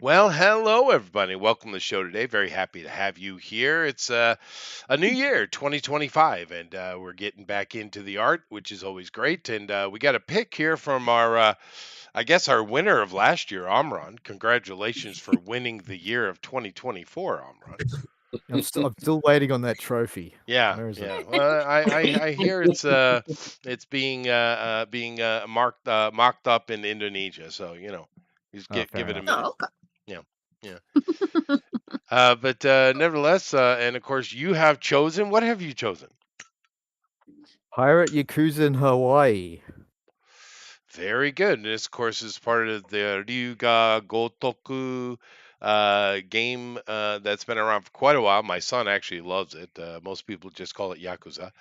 Well, hello everybody. Welcome to the show today. Very happy to have you here. It's a new year, 2025, and we're getting back into the art, which is always great. And we got a pick here from I guess, our winner of last year, Amran. Congratulations for winning the year of 2024, Amran. I'm still waiting on that trophy. Yeah, Where is it? yeah. Well, I hear it's being marked mocked up in Indonesia. So just Oh, give fair it a enough. minute. Oh, okay. Yeah, yeah. But nevertheless, and of course, you have chosen. What have you chosen? Pirate Yakuza in Hawaii. Very good. And this, of course, is part of the Ryuga Gotoku game that's been around for quite a while. My son actually loves it. Most people just call it Yakuza.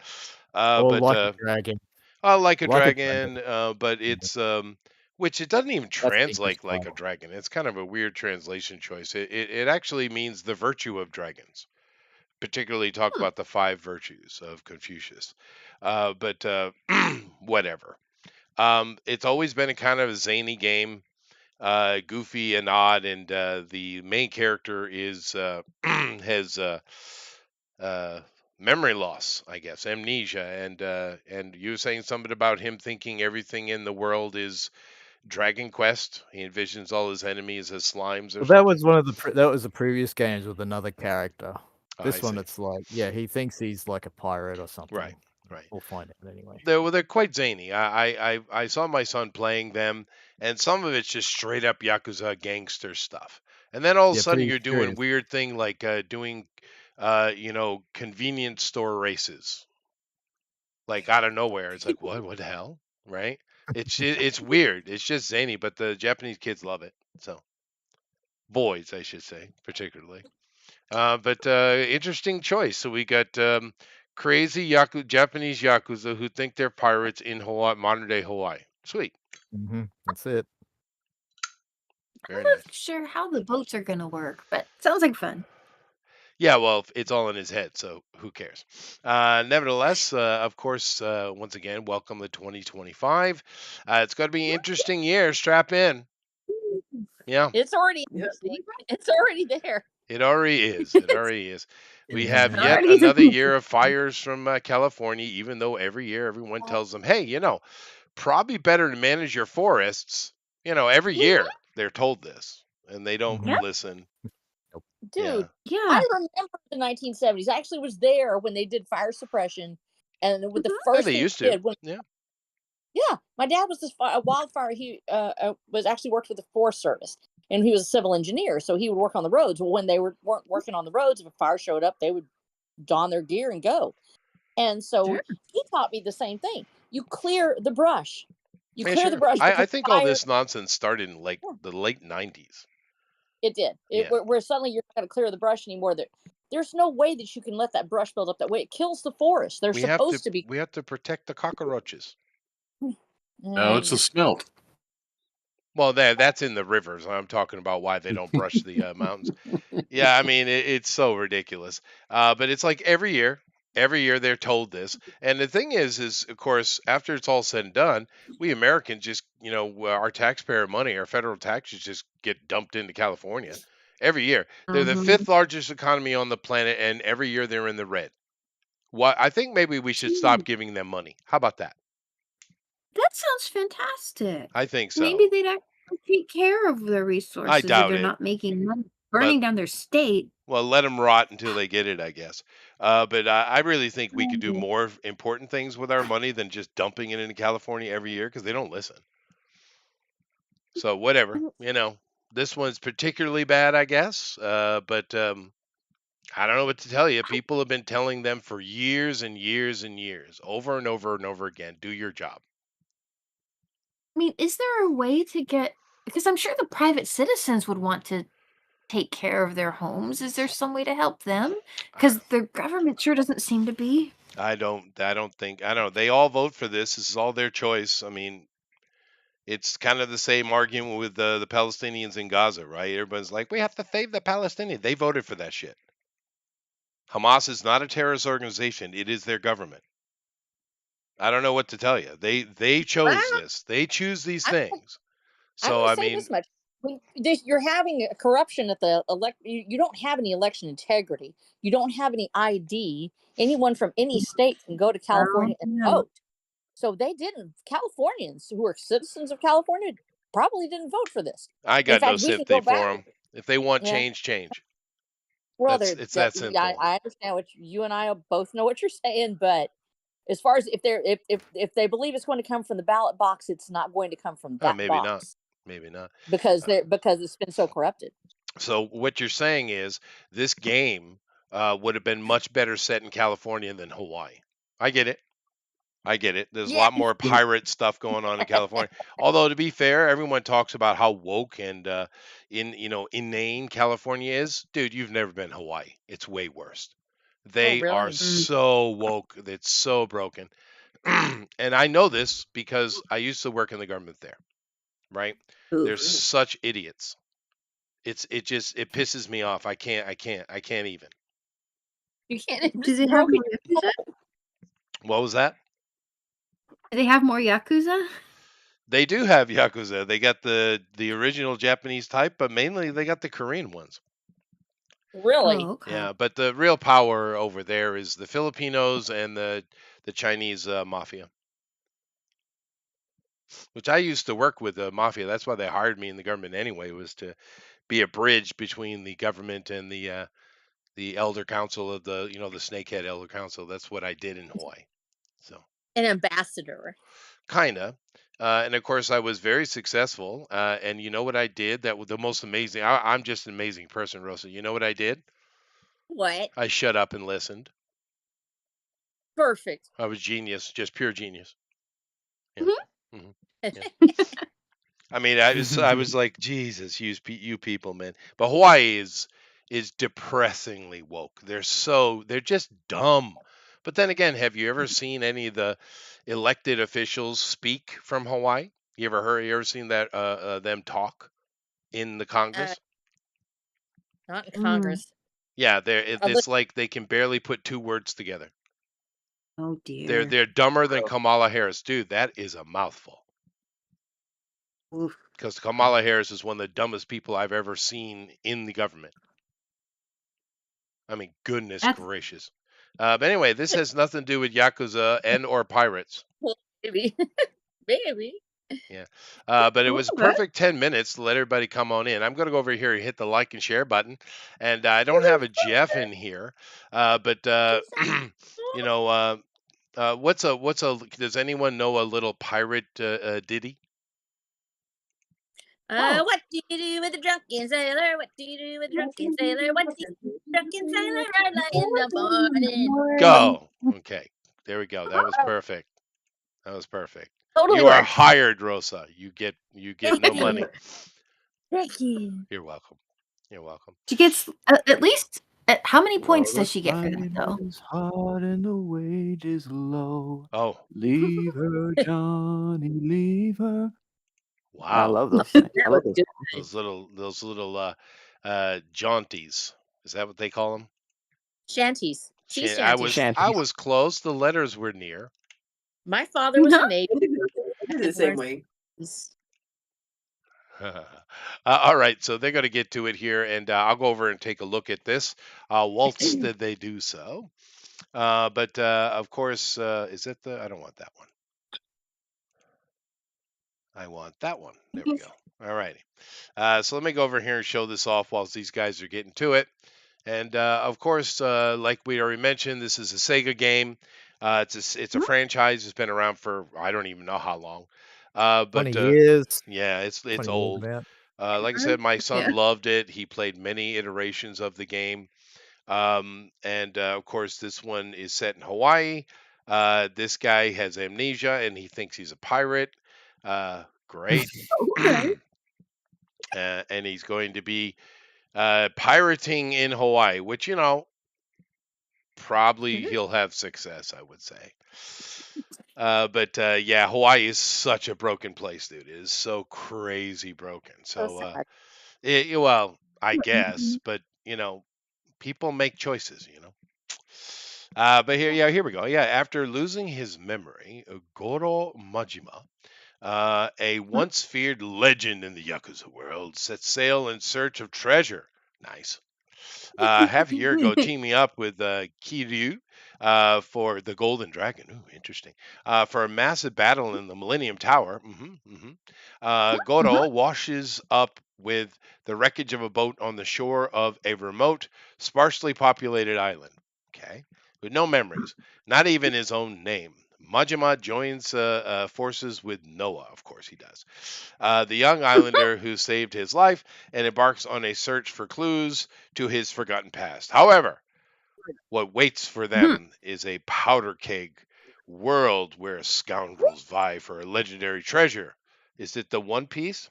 Or But Like a Dragon. Like a Like a Dragon. dragon, but Yeah, it's which it doesn't even that's the English translate like a title. dragon. It's kind of a weird translation choice. It actually means the virtue of dragons, particularly talk Hmm. about the five virtues of Confucius. But whatever. It's always been a kind of a zany game, goofy and odd, and the main character is has uh, memory loss, I guess, amnesia, and you were saying something about him thinking everything in the world is Dragon Quest. He envisions all his enemies as slimes or Well, that something. was one of that was the previous games with another character. I This one, see. it's like, yeah, he thinks he's like a pirate or Right, something. right. We'll find out anyway. They're quite zany. I saw my son playing them, and some of it's just straight up yakuza gangster stuff. And then all of a Yeah, sudden pretty you're doing serious. weird thing like doing convenience store races, like out of nowhere. It's like what the hell, right? It's weird. It's just zany, but the Japanese kids love it. So boys, I should say, particularly. But interesting choice. So we got crazy Japanese yakuza who think they're pirates in Hawaii, modern day Hawaii. Sweet, That's it. I'm very nice. not sure how the boats are gonna work, but sounds like fun. Yeah, well, it's all in his head, so who cares? Nevertheless, of course, once again, welcome to 2025. It's going to be an interesting year. Strap in. Yeah, It's already interesting. It's already there. it already is. It It's already is. We have Yeah. yet already there. another year of fires from California, even though every year everyone tells them, hey, probably better to manage your forests. Every Mhm. year they're told this and they don't Mhm. Yep. listen. Nope. Dude, Yeah. I Yeah. remember the 1970s. I actually was there when they did fire suppression. And with the Mhm. Yeah, first they thing used they to. did when Yeah. yeah, my dad was this a wildfire. He was actually worked with the Forest Service, and he was a civil engineer, so he would work on the roads. Well, when they weren't working on the roads, if a fire showed up, they would don their gear and go. And so Sure. he taught me the same thing. You clear the brush. You Yeah, clear the sure. brush I because think all fire. this nonsense started in like Yeah, the late 90s. it did. Yeah. Where suddenly you're not going to clear the brush anymore. There's no way that you can let that brush build up that way. It kills the forest. They're We have to supposed to be. we have to protect the cockroaches. No, Mm, it's a smelt. Well, that's in the rivers. I'm talking about why they don't brush the mountains. Yeah, I mean it's so ridiculous. But it's like every year they're told this. And the thing is of course after it's all said and done, we Americans just our taxpayer money, our federal taxes just get dumped into California every year. They're the Mhm. fifth largest economy on the planet, and every year they're in the red. What I think maybe we should stop Gee, giving them money. How about that? that sounds I fantastic. think so. Maybe they'd actually take care of their I resources if doubt they're it, not making money, but burning down their state. well, let them rot until they get it, I guess. But I really think we could do Mm. more important things with our money than just dumping it into California every year because they don't listen. So whatever, this one's particularly bad, I guess. But I don't know what to tell you. People have been telling them for years and years and years, over and over and over again, do your job. I mean, is there a way to get because I'm sure the private citizens would want to take care of their homes. Is there some way to help them? Because the government sure doesn't seem to be. I don't think I don't know. They all vote for this. This is all their choice. I mean, it's kind of the same argument with the Palestinians in Gaza, right? Everyone's like, we have to save the Palestinians. They voted for that shit. Hamas is not a terrorist organization. It is their government. I don't know what to tell you. They chose well, this. They choose these I'm things. I'm So going to I say mean, this much. You're having a corruption at the you don't have any election integrity. You don't have any ID. Anyone from any state can go to California and vote. So they didn't. Californians who are citizens of California probably didn't vote for this. I In got no fact, we can go sympathy for back. them. If they want Yeah. change, change. Well, It's that simple. I understand what you and I both know what you're saying, but as far as if they believe it's going to come from the ballot box, it's not going to come from that maybe box. not. Maybe not. Because it's been so corrupted. So what you're saying is this game would have been much better set in California than Hawaii. I get it. There's a lot more pirate stuff going on in California. Although to be fair, everyone talks about how woke and inane California is. Dude, you've never been to Hawaii. It's way worse. They are really? so woke. It's so broken. And I know this because I used to work in the government there. Right? They're such idiots. It pisses me off. I can't even. You can't. Do they have more Yakuza? What was that? Do they have more Yakuza? They do have Yakuza. They got the original Japanese type, but mainly they got the Korean ones. Really? Oh, okay. Yeah, but the real power over there is the Filipinos and the Chinese mafia. Which I used to work with the mafia. That's why they hired me in the government anyway, was to be a bridge between the government and the elder council of the snakehead elder council. That's what I did in Hawaii. So an ambassador. Kinda. And of course, I was very successful. And you know what I did? That was the most amazing. I'm just an amazing person, Rosa. You know what I did? What? I shut up and listened. Perfect. I was genius, just pure genius. Yeah. Mm-hmm. Yeah. I mean, I was like, Jesus, you people, man. But Hawaii is depressingly woke. They're just dumb. But then again, have you ever seen any of the elected officials speak from Hawaii? You ever seen that them talk in the Congress? Not in Congress. Yeah, it's like they can barely put two words together. Oh dear. They're dumber than Kamala Harris, dude. That is a mouthful. Because Kamala Harris is one of the dumbest people I've ever seen in the government. I mean, goodness gracious. But anyway, this has nothing to do with Yakuza and or pirates. Maybe. Maybe. Yeah. But it was a perfect 10 minutes to let everybody come on in. I'm going to go over here and hit the like and share button. And I don't have a Jeff in here. But, does anyone know a little pirate ditty? What do you do with a drunken sailor? What do you do with a drunken sailor? What does the drunken sailor ride like in the morning? Go. Okay. There we go. That was perfect. Totally you are worked. hired, Rosa. You get no money. Thank you. You're welcome. She gets at least. How many points does she get for that, though? Is hard and the wage is low. Oh, leave her, Johnny, leave her. Wow. I love those things. I love those little jaunties. Is that what they call them? Shanties. I was close. The letters were near. My father was a Navy. The same way. All right, so they're going to get to it here, and I'll go over and take a look at this. Whilst did they do so? But of course, is it I don't want that one. I want that one. There we go. All righty. So let me go over here and show this off whilst these guys are getting to it. And of course, like we already mentioned, this is a Sega game. It's a franchise. It's been around for I don't even know how long. But 20 years. Yeah, it's old. Years, like I said, my son loved it. He played many iterations of the game. And of course, this one is set in Hawaii. This guy has amnesia and he thinks he's a pirate. Great. And he's going to be pirating in Hawaii, which, probably he'll have success, I would say. But yeah, Hawaii is such a broken place, dude. It is so crazy broken. So, well, I guess, but people make choices, But here we go. Yeah, after losing his memory, Goro Majima A once feared legend in the Yakuza world sets sail in search of treasure. Nice. Half a year ago, teaming up with Kiryu for the Golden Dragon. Ooh, interesting. For a massive battle in the Millennium Tower. Goro washes up with the wreckage of a boat on the shore of a remote, sparsely populated island. Okay. With no memories, not even his own name. Majima joins forces with Noah. Of course, he does. The young islander who saved his life and embarks on a search for clues to his forgotten past. However, what waits for them is a powder keg world where scoundrels vie for a legendary treasure. Is it the One Piece?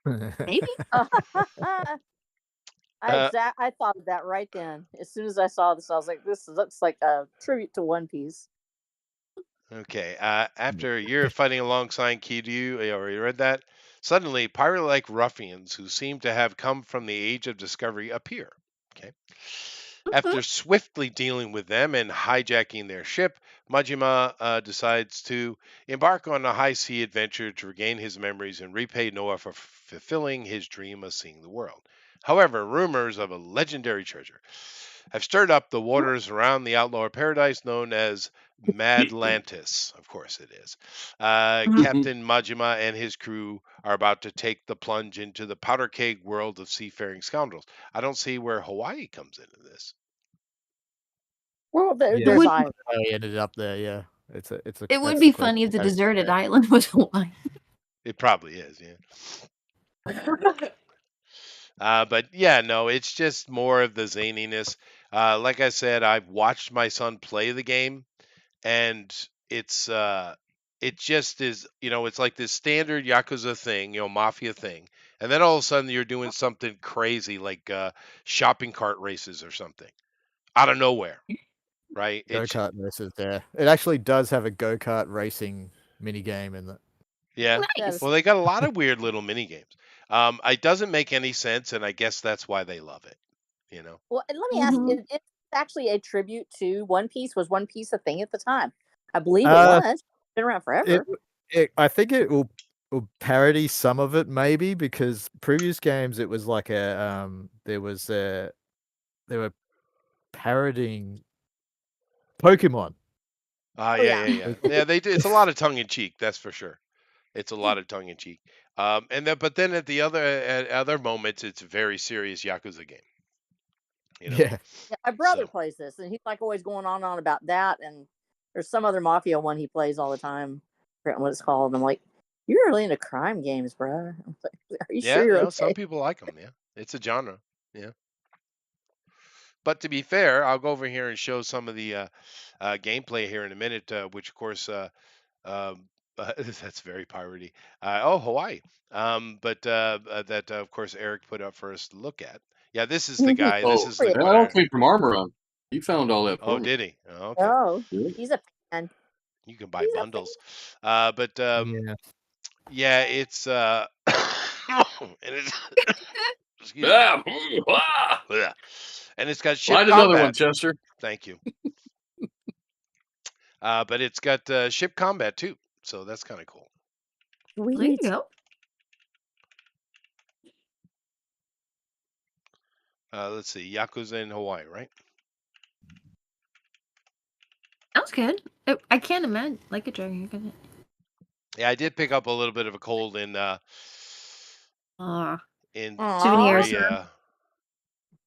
Maybe. I thought of that right then. As soon as I saw this, I was like, "This looks like a tribute to One Piece." Okay. After a year of fighting alongside Kiryu, I already read that. Suddenly, pirate-like ruffians who seem to have come from the Age of Discovery appear. Okay. After swiftly dealing with them and hijacking their ship, Majima decides to embark on a high sea adventure to regain his memories and repay Noah for fulfilling his dream of seeing the world. However, rumors of a legendary treasure have stirred up the waters around the outlaw paradise known as Madlantis. Of course it is. Captain Majima and his crew are about to take the plunge into the powder keg world of seafaring scoundrels. I don't see where Hawaii comes into this. Well, Yeah, there's would- islands. how he ended up there. Yeah, it's a. It that's would the be question. funny if the How did he get deserted there? island was Hawaii. It probably is, yeah. But yeah, no, it's just more of the zaniness. Like I said, I've watched my son play the game, and it just is, it's like this standard Yakuza thing, mafia thing, and then all of a sudden you're doing something crazy like shopping cart races or something out of nowhere, right? Go kart races there. It actually does have a go kart racing mini game in it. Yeah. Nice. Well, they got a lot of weird little mini games. It doesn't make any sense, and I guess that's why they love it. Well, and let me ask, Mhm. it's actually a tribute to One Piece. Was One Piece a thing at the time? I believe it Uh, was. Been around It, forever. I think it will parody some of it maybe because previous games it was like they were parodying Pokemon. Ah, Oh, yeah, yeah. yeah, yeah. Yeah, they do. It's a lot of tongue in cheek, that's for sure. It's a lot of tongue in cheek. But then at other moments, it's a very serious Yakuza game. Yeah. Yeah, my brother So plays this, and he's like always going on and on about that. And there's some other mafia one he plays all the time. I forget what it's called. I'm like, you're really into crime games, bro. I'm like, are you sure yeah, you're some okay? people like them. Yeah, it's a genre. Yeah. But to be fair, I'll go over here and show some of the gameplay here in a minute, which of course um, that's very piratey. Hawaii. But that of course Eric put up for us to look at. Yeah, this is the guy. This Oh, is the yeah. Oh, guy. that came from Armor On. He found all that Oh, for me. did he? Oh, okay. Oh, Yeah. he's a fan. You can buy He's a bundles. But Yeah. yeah, it's and it's excuse me. Ah, Yeah. And it's got ship find another combat. one, Chester. Thank you. But it's got ship combat too, so that's kind of cool. There you Sweet. go. Let's see, Yakuza in Hawaii, right? Sounds good. I can't imagine like a dragon. You're gonna. Yeah, I did pick up a little bit of a cold in Aw. Souvenirs. Korea.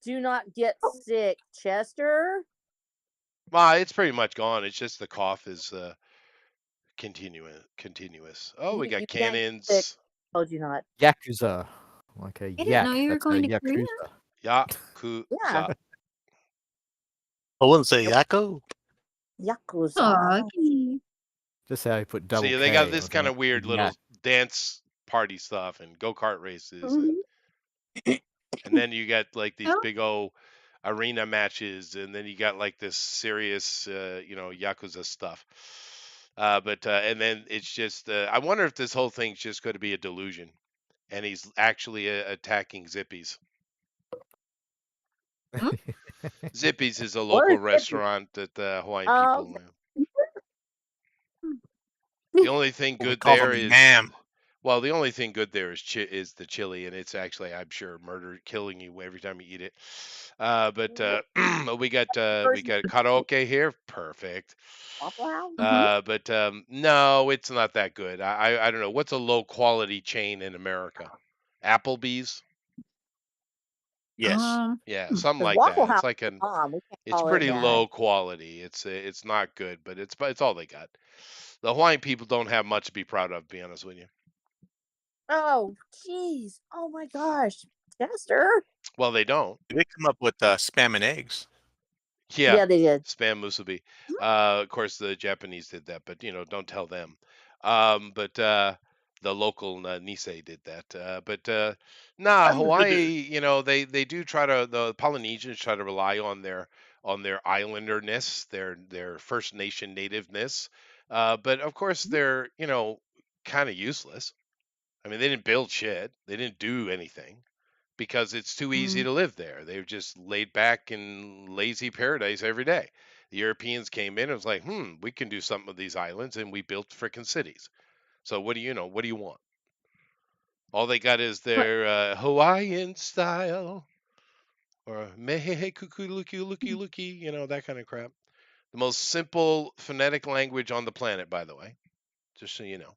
Do not get sick, Chester. Well, it's pretty much gone. It's just the cough is continuous. Oh, we You got can't get sick. cannons. Told you not. Yakuza. Like a I didn't yak. know you were That's a going to Korea. Yakuza. Yakuza. Yeah. I wouldn't say Yakko. Yakuza. Aw, kitty. Just how he put double See, they K got this on kind of it. weird little Yak. dance party stuff and go-kart races, Mhm. and then you got like these Oh. big old arena matches, and then you got like this serious, Yakuza stuff. And then it's just, I wonder if this whole thing's just going to be a delusion, and he's actually attacking Zippies. Zippies is a What local is Zippy? restaurant that the Hawaiian people live. The only thing We good call there them is ma'am. well, the only thing good there is the chili, and it's actually, I'm sure, killing you every time you eat it. But we got Version of karaoke here, perfect. Waffle House. But no, it's not that good. I don't know what's a low quality chain in America. Applebee's, Yes. yeah, something Because like Waffle that. It's House like is an bomb. We can't it's call it pretty that. low quality. It's not good, but it's all they got. The Hawaiian people don't have much to be proud of, to be honest with you. Oh, jeez. Oh my gosh, Chester. Well, they don't. They come up with spam and eggs. Yeah, Yeah, they did. spam musubi. Of course, the Japanese did that, but don't tell them. But the local Nisei did that. But nah, Hawaii, they do try to. The Polynesians try to rely on their islanderness, their First Nation nativeness. But of course, they're kind of useless. I mean, they didn't build shit. They didn't do anything because it's too easy to live there. They've just laid back in lazy paradise every day. The Europeans came in and was like, we can do something with these islands, and we built freaking cities. So what do you know? What do you want? All they got is their Hawaiian style or mehehe kuku luki luki luki, that kind of crap. The most simple phonetic language on the planet, by the way, just so you know.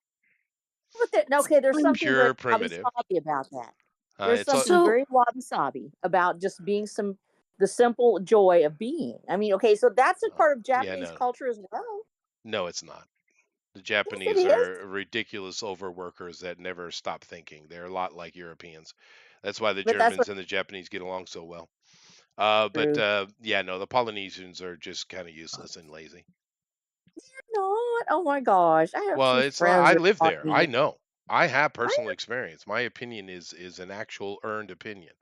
Okay, there's something very Pure primitive. wabi-sabi about that. There's It's all, something very wabi-sabi about just being the simple joy of being. I mean, okay, so that's a part of Japanese culture as well. No, it's not. The Yes, Japanese it is. are ridiculous overworkers that never stop thinking. They're a lot like Europeans. That's why the But that's Germans what and the Japanese get along so well. But true. yeah, no, the Polynesians are just kind of useless and lazy. Not. Oh my gosh, I have Well, some it's friends I that live are there. I Polynesian. know. I have personal experience. My opinion is an actual earned opinion.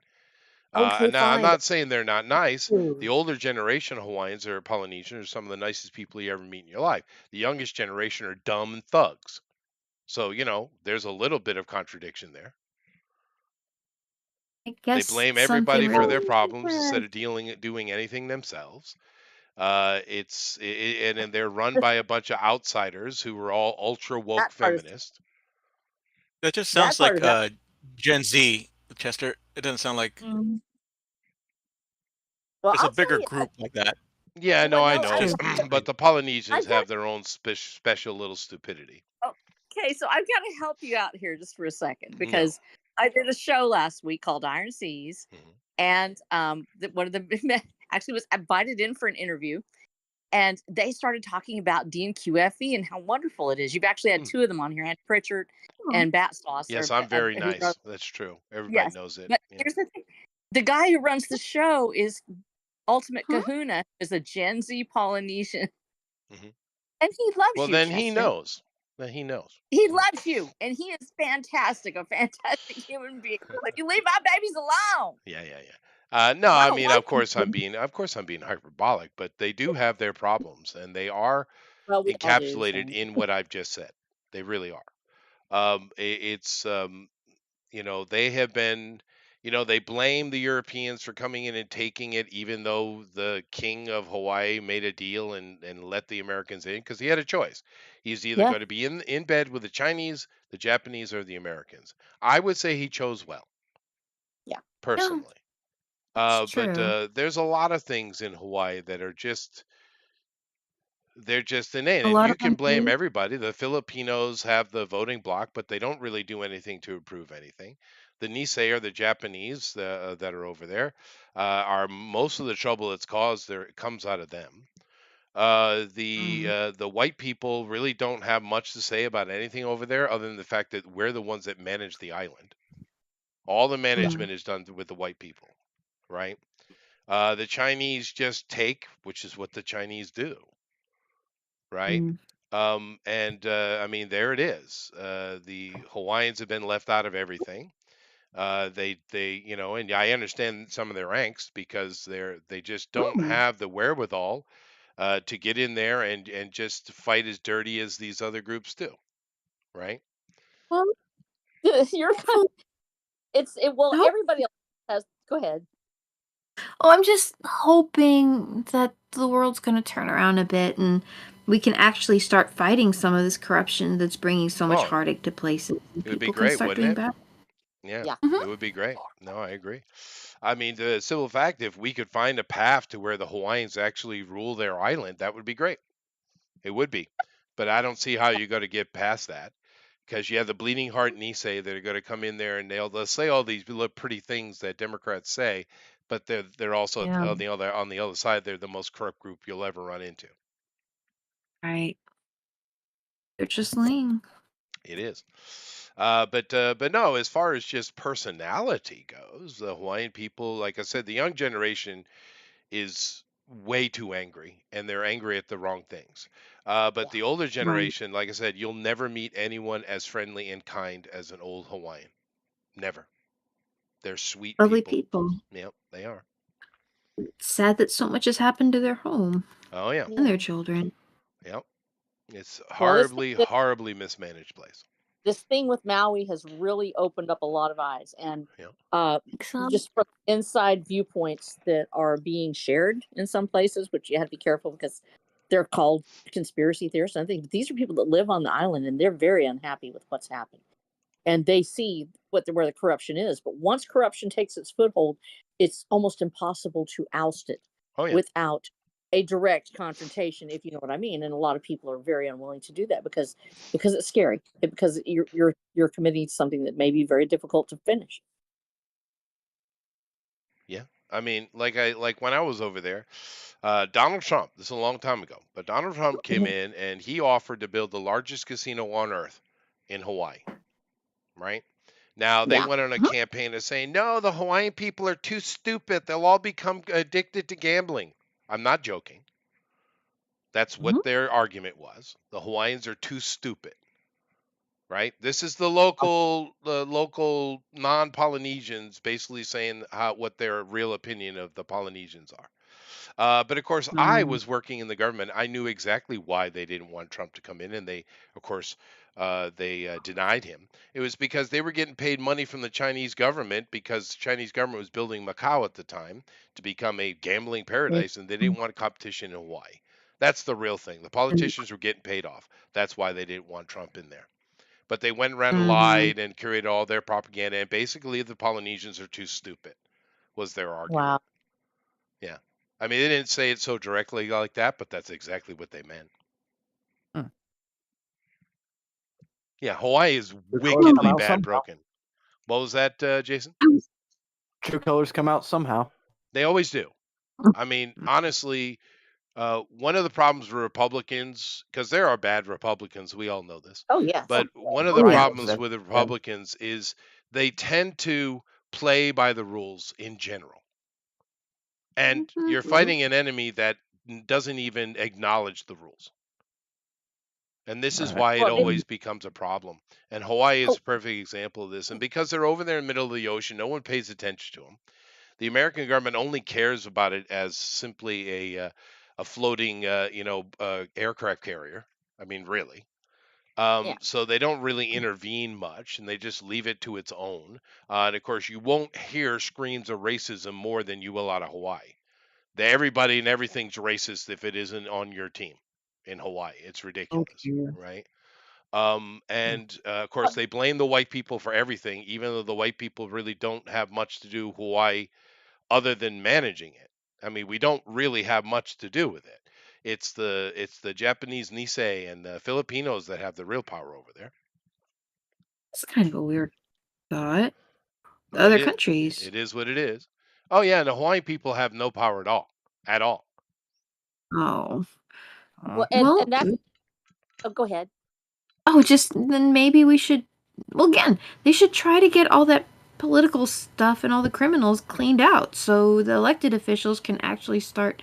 Okay, And now I'm fine. not saying they're not nice. The Ooh. older generation of Hawaiians or Polynesians are some of the nicest people you ever meet in your life. The youngest generation are dumb and thugs. So, there's a little bit of contradiction there. I They guess blame something everybody for their really problems instead of doing anything themselves. And then they're run by a bunch of outsiders who are all ultra woke That part is feminists. That just that sounds part like is not. Gen Z, Chester. It doesn't sound like Mm, Well, there's a I'll tell bigger you. group like that. Yeah, no, Well, I no, It's know, just but the I've Polynesians got. have their own special little stupidity. Okay, so I've got to help you out here just for a second No. because I did a show last week called Iron Seas, and one of the actually was invited in for an interview, and they started talking about DNQFE and how wonderful it is. You've actually had two of them on here, Ann Pritchard and Bat Sauce. Yes, I'm very who's our- nice. That's true. Everybody yes, knows it. but Yeah. here's the thing: the guy who runs the show is Ultimate Kahuna, is a Gen Z Polynesian, and he loves Well, you. then Chester. he knows. Then he knows. He loves you, and he is fantastic, a fantastic human being. Like, you leave my babies alone. Yeah. No, Well, I I don't mean, like of course I'm being hyperbolic, but they do have their problems, and they are Well, we all do. encapsulated So. in what I've just said. They really are. It's they have been, they blame the Europeans for coming in and taking it, even though the king of Hawaii made a deal and let the Americans in because he had a choice. He's either going to be in bed with the Chinese, the Japanese, or the Americans. I would say he chose well. Yeah. Personally. that's But true. there's a lot of things in Hawaii that are they're just innate, A and lot you of can blame them. everybody. The Filipinos have the voting bloc, but they don't really do anything to improve anything. The Nisei are the Japanese that are over there. Are most of the trouble that's caused there comes out of them. The white people really don't have much to say about anything over there, other than the fact that we're the ones that manage the island. All the management is done with the white people, right? The Chinese just take, which is what the Chinese do, right? And I mean, there it is. The Hawaiians have been left out of everything. And I understand some of their angst because they just don't have the wherewithal to get in there and just fight as dirty as these other groups do, right? Well, you're. Well, everybody else has. Go ahead. Oh, I'm just hoping that the world's going to turn around a bit and we can actually start fighting some of this corruption that's bringing so much Oh, heartache to places, and it would be people can great, start wouldn't doing it? better. Yeah, Yeah. Hmm. it would be great. No, I agree. I mean, the simple fact, if we could find a path to where the Hawaiians actually rule their island, that would be great. It would be. But I don't see how you're going to get past that because you have the bleeding heart Nisei that are going to come in there and they'll say all these pretty things that Democrats say, but they're also Yeah, on the other side, they're the most corrupt group you'll ever run into. right. They're just lean. It is. But no, as far as just personality goes, the Hawaiian people, like I said, the young generation is way too angry, and they're angry at the wrong things. But Yeah. the older Right. generation, like I said, you'll never meet anyone as friendly and kind as an old Hawaiian. Never. They're sweet Lovely people. people. Yep, they are. Sad that so much has happened to their home Oh yeah. and their Yeah. children. Yep. It's Well, horribly, horribly mismanaged place. this thing with Maui has really opened up a lot of eyes, and Yep. So, just from inside viewpoints that are being shared in some places, which you have to be careful because they're called conspiracy theorists. I think these are people that live on the island and they're very unhappy with what's happened, and they see where the corruption is. But once corruption takes its foothold, it's almost impossible to oust it Oh yeah. without a direct confrontation, if you know what I mean. And a lot of people are very unwilling to do that because it's scary, because you're committing something that may be very difficult to finish. Yeah. I mean, like when I was over there, Donald Trump, this is a long time ago, but Donald Trump came Mhm. in and he offered to build the largest casino on earth in Hawaii, right? Now they Yeah. went on a huh? campaign of saying, no, the Hawaiian people are too stupid. They'll all become addicted to gambling. I'm not joking. That's Mhm. what their argument was. The Hawaiians are too stupid, right? This is the local non-Polynesians basically saying what their real opinion of the Polynesians are. But of course, I Um, was working in the government. I knew exactly why they didn't want Trump to come in, and they, of course, they denied him. It was because they were getting paid money from the Chinese government because the Chinese government was building Macau at the time to become a gambling paradise, and they didn't want competition in Hawaii. That's the real thing. The and, politicians were getting paid off. That's why they didn't want Trump in there. But they went around and um, lied and created all their propaganda, and basically the Polynesians are too stupid, was their argument. Wow. Yeah. I mean, they didn't say it so directly like that, but that's exactly what they meant. Hmm. Yeah, Hawaii is True colors come wickedly out bad somehow. broken. What was that, Jason? True colors come out somehow. They always do. I mean, honestly, one of the problems with Republicans, because there are bad Republicans, we all know this, Oh yes. but one of the oh yeah. Rhinos, problems with the yeah. Republicans is they tend to play by the rules in general. And you're Mhm. fighting an enemy that doesn't even acknowledge the rules. And this All is right. why it Well, always becomes a problem. And Hawaii is oh, a perfect example of this. And because they're over there in the middle of the ocean, no one pays attention to them. The American government only cares about it as simply a floating, aircraft carrier. I mean, really. yeah. So they don't really intervene much, and they just leave it to its own. And of course, you won't hear screams of racism more than you will out of Hawaii. Everybody and everything's racist if it isn't on your team in Hawaii. It's ridiculous, Okay. right? Hmm. And of course, they blame the white people for everything, even though the white people really don't have much to do with Hawaii other than managing it. I mean, we don't really have much to do with it. It's the Japanese Nisei and the Filipinos that have the real power over there. It's kind of a weird thought. The It other is. countries. It is what it is. Oh yeah, and the Hawaiian people have no power at all, at all. Oh. Well, Well, and that's. Oh, go ahead. oh, just then maybe we should. Well, again, they should try to get all that political stuff and all the criminals cleaned out so the elected officials can actually start.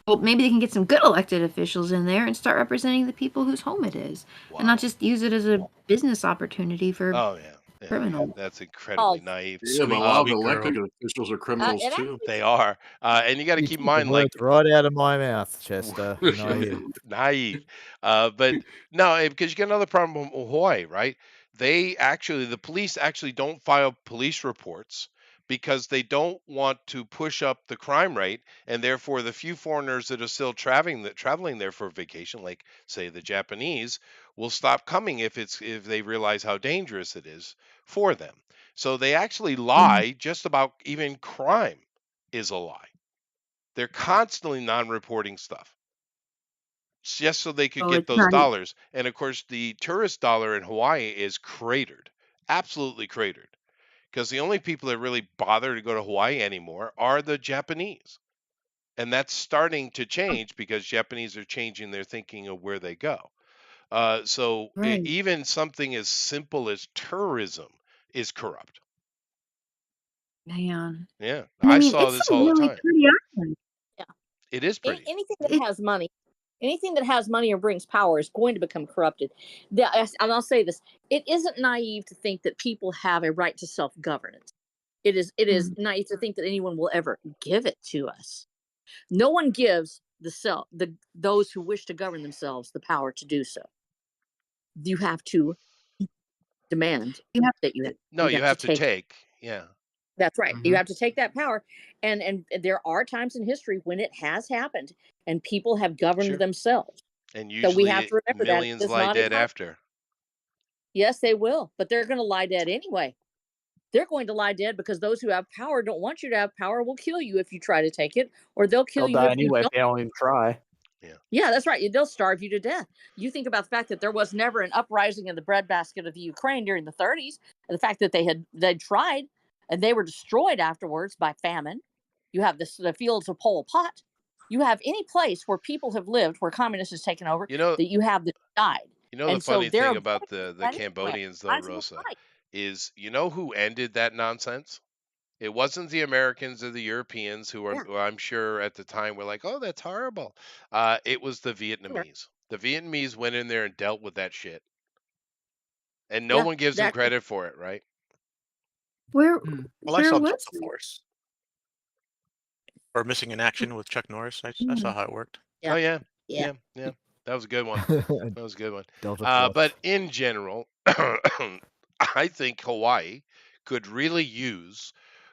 Well, maybe they can get some good elected officials in there and start representing the people whose home it is and not Wow. just use it as a business opportunity for Oh yeah, yeah. criminals. That's incredibly Oh, naive. Yeah, but a lot of Sweet girl. elected officials are criminals and too. actually, They are, and you got to You keep in took the mind, like words right out of my mouth, Chester. Naive. naive. But no, because you get another problem with Hawaii, right? The police actually don't file police reports, because they don't want to push up the crime rate, and therefore the few foreigners that are still traveling there for vacation, like say the Japanese, will stop coming if they realize how dangerous it is for them. So they actually lie just about even crime is a lie. They're constantly non-reporting stuff just so they could Oh, get it's those not. dollars. And of course, the tourist dollar in Hawaii is cratered, absolutely cratered, because the only people that really bother to go to Hawaii anymore are the Japanese. And that's starting to change because Japanese are changing their thinking of where they go. So Right. even something as simple as tourism is corrupt. Man. Yeah, And I I mean, saw it's this some all the really time. pretty islands. It is pretty. Anything that It- has money, or brings power is going to become corrupted. And I'll say this: it isn't naive to think that people have a right to self-governance. It is naive to think that anyone will ever give it to us. No one gives those who wish to govern themselves the power to do so. You have to demand You have that you No, you have to take it. take. Yeah. That's right. You Mhm. have to take that power. And there are times in history when it has happened and people have governed Sure. themselves. And So we have usually to remember that millions it's lie not a dead time. after. Yes, they will, but they're going to lie dead anyway. They're going to lie dead because those who have power don't want you to have power, will kill you if you try to take it, or they'll kill They'll you die if you anyway if don't. they don't even try. Yeah, that's right. They'll starve you to death. You think about the fact that there was never an uprising in the breadbasket of the Ukraine during the 30s, and the fact that they tried and they were destroyed afterwards by famine. You have the fields of Pol Pot. You have any place where people have lived where communists has taken over You know, that you have that died. the And so funny they're thing avoiding about the that anyway. Cambodians though, Might as well Rosa, fight. is who ended that nonsense? It wasn't the Americans or the Europeans who Yeah, who I'm sure at the time were like, "Oh, that's horrible." It was the sure. Vietnamese. The Vietnamese went in there and dealt with that shit, and no Yeah, one gives them that credit for it, right? Where Mm. Well, I where saw was Delta Force or Missing in Action with Chuck Norris. I saw how it worked. yeah, Oh yeah, yeah. yeah. That was a good one. That was a good one. Delta But Force. in general, I think Hawaii could really use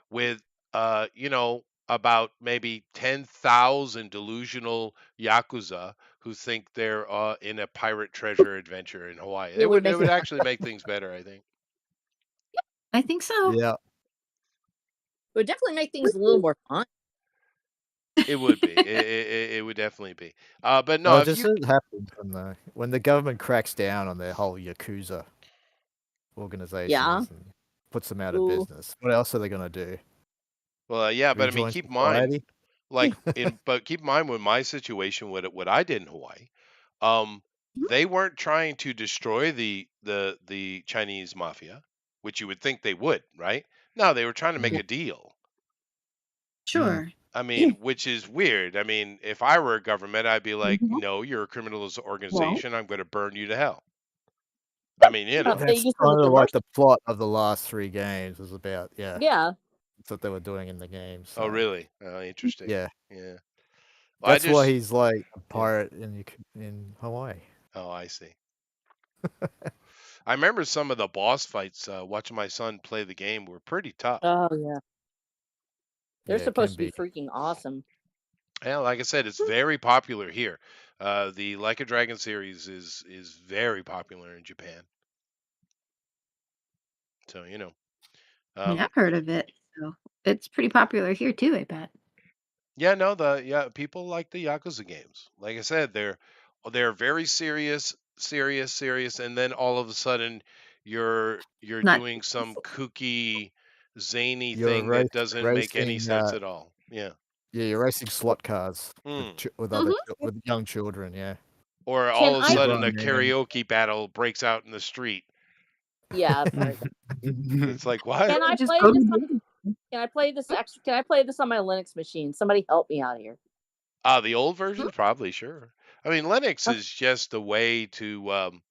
with about maybe 10,000 delusional yakuza who think they're in a pirate treasure adventure in Hawaii. It would It make would actually make things better, I think. I think so. Yeah. it would definitely make things a little more fun. It would be. It would definitely be. But no, Well, if just you as it happens when the government cracks down on their whole Yakuza Yeah. organizations and puts them out of Ooh. business, what else are they going to do? yeah, but I mean, Rejoin keep in mind, society? keep in mind with my situation, what I did in Hawaii, um, they weren't trying to destroy the Chinese mafia, which you would think they would, right? No, they were trying to make Mm. a deal. Sure. I mean, which is weird. I mean, if I were a government, I'd be like, Mhm. no, you're a criminal Well, organization. I'm going to burn you to hell. I mean, They That's use some of kind the of like Russian. the plot of the last 3 games was about, yeah, Yeah. that's what they were doing in the game. Oh, So really? Interesting. yeah, Yeah. Well, I that's why just, he's like a yeah. pirate in Hawaii. Oh, I see. I remember some of the boss fights. Watching my son play the game were pretty tough. Oh yeah. They're Yeah, it can supposed to be be. freaking awesome. Yeah, like I said, it's very popular here. The Like a Dragon series is very popular in Japan. So I mean, um, I've heard of it, so it's pretty popular here too, I bet. yeah, no, people like the Yakuza games. Like I said, they're very serious, serious, serious, and then all of a sudden you're Not doing some kooky, zany You're thing that doesn't make any racing, sense at all. Yeah. yeah, you're racing slot cars Hmm. with Mhm. with young children. Yeah, Or Can all of a I you play? sudden a run in. karaoke battle breaks out in the street. Yeah, that's right. It's like, what? Can I just play go this? to Can I play this extra? Can I play this on my Linux machine? Somebody help me out here. The old versions, probably, sure. I mean, Linux is just a way to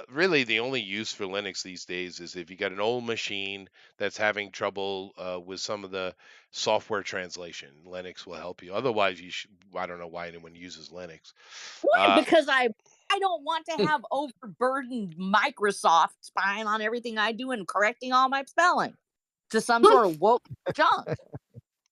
really the only use for Linux these days is if you got an old machine that's having trouble with some of the software translation. Linux will help you. Otherwise, I don't know why anyone uses Linux. Why? Because I don't want to have overburdened Microsoft spying on everything I do and correcting all my spelling. to some sort of woke junk.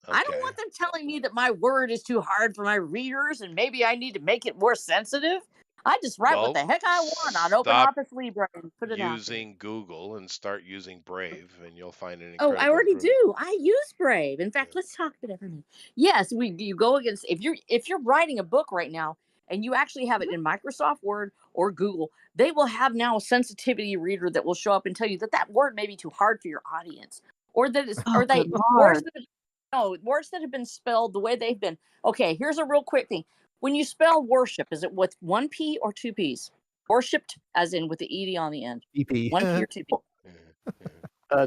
I don't Okay. want them telling me that my word is too hard for my readers and maybe I need to make it more sensitive. I just write what the Well, heck I want on Open stop Office Libre and put it out there. using Google and start using Brave, and you'll find an Oh, I incredible already improvement. do. I use Brave. In fact, let's talk about everything. Yes, you go against if you're writing a book right now and you actually have it in Microsoft Word or Google, they will have now a sensitivity reader that will show up and tell you that that word may be too hard for your audience, or that it's Oh, or they good words Lord. that words that have been spelled the way they've been. Okay, here's a real quick thing. When you spell worship, is it with one P or two P's? Worshipped, as in with the ed on the end. EP. One P or two P?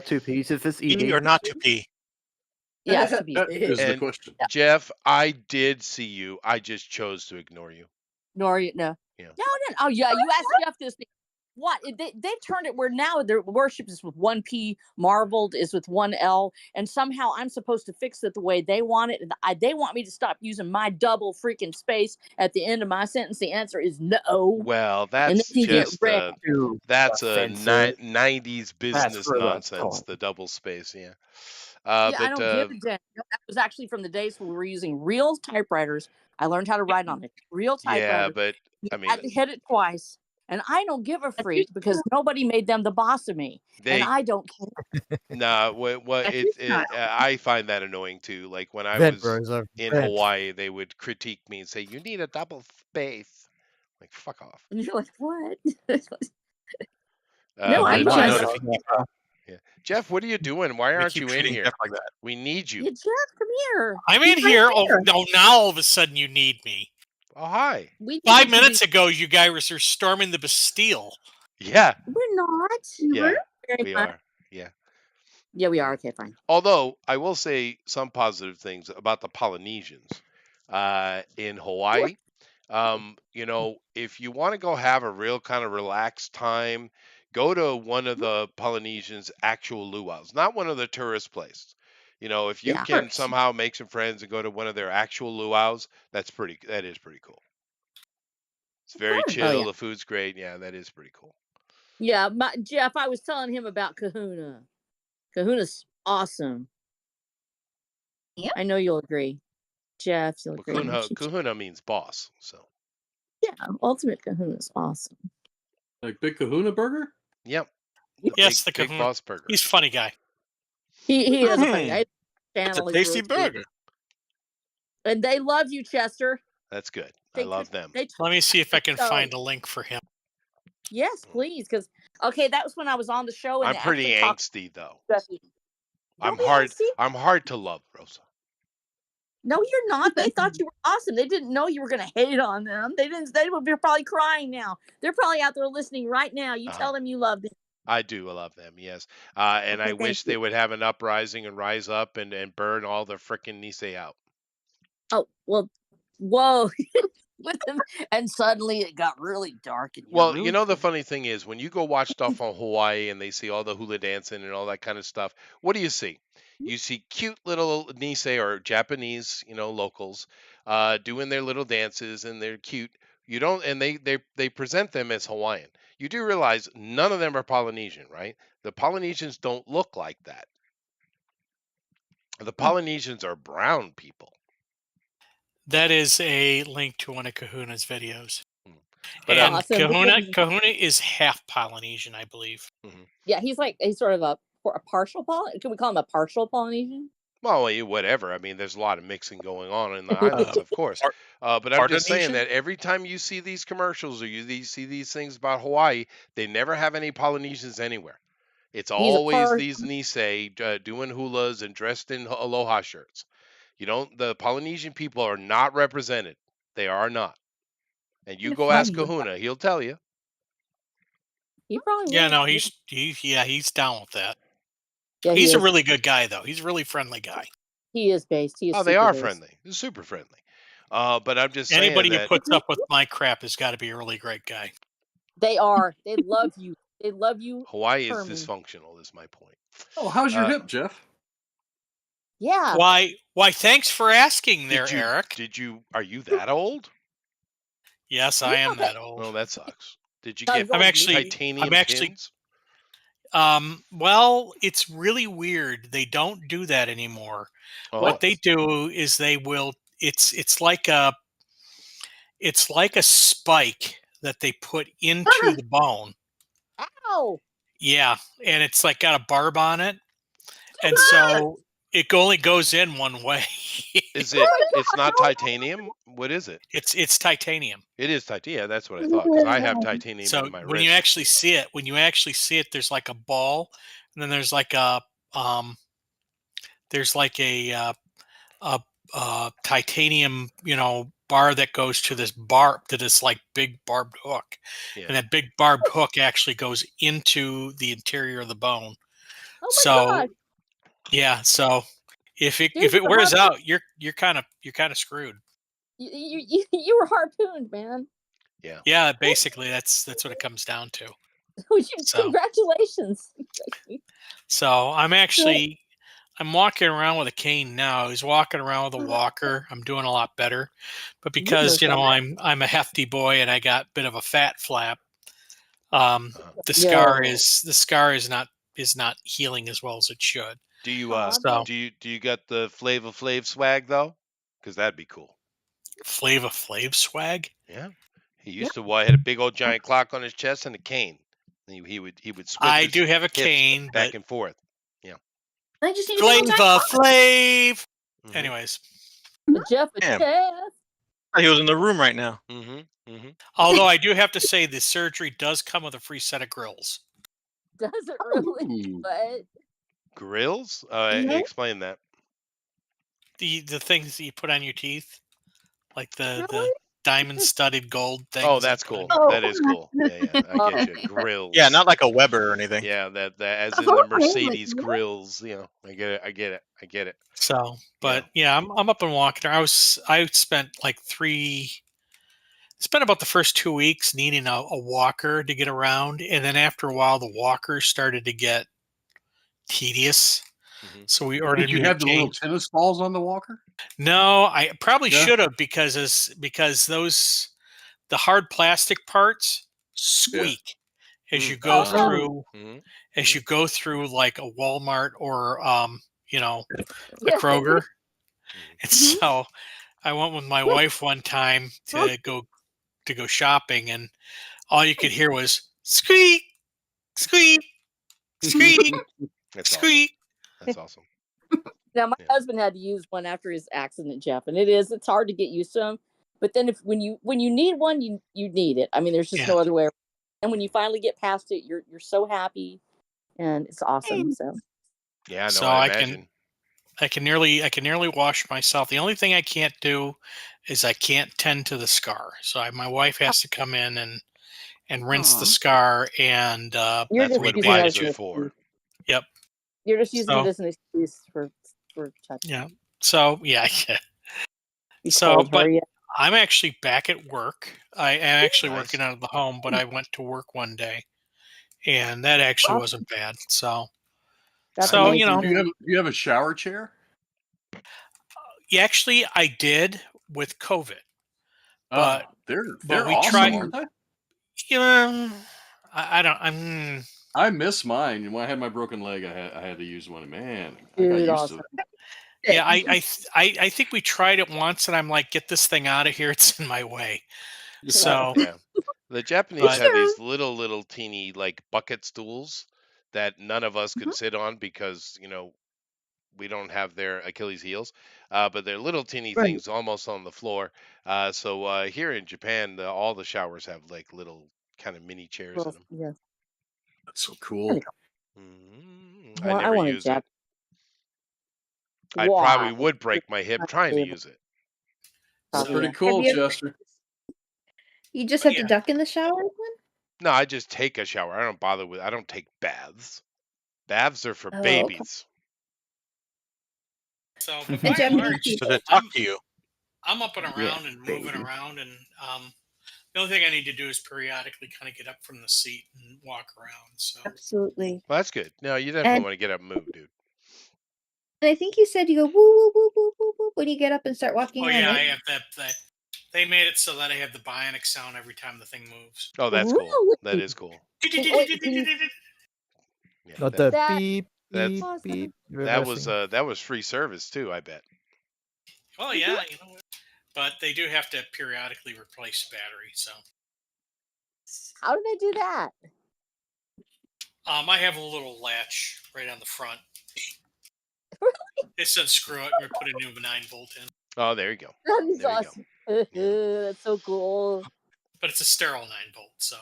Two P's if it's P ED. or not to P? Yes, two P's. That is the And question. Jeff, I did see you. I just chose to ignore you. No. Yeah. No. Oh, yeah. You asked Jeff this thing. What? They've turned it where now their worship is with one P, marveled is with one L, and somehow I'm supposed to fix it the way they want it. And they want me to stop using my double freaking space at the end of my sentence. The answer is no. Well, And that's then you get just red. that's a offensive. 90s business really nonsense. cool. The double space, yeah. Yeah, I But don't give a damn. That was actually from the days when we were using real typewriters. I learned how to write on a real yeah, typewriter. but You I had mean, to hit it twice. And I don't give a freak because nobody made them the boss of me. And they I don't care. nah. What That's your style. I find that annoying too. Like when I Vent, was Rosa. in Vent. Hawaii, they would critique me and say, "You need a double space." Like, fuck off. And you're like, what? No, But I'm Well, I just. know if you keep yeah. Jeff, what are you doing? Why we aren't keep you in treating here? Jeff like that. We need you. Yeah, Jeff, come here. I'm He's in right here. Oh, there. no, now all of a sudden you need me. Oh, hi. We need 5 you to minutes ago, you guys are storming the Bastille. Yeah, We're not. yeah, Very we much. are. Yeah. Yeah, we are. Okay, fine. Although I will say some positive things about the Polynesians in Hawaii. You know, if you want to go have a real kind of relaxed time, go to one of the Polynesians' actual luau's, not one of the tourist places. You know, if you Yeah. can somehow make some friends and go to one of their actual luau's, that is pretty cool. It's very course. chill. Oh, yeah. The food's great. Yeah, that is pretty cool. Yeah, Jeff, I was telling him about Kahuna. Kahuna's awesome. Yep. I know you'll agree. Jeff, you'll Well, agree. Kahuna means boss, so Yeah, Ultimate Kahuna's awesome. Like Big Kahuna Burger? yep. Yes, the big Kahuna. boss burger. He's a funny guy. He is a funny guy. It's a Channel is tasty really sweet. burger. And they love you, Chester. That's good. They I love them. Let me see if I can So- find a link for him. Yes, please. Because that was when I was on the show. And I'm they pretty actually talked angsty though. about you. I'm Don't be hard. angsty. I'm hard to love, Rosa. No, you're not. They thought you were awesome. They didn't know you were going to hate on them. They didn't. They would be probably crying now. They're probably out there listening right now. You tell them you love them. I do love them, yes. And I Okay, wish thank they you. would have an uprising and rise up and burn all the frickin' Nisei out. Oh well, whoa! With them, and suddenly it got really dark. And Well, really you know, the funny thing is when you go watch stuff on Hawaii and they see all the hula dancing and all that kind of stuff, what do you see? You see cute little Nisei or Japanese, you know, locals doing their little dances and they're cute. You don't, and they present them as Hawaiian. You do realize none of them are Polynesian, right? The Polynesians don't look like that. The Polynesians are brown people. That is a link to one of Kahuna's videos. But, and Awesome. Kahuna is half Polynesian, I believe. Yeah, he's sort of a partial Polynesian. Can we call him a partial Polynesian? Well, whatever. I mean, there's a lot of mixing going on in the islands, of course. But I'm just saying Polynesian? that every time you see these commercials or see these things about Hawaii, they never have any Polynesians anywhere. It's always these Nisei doing hulas and dressed in aloha shirts. You don't. The Polynesian people are not represented. They are not. And you go ask Kahuna, he'll tell you. He probably Yeah, will. no, he's down with that. Yeah, he's he a is. really good guy, though. He's a really friendly guy. He is based. He is. Oh, they are super based. friendly. They're super friendly. But I'm just Anybody saying who puts up with my crap has got to be a really great guy. They are. They love you. They love you. Hawaii Herman. is dysfunctional, is my point. Oh, how's your hip, Jeff? Yeah. Why? Thanks for asking there, Eric. Are you that old? Yes, I am that old. Well, that sucks. Did you No, get you're titanium pins? Well, it's really weird. They don't do that anymore. Oh, What they do is they will. It's like a spike that they put into the bone. Ow! Yeah, and it's like got a barb on it, and Ah! so it only goes in one way. is it? It's not titanium. What is it? It's titanium. It is titanium. Yeah, that's what I thought because I have titanium So in my when you wrist. actually see it, there's like a ball, and then there's like a there's like a titanium, bar that goes to this like big barbed hook, Yeah. and that big barbed hook actually goes into the interior of the bone. Oh my So god! yeah, so if it Dude, you're wears harpooned. out, you're kind of screwed. You were harpooned, man. Yeah. Yeah, basically that's what it comes down to. So Congratulations. so I'm walking around with a cane now. He's walking around with a walker. I'm doing a lot better, but because Goodness, I'm a hefty boy and I got a bit of a fat flap, the Yo. scar is not healing as well as it should. Do you Aw, So do you got the Flava Flav swag though? Because that'd be cool. Flava Flav swag. Yeah. He used to had a big old giant clock on his chest and a cane. And he would swip I his do have a hips cane, back but and forth. Yeah. I just need to go Flava Flav. Mhm. Anyways, Jeff, Damn. Jeff. He was in the room right now. although I do have to say the surgery does come with a free set of grills. Does it really? Ooh. But Grills? Mhm. Explain that. The things that you put on your teeth, like the really? diamond studded gold things. Oh, you that's put on cool. your- That is cool. Yeah, I get you. Grills. Yeah, not like a Weber or anything. Yeah, that as in Oh, the I'm like, Mercedes what? grills. I get it. So, but yeah, I'm up and walking. I spent about the first 2 weeks needing a walker to get around, and then after a while, the walker started to get tedious. Mhm. So we ordered Did you me have to the little change. tennis balls on the walker? No, I probably Yeah. should have because the hard plastic parts squeak as you go Oh. through Mhm. as you go through like a Walmart or a Yeah. Kroger. And Mhm. so I went with my wife one time to go shopping, and all you could hear was squeak, squeak, squeak, That's awesome. squeak. That's awesome. Now my Yeah. husband had to use one after his accident, Jeff, and it's hard to get used to them. But then when you need one, you need it. I mean, there's just Yeah. no other way. And when you finally get past it, you're so happy, and it's awesome. So Yeah, no, So I I imagine. can nearly wash myself. The only thing I can't do is I can't tend to the scar. So my wife has to come in and rinse the Aw. scar and you're That's just what using it wipes as are an for. excuse. yep. You're just using So it as an excuse for touch. yeah. So yeah. Be So, cold, but hurry up. I'm actually back at work. I am actually Nice. working out of the home, but I went to work one day, and that actually Awesome. wasn't bad. So, That's so amazing. Do you have a shower chair? actually, I did with COVID, but Oh, they're we awesome, tried. aren't they? I don't. I miss mine. When I had my broken leg, I had to use one. Man, I got Dude, used awesome. to it. Yeah, I think we tried it once, and I'm like, get this thing out of here. It's in my way. So, Yeah. The Japanese but have these little teeny like bucket stools that none of us could Mhm. sit on because we don't have their Achilles heels, but they're little teeny Right. things almost on the floor. So here in Japan, all the showers have like little kind of mini chairs in Well, them. yeah. That's so cool. I Well, I never want a use Jap. it. I probably Why? would break my hip trying to Able- use it. That's Probably, pretty yeah. cool, Have you ever- Chester. You just But have to yeah. duck in the shower then? No, I just take a shower. I don't bother with. I don't take baths. Baths are for Oh, okay. babies. so, And by and Japanese large, people. So they talk to you. I'm up and Yeah, around and moving baby. around, and the only thing I need to do is periodically kind of get up from the seat and walk around. So, Absolutely. Well, that's good. No, you definitely And want to get up and move, dude. I think you said you go woo woo woo woo woo woo when you get up and start walking oh around, yeah, I right? have that. They made it so that I have the bionic sound every time the thing moves. Oh, that's cool. Really? That is cool. Wait, can you Yeah, Not the That beep that's beep awesome. beep. that was free service too, I bet. Well, yeah, you know, but they do have to periodically replace the battery. So, How do they do that? I have a little latch right on the front. It said screw it. We put a new 9-volt in, Oh, there you go. That is There you go. awesome. Yeah. That's so cool. but it's a sterile 9-volt, so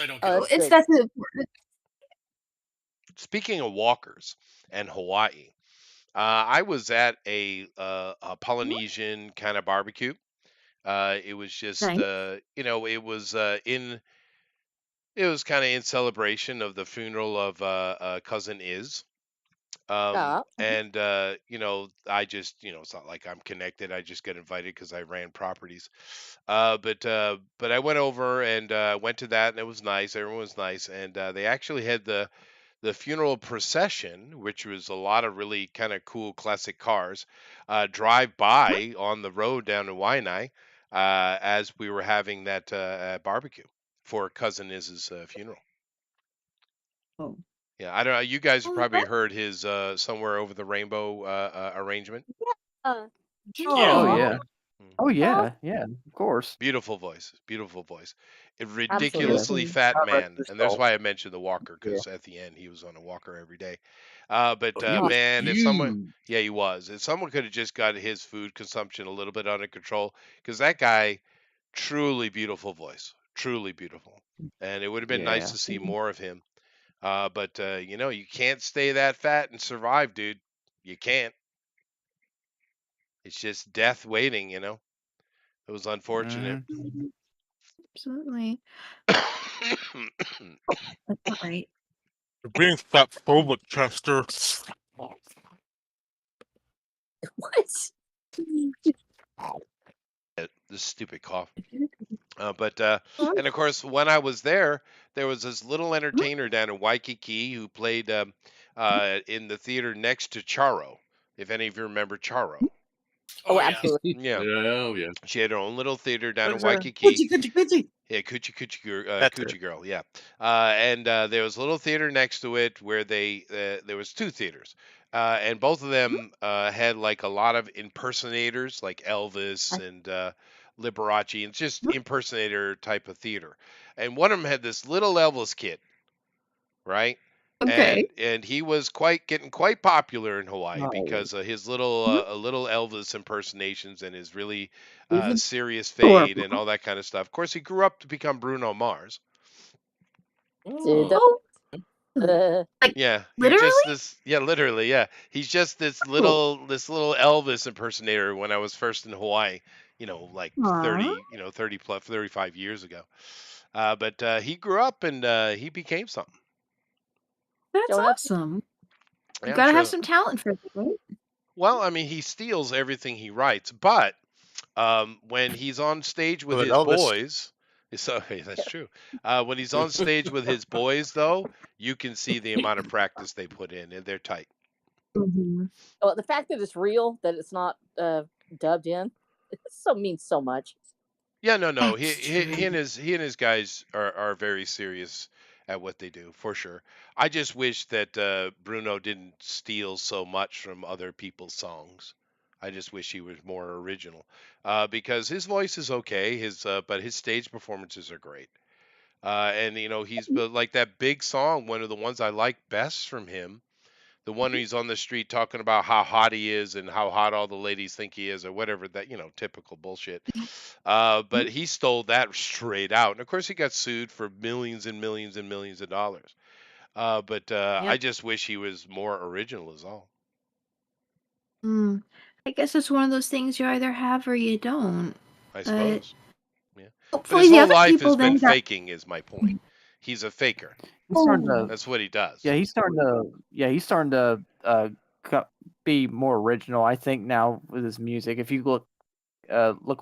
I don't Oh, get. that's It's good. that's important. Speaking of walkers and Hawaii, I was at a Polynesian kind of barbecue. It was just Nice. it was kind of in celebration of the funeral of cousin Iz. And I just, it's not like I'm connected. I just get invited because I ran properties. But I went over and went to that, and it was nice. Everyone was nice, and they actually had the funeral procession, which was a lot of really kind of cool classic cars, drive by on the road down to Waianae as we were having that barbecue for cousin Iz's funeral. Oh. Yeah, I don't know. You guys have Oh, probably heard his somewhere over the rainbow arrangement. Uh, Yeah. Oh Aw. yeah. Mm. Oh yeah. Yeah. Of course. Beautiful voice, beautiful voice. A Yeah. ridiculously Absolutely. fat God rest man, his and that's soul. why I mentioned the walker Yeah. because at the end he was on a walker every day. But Oh, he was man, if someone, huge. yeah, he was. If someone could have just got his food consumption a little bit under control, because that guy, truly beautiful voice, truly beautiful, and it would have been nice Yeah. to see more of him. But you can't stay that fat and survive, dude. You can't. It's just death waiting. It was unfortunate. Mhm. Absolutely. That's not right. You're being fat phobic, Chester. what? This stupid cough. And of course, when I was there was this little entertainer down in Waikiki who played in the theater next to Charo. If any of you remember Charo. Oh, Oh yeah. absolutely. Yeah. Yeah, yeah. She had her own little theater down in What's Waikiki. Coochie. Yeah, That's Coochie it. Girl, yeah. And there was a little theater next to it where there was two theaters, and both of them had like a lot of impersonators, like Elvis and Liberace, and just impersonator type of theater. And one of them had this little Elvis kid, right? Okay. And he was getting quite popular in Hawaii Oh. because of his little Elvis impersonations and his really Even serious fade and adorable. all that kind of stuff. Of course, he grew up to become Bruno Mars. Dude, Oh, like Yeah, literally? literally, yeah. He's just Oh. this little Elvis impersonator when I was first in Hawaii, like Aw. 30 plus 35 years ago. But he grew up and he became something. That's showing up. awesome. You Yeah, I'm gotta have sure. some talent for that, right? Well, I mean, he steals everything he writes, but when he's on stage with But his Elvis, boys, so hey, that's true. When he's on stage with his boys, though, you can see the amount of practice they put in, and they're tight. Mhm. Oh, the fact that it's real, that it's not dubbed in, it means so much. Yeah, no. That's He true. he and his guys are very serious at what they do for sure. I just wish that Bruno didn't steal so much from other people's songs. I just wish he was more original, because his voice is okay. But his stage performances are great. And he's like that big song. One of the ones I like best from him, the one he's on the street talking about how hot he is and how hot all the ladies think he is, or whatever, that typical bullshit. But he stole that straight out, and of course he got sued for millions and millions and millions of dollars. But Yeah. I just wish he was more original, is all. Mm. I guess it's one of those things you either have or you don't. I But suppose. Yeah. But hopefully his the whole other life people has been then got. faking, is my point. He's a faker. He's starting Oh. to. That's what he does. Yeah, he's starting to. Yeah, he's starting to be more original. I think now with his music. If you look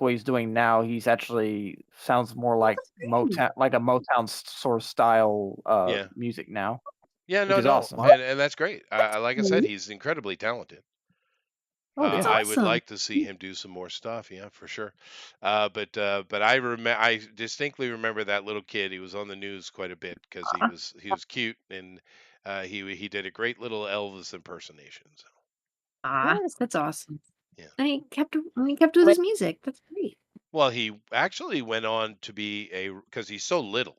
what he's doing now, he's actually sounds more like Motown, like a Motown sort of style Yeah. music now, Yeah. which is No. awesome. And that's great. Like I said, Really? he's incredibly talented. Oh That's yeah. I would awesome. like to see him do some more stuff, yeah, for sure. But I distinctly remember that little kid. He was on the news quite a bit because he was cute, and He did a great little Elvis impersonation. So, Ah, that's awesome. yeah. And he kept with his music. That's great. Well, he actually went on to be because he's so little.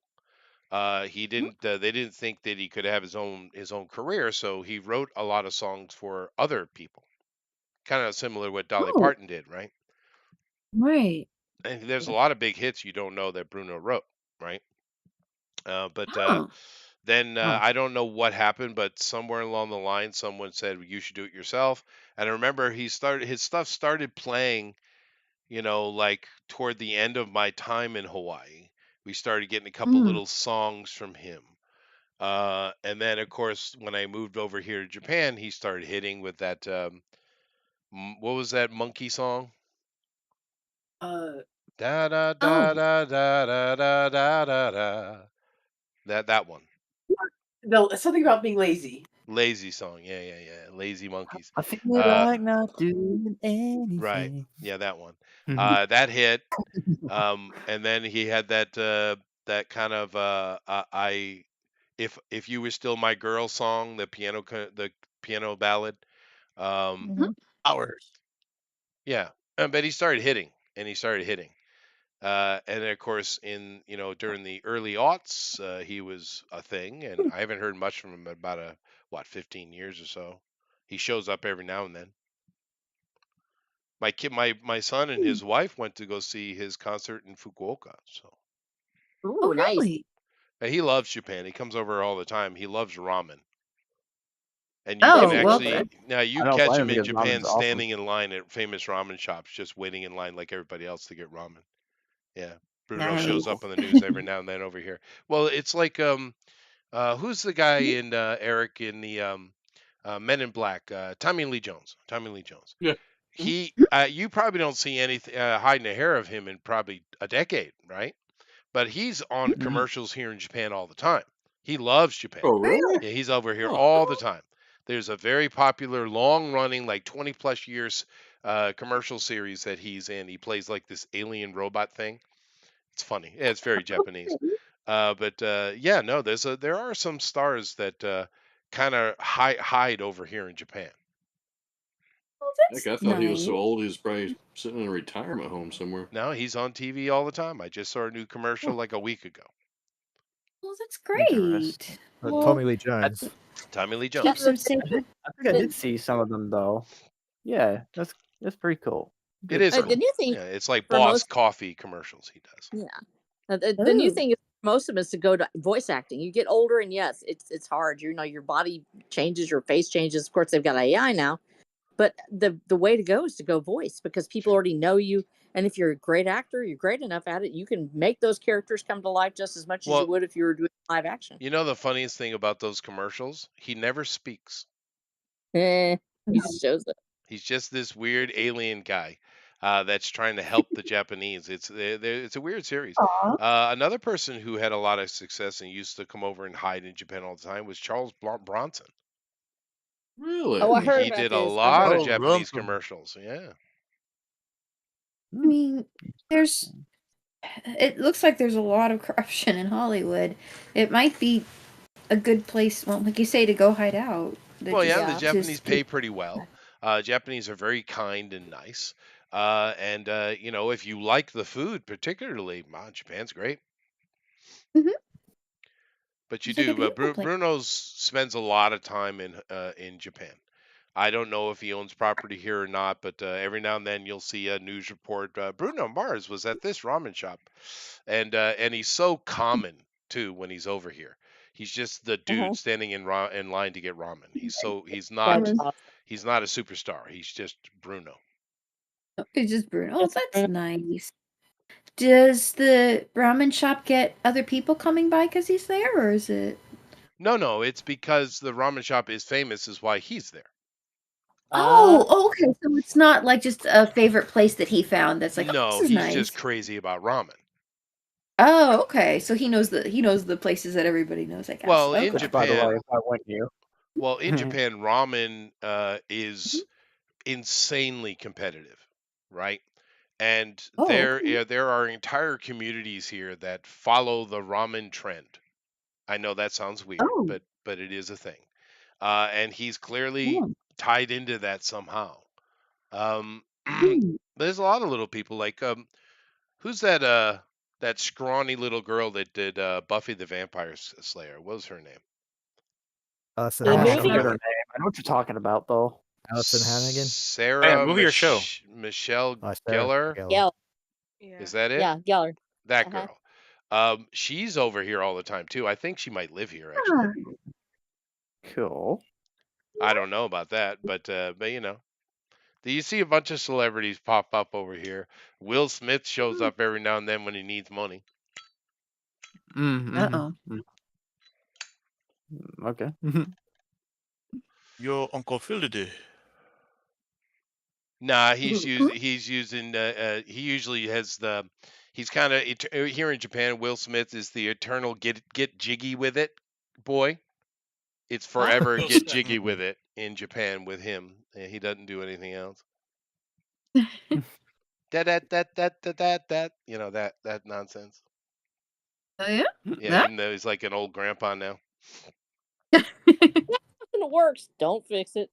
He didn't. They didn't think that he could have his own career, so he wrote a lot of songs for other people. Kind of similar to what Dolly Oh, Parton did, right? right. And there's a lot of big hits you don't know that Bruno wrote, right? But Oh, then Huh. I don't know what happened, but somewhere along the line, someone said you should do it yourself. And I remember his stuff started playing, like toward the end of my time in Hawaii. We started getting a couple mm. little songs from him. And then, of course, when I moved over here to Japan, he started hitting with that. What was that monkey song? Uh, Da da Oh, da da da da da da da da. That one. no, something about being lazy. Lazy song. Yeah. Lazy monkeys. I feel Uh, like not doing right. anything. Yeah, that one. Mhm. That hit. And then he had that kind of I if you were still my girl song, the piano ballad. Um, Mhm. Hours. yeah. But he started hitting, and he started hitting. And then, of course, during the early aughts, he was a thing, and I haven't heard much from him in about 15 years or so. He shows up every now and then. My son and his wife went to go see his concert in Fukuoka. So oh, Ooh, nice. really? he loves Japan. He comes over all the time. He loves ramen, and you can Oh, well, actually now I you don't catch blame him him in because Japan ramen's awesome. standing in line at famous ramen shops, just waiting in line like everybody else to get ramen. Yeah, Bruno nice. shows up on the news every now and then over here. Well, it's like who's the guy in Eric in the Men in Black? Tommy Lee Jones. Tommy Lee Jones. Yeah. You probably don't see anything hiding a hair of him in probably a decade, right? But he's on Mhm. commercials here in Japan all the time. He loves Japan. Oh, really? Yeah, he's over here Oh. all the time. There's a very popular, long-running, like 20 plus years commercial series that he's in. He plays like this alien robot thing. It's funny. Yeah, it's very Japanese. But yeah, no, there are some stars that kind of hide over here in Japan. Well, Heck, that's I thought he was nice. so old he was probably sitting in a retirement home somewhere. No, he's on TV all the time. I just saw a new commercial like a week ago. Well, that's Interesting. great. But Well, Tommy Lee Jones. Tommy Lee Jones. keeps him safe. I think I did see some of them though. Yeah, that's pretty cool. It Good is for The cool. him. new thing Yeah, it's like for Boss most, Coffee commercials he does. yeah, the new Oh, thing is for most of them is to go to voice acting. You get older, and yes, it's hard. You know, your body changes, your face changes. Of course, they've got AI now, but the way to go is to go voice because people Sure. already know you. And if you're a great actor, you're great enough at it, you can make those characters come to life just as much as you Well, would if you were doing live action. you know the funniest thing about those commercials? He never speaks. He shows it. He's just this weird alien guy that's trying to help the Japanese. It's a weird series. aw. Another person who had a lot of success and used to come over and hide in Japan all the time was Charles Bronson. Really? Oh, I heard He about did a this. I heard lot of Oh, Japanese Rumpum. commercials. Yeah. I mean, there's. It looks like there's a lot of corruption in Hollywood. It might be a good place, well, like you say, to go hide out. Well, yeah, the Yeah. Japanese pay pretty well. Japanese are very kind and nice. And if you like the food particularly, Japan's great. Mhm. But you It's like a do. beautiful place. Bruno's spends a lot of time in Japan. I don't know if he owns property here or not, but every now and then you'll see a news report. Bruno Mars was at this ramen shop, and he's so common too when he's over here. He's just the dude standing in line to get ramen. He's That's Mhm. awesome. he's not a superstar. He's just Bruno. It's just Bruno. Oh, That's that's nice. Does the ramen shop get other people coming by because he's there, or is it? No, it's because the ramen shop is famous, is why he's there. Oh, okay. So it's not like just a favorite place that he found that's like, oh, No, this is he's nice. just crazy about ramen. Oh, okay. So he knows the places that everybody knows, I guess. Well, in Okay. By the way, Japan, if I went you. ramen is insanely competitive, right? And Oh, okay. there are entire communities here that follow the ramen trend. I know that sounds weird, Oh. but it is a thing. And he's clearly Oh. tied into that somehow. Hmm. There's a lot of little people like who's that scrawny little girl that did Buffy the Vampire Slayer? What was her name? Alison The I movie? forget Hannigan. her name. I know what you're talking about, though. Alison Hannigan. Sarah movie or show? Michelle Oh, Sarah Gellar. Gellar. Yeah, Is that it? yeah, Geller. That Uh-huh. girl. She's over here all the time too. I think she might live here actually. Cool. I don't know about that, but you know. Do you see a bunch of celebrities pop up over here? Will Smith shows up every now and then when he needs money. Uh-oh. Okay. Your Uncle Philly. Nah, he's using he usually has he's kind of here in Japan. Will Smith is the eternal get jiggy with it boy. It's forever Will get Smith. jiggy with it in Japan with him. He doesn't do anything else. that you know that nonsense. Oh, yeah? Yeah, That? even though he's like an old grandpa now. It works. Don't fix it.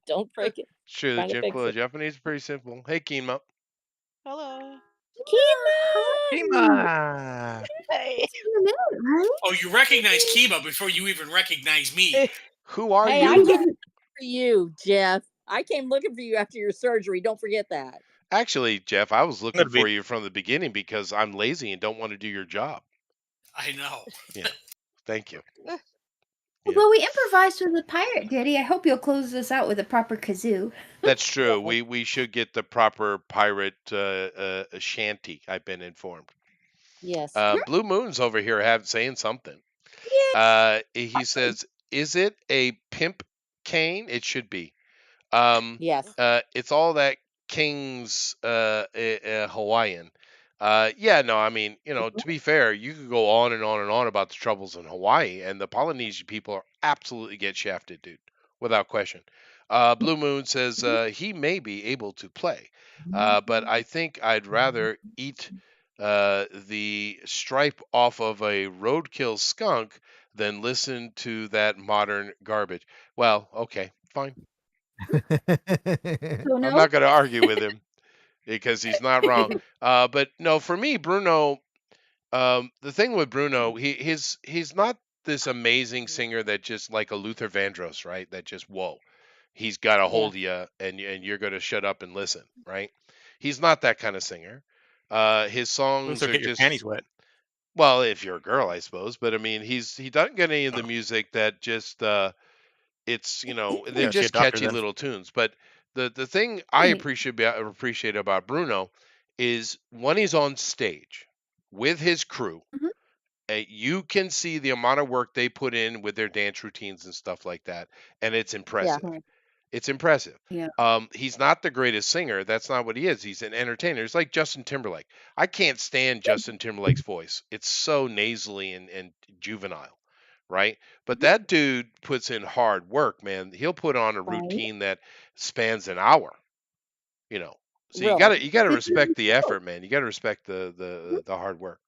Don't break it. It's true. Trying to fix it. Japanese is pretty simple. Hey, Kima. Hello. Kima! It's been a minute, right? Oh, you recognize Kiba before you even recognize me. Who are Hey, I you? came for you, Jeff. I came looking for you after your surgery. Don't forget that. Actually, Jeff, I was looking That'd be- for you from the beginning because I'm lazy and don't want to do your job. I know. Yeah. Thank you. Well, we improvised with the pirate ditty. I hope you'll close this out with a proper kazoo. That's true. We should get the proper pirate shanty. I've been informed. Yes. Blue Moon's over here saying something. He says, "Is it a pimp cane? It should be. Yes. It's all that King's Hawaiian. Yeah, no, I mean, you know, to be fair, you could go on and on and on about the troubles in Hawaii, and the Polynesian people are absolutely get shafted, dude, without question. Blue Moon says he may be able to play, but I think I'd rather eat the stripe off of a roadkill skunk than listen to that modern garbage. Well, okay, fine. So I'm no? not going to argue with him because he's not wrong. But no, for me, Bruno, the thing with Bruno, he's not this amazing singer that just like a Luther Vandross, right? That just whoa, he's got a hold of you and you're going to shut up and listen, right? He's not that kind of singer. His songs So are get your just panties wet. well, if you're a girl, I suppose. But I mean, he doesn't get any of the music that just it's you know they're Yeah, see a just doctor catchy then. little tunes. But the thing I appreciate about Bruno is when he's on stage with his crew, Mhm. you can see the amount of work they put in with their dance routines and stuff like that, and it's impressive. Right. It's impressive. Yeah. He's not the greatest singer. That's not what he is. He's an entertainer. It's like Justin Timberlake. I can't stand Justin Timberlake's voice. It's so nasally and juvenile, right? But that dude puts in hard work, man. He'll put on a Right. routine that spans an hour, you know. So Really? you gotta respect the effort, man. You gotta respect the hard work.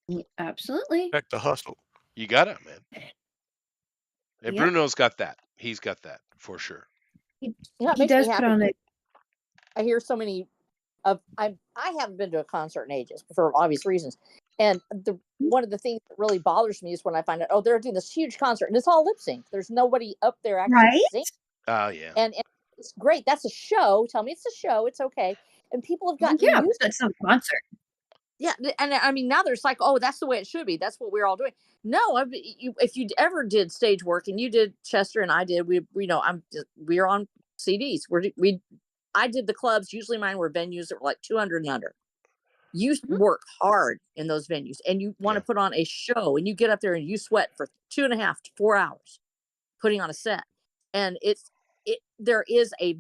Yeah, absolutely. Back to hustle. You gotta, man. And Yeah. Bruno's got that. He's got that for sure. You know, it He makes me does put happy. on a I hear so many of I haven't been to a concert in ages for obvious reasons. And one of the things that really bothers me is when I find out, oh, they're doing this huge concert and it's all lip sync. There's nobody up there actually right. singing. Oh yeah. And it's great. That's a show. Tell me it's a show. It's okay. And people have gotten Yeah, used to that's a concert. Yeah, and I mean now there's like, oh, that's the way it should be. That's what we're all doing. No, if you ever did stage work and you did Chester and I did, we're on CDs. I did the clubs. Usually mine were venues that were like 200 and under. You work hard in those venues and you want to put on a show and you get up there and you sweat for 2.5 to 4 hours putting on a set. And there is a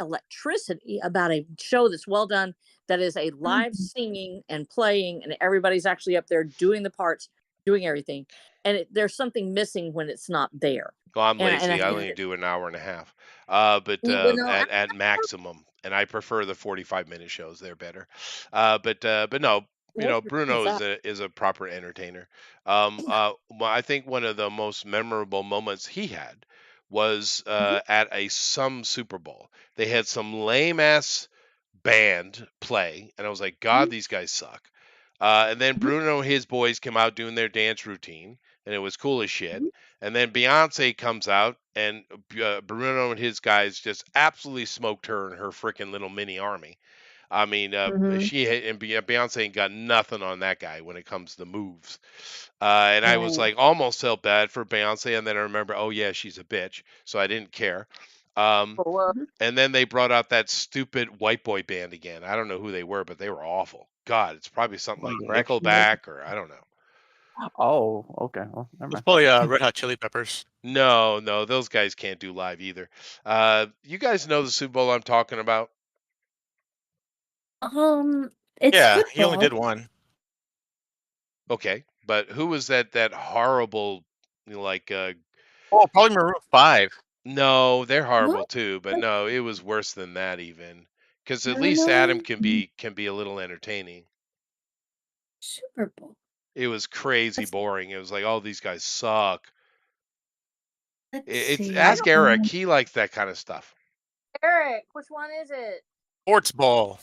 electricity about a show that's well done, that is a live singing and playing and everybody's actually up there doing the parts, doing everything. And there's something missing when it's not there. Well, I'm And lazy. I I only do an hour and a half, but well, no, at maximum, and I prefer the 45-minute shows. They're better. But no, You What know, percent is Bruno that? is a proper entertainer. Well, I think one of the most memorable moments he had was at some Super Bowl. They had some lame ass band play, and I was like, God, these guys suck. And then Bruno and his boys come out doing their dance routine, and it was cool as shit. And then Beyonce comes out, and Bruno and his guys just absolutely smoked her and her freaking little mini army. I mean, Beyonce ain't got nothing on that guy when it comes to moves. And I was Right. like, almost felt bad for Beyonce, and then I remember, oh yeah, she's a bitch, so I didn't care. Um, and then they brought out that stupid white boy band again. I don't know who they were, but they were awful. God, it's probably something like One Direction, maybe? Nickelback or I don't know. Oh, okay. Well, never It's mind. probably Red Hot Chili Peppers. No, those guys can't do live either. You guys know the Super Bowl I'm talking about? It's Yeah, football. he only did one. Okay, but who was that horrible, like Oh, probably Maroon 5. No, they're horrible What? too, but no, it was worse than that even. Because at No, least Adam no. can be a little entertaining. Super Bowl. It was crazy Let's, boring. It was like, oh, these guys suck. let's It's see. ask Eric. He likes that kind of stuff. Eric, which one is it? Sports ball.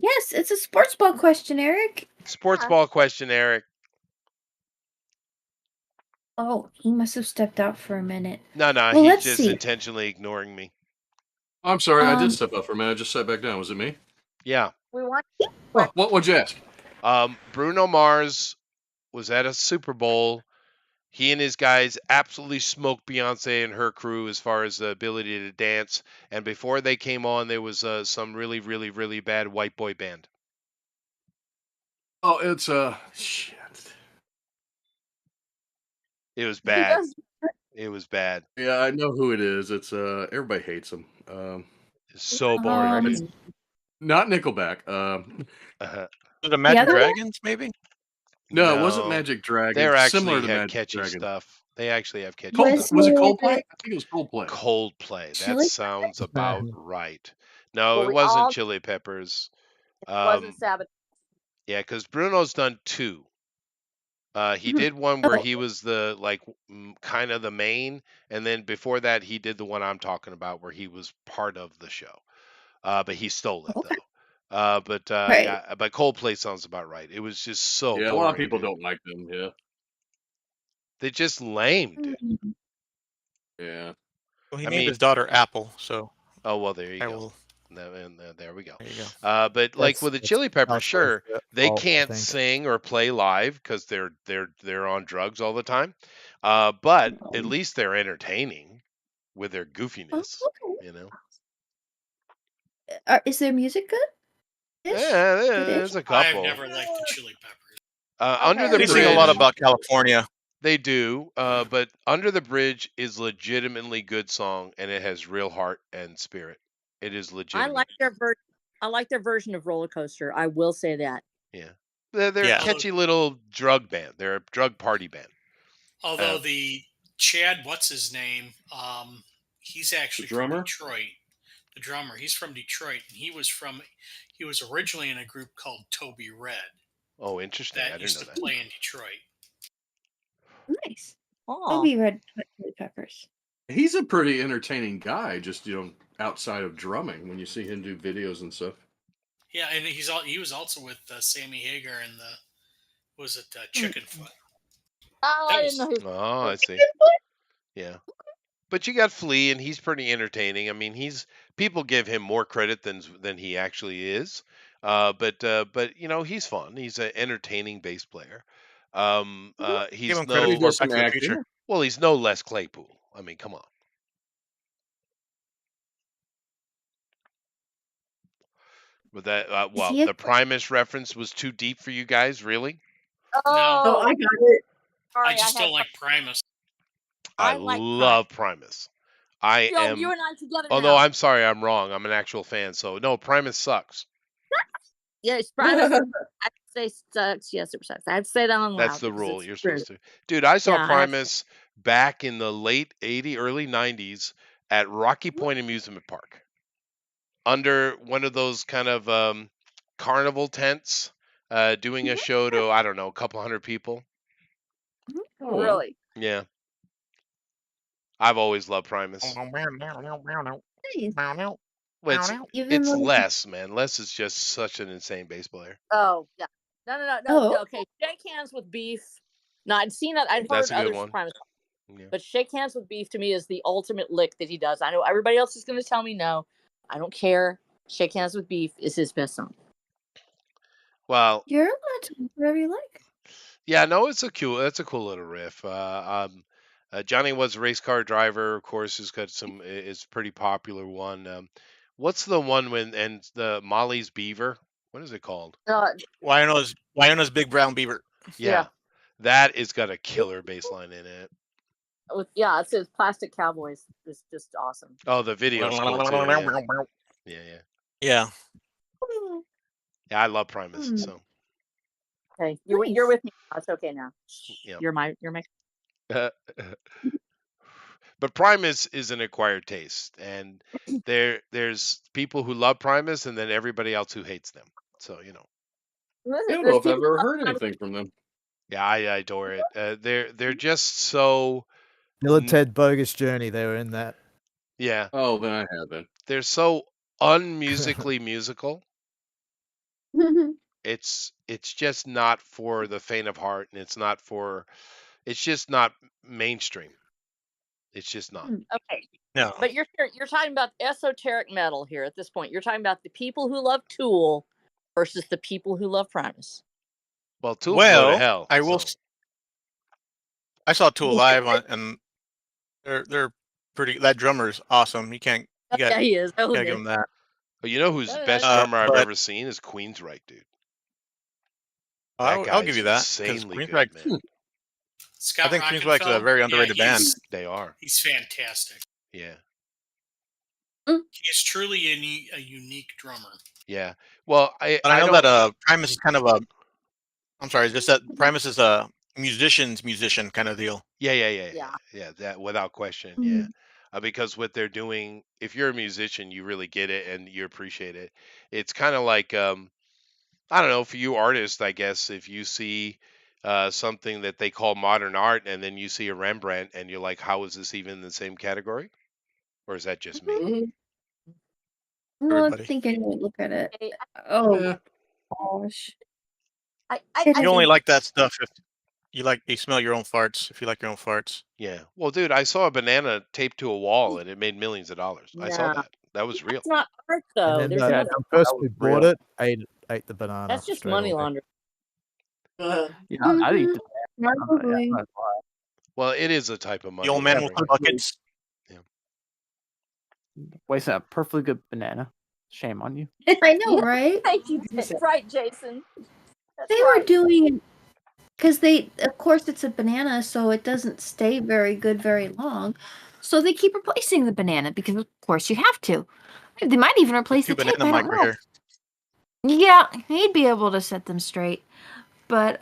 Yes, it's a sports ball question, Eric. Sports ball question, Eric. Oh, he must have stepped out for a minute. No, Well, he's let's just see. intentionally ignoring me. I'm sorry, I did step out for a minute. I just sat back down. Was it me? Yeah. We want. Oh, what'd you ask? Bruno Mars was at a Super Bowl. He and his guys absolutely smoked Beyonce and her crew as far as the ability to dance. And before they came on, there was some really, really, really bad white boy band. Oh, it's shit. It was bad. It was bad. Yeah, I know who it is. It's everybody hates him. It's so boring. It's not Nickelback. Uh-huh. Was it the Magic Dragons, maybe? No, it wasn't Magic Dragons. They actually similar to had Magic catchy Dragons. stuff. They actually have catchy Was stuff. it Coldplay? I think it was Coldplay. Coldplay. That Chili sounds about right. No, Well, it we wasn't all- Chili Peppers. wasn't Sabbath. Yeah, because Bruno's done two. He did one where he was the kind of the main, and then before that he did the one I'm talking about where he was part of the show. But he stole it though. But Coldplay sounds about right. It was just so boring. A lot of people dude. don't like them. Yeah. They're just lame, dude. Yeah. Well, he named his daughter Apple, so. Oh well, there you go. Will... There we go. There you go. But like with the Chili Peppers, sure, they can't think. sing or play live because they're on drugs all the time. But at least they're entertaining with their goofiness. You know. Is their music good? Yeah, there's a couple. I've never liked the Chili Peppers. Under the They Bridge, sing a lot about California. They do, but Under the Bridge is legitimately good song, and it has real heart and spirit. It is legitimate. I like their version of Roller Coaster. I will say that. Yeah, they're a catchy little drug band. They're a drug party band. Although the Chad, what's his name? He's actually from Detroit. The drummer, he's from Detroit, and he was originally in a group called Toby Red. Oh, interesting. I didn't used know to that. play in Detroit. Nice. Toby Red Chili Peppers. He's a pretty entertaining guy, just outside of drumming. When you see him do videos and stuff. Yeah, and he was also with Sammy Hagar and Chicken Foot. Oh, I didn't know who. Oh, I see. Yeah. But you got Flea, and he's pretty entertaining. I mean, people give him more credit than he actually is. But he's fun. He's an entertaining bass player. He's Give him credit for Back to the Future. Well, he's no Les Claypool. I mean, come on. But that the Primus reference was too deep for you guys, really? Oh, I got it. Sorry, I just don't like Primus. I love Primus. You and I together Oh now. no, I'm sorry, I'm wrong. I'm an actual fan. So no, Primus sucks. Yes, Primus. I say sucks. Yes, it sucks. I have to say that on loud. That's the rule. You're supposed to. Dude, I saw Primus back in the late '80s, early '90s at Rocky Point Amusement Park, under one of those kind of carnival tents doing a show to, I don't know, a couple hundred people. Oh, Really? Yeah. I've always loved Primus. Nice. Well, Even it's though Les, man. Les is just such an insane bass player. Oh, yeah. No. Oh. Okay, Shake Hands with Beef. No, I'd seen it. I'd That's heard a good others one. Primus, Yeah. but Shake Hands with Beef to me is the ultimate lick that he does. I know everybody else is going to tell me no. I don't care. Shake Hands with Beef is his best song. Well, You're allowed to do whatever you like. yeah, no, it's a cool. That's a cool little riff. Johnny Was a Race Car Driver, of course, has got some. Is pretty popular one. What's the one and the Molly's Beaver? What is it called? Wyona's Big Brown Beaver. Yeah, that is got a killer bass line in it. It says Plastic Cowboys. It's just awesome. Oh, the video's cool too. Yeah. Yeah. Yeah, I love Primus. Hmm. So Okay, you're Nice. with me. It's okay now. yeah. You're my. But Primus is an acquired taste, and there's people who love Primus, and then everybody else who hates them. So I don't know if I've ever heard anything from them. Yeah, I adore it. They're just so. Bill and Ted Bogus Journey. They were in that. Yeah. Oh, then I haven't. They're so unmusically musical. It's just not for the faint of heart, and it's just not mainstream. It's just not. Okay. No. But you're talking about esoteric metal here at this point. You're talking about the people who love Tool versus the people who love Primus. Well, Tool go to hell. I will. So. I saw Tool live and they're pretty. That drummer's awesome. You can't. Yeah, he is. Gotta give him that. But you know who's the best drummer I've ever seen is Queensryche, dude. I'll give you that. Insanely good, man. Scott I think Rockenfeld, Queensryche's a very underrated band. They are. He's fantastic. Yeah. He is truly a unique drummer. Yeah. Well, I know that Primus is kind of a. I'm sorry, just that Primus is a musician kind of deal. Yeah. That without question. Yeah. Because what they're doing, if you're a musician, you really get it and you appreciate it. It's kind of like, I don't know, for you artists, I guess, if you see something that they call modern art and then you see a Rembrandt and you're like, how is this even in the same category? Or is that just me? Well, I think anyone would look at it. Oh, gosh. You only like that stuff if you smell your own farts. If you like your own farts. Yeah. Well, dude, I saw a banana taped to a wall and it made millions of dollars. I saw that. That was real. It's not art though. And then the person who bought it ate the banana. That's just money laundering. Yeah, I'd eat the Probably. Well, it is a type of money. The old man with the buckets. Yeah. Waste a perfectly good banana. Shame on you. I know, right? Thank you. Right, Jason. They were doing, because of course, it's a banana, so it doesn't stay very good very long. So they keep replacing the banana because, of course, you have to. They might even replace the tape. I don't know. Yeah, he'd be able to set them straight. But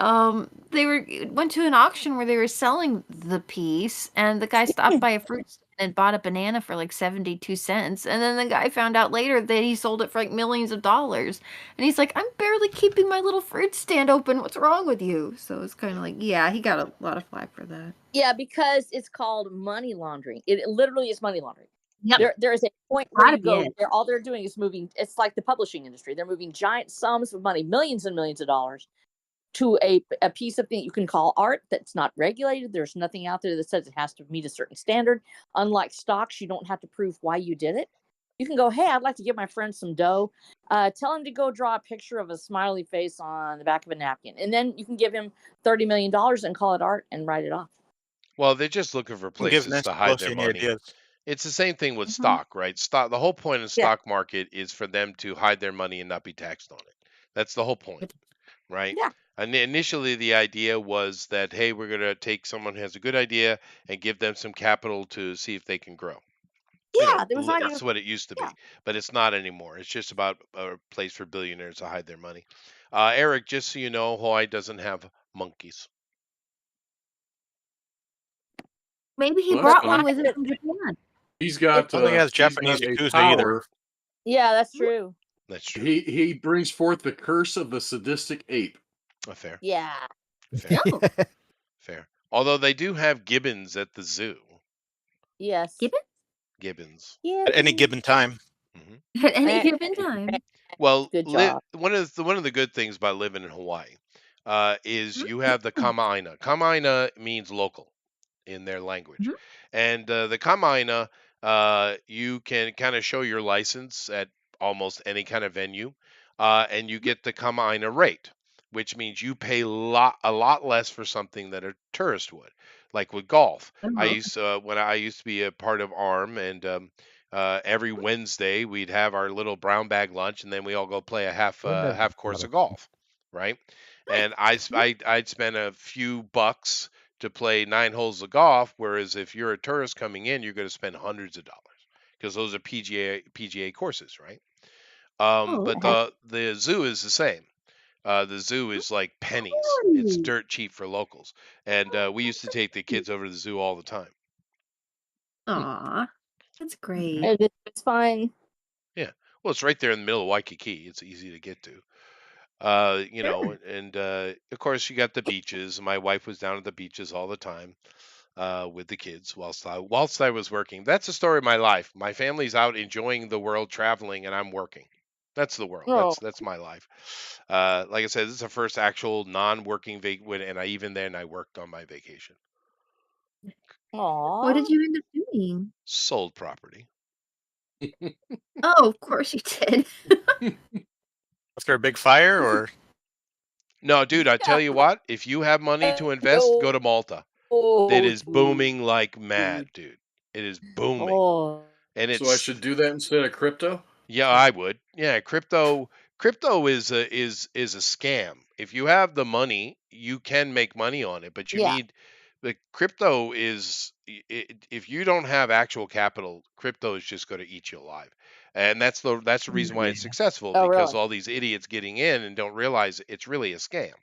they went to an auction where they were selling the piece, and the guy stopped by a fruit stand and bought a banana for like 72 cents. And then the guy found out later that he sold it for like millions of dollars. And he's like, I'm barely keeping my little fruit stand open. What's wrong with you? So it's kind of like, yeah, he got a lot of flack for that. Yeah, because it's called money laundering. It literally is money laundering. Yep. There is a point where you go, all they're doing is moving. It's like the publishing industry. They're moving giant sums of money, millions and millions of dollars, to a piece of thing you can call art that's not regulated. There's nothing out there that says it has to meet a certain standard. Unlike stocks, you don't have to prove why you did it. You can go, hey, I'd like to give my friend some dough. Tell him to go draw a picture of a smiley face on the back of a napkin. And then you can give him $30 million and call it art and write it off. Well, they're just looking for places to hide their money. It's the same thing with stock, right? The whole point of stock market is for them to hide their money and not be taxed on it. That's the whole point, right? Yeah. And initially, the idea was that, hey, we're going to take someone who has a good idea and give them some capital to see if they can grow. Yeah, there was that's what it used to be, but it's not anymore. It's just about a place for billionaires to hide their money. Eric, just so you know, Hawaii doesn't have monkeys. Maybe he brought one with him from Japan. He's got. I don't think he has Japanese Yakuza either. Yeah, that's true. That's true. He brings forth the curse of the sadistic ape. Fair. Yeah. Fair. Oh, Fair. Although they do have gibbons at the zoo. Yes. gibbon Gibbons. Yeah. At any given time. Hmm. at any Eh, given time. Well, Good job. one of the good things about living in Hawaii is Mhm. you have the kamaina. Kamaina means local in their language, Mhm. and the kamaina, you can kind of show your license at almost any kind of venue, and you get the kamaina rate, which means you pay a lot less for something that a tourist would. Like with golf, Oh, when I used to be a part of ARM, and every Wednesday we'd have our little brown bag lunch, and then we all go play a half course of golf, right? And I'd spend a few bucks to play 9 holes of golf, whereas if you're a tourist coming in, you're going to spend hundreds of dollars because those are PGA courses, right? oh, But okay. the zoo is the same. The zoo is like pennies. It's Really? dirt cheap for locals, and we used to take the kids over to the zoo all the time. Aw, that's great. It's fine. Yeah, well, it's right there in the middle of Waikiki. It's easy to get to. Sure. And of course you got the beaches. My wife was down at the beaches all the time with the kids whilst I was working. That's the story of my life. My family's out enjoying the world, traveling, and I'm working. That's the world. Oh. That's my life. Like I said, this is the first actual non-working and I worked on my vacation. What did Aw. you end up doing? Sold property. Oh, of course you did. After a big fire, or No, dude, I tell you what, if you have money to invest, go to Malta. It is booming like mad, dude. It is booming. Oh. And So I it's should do that instead of crypto? Yeah, I would. Yeah, crypto is a scam. If you have the money, you can make money on it, but you Yeah. need the crypto is if you don't have actual capital, crypto is just going to eat you alive. And that's the reason why Yeah. it's successful, Oh, because really? all these idiots getting in and don't realize it's really a scam,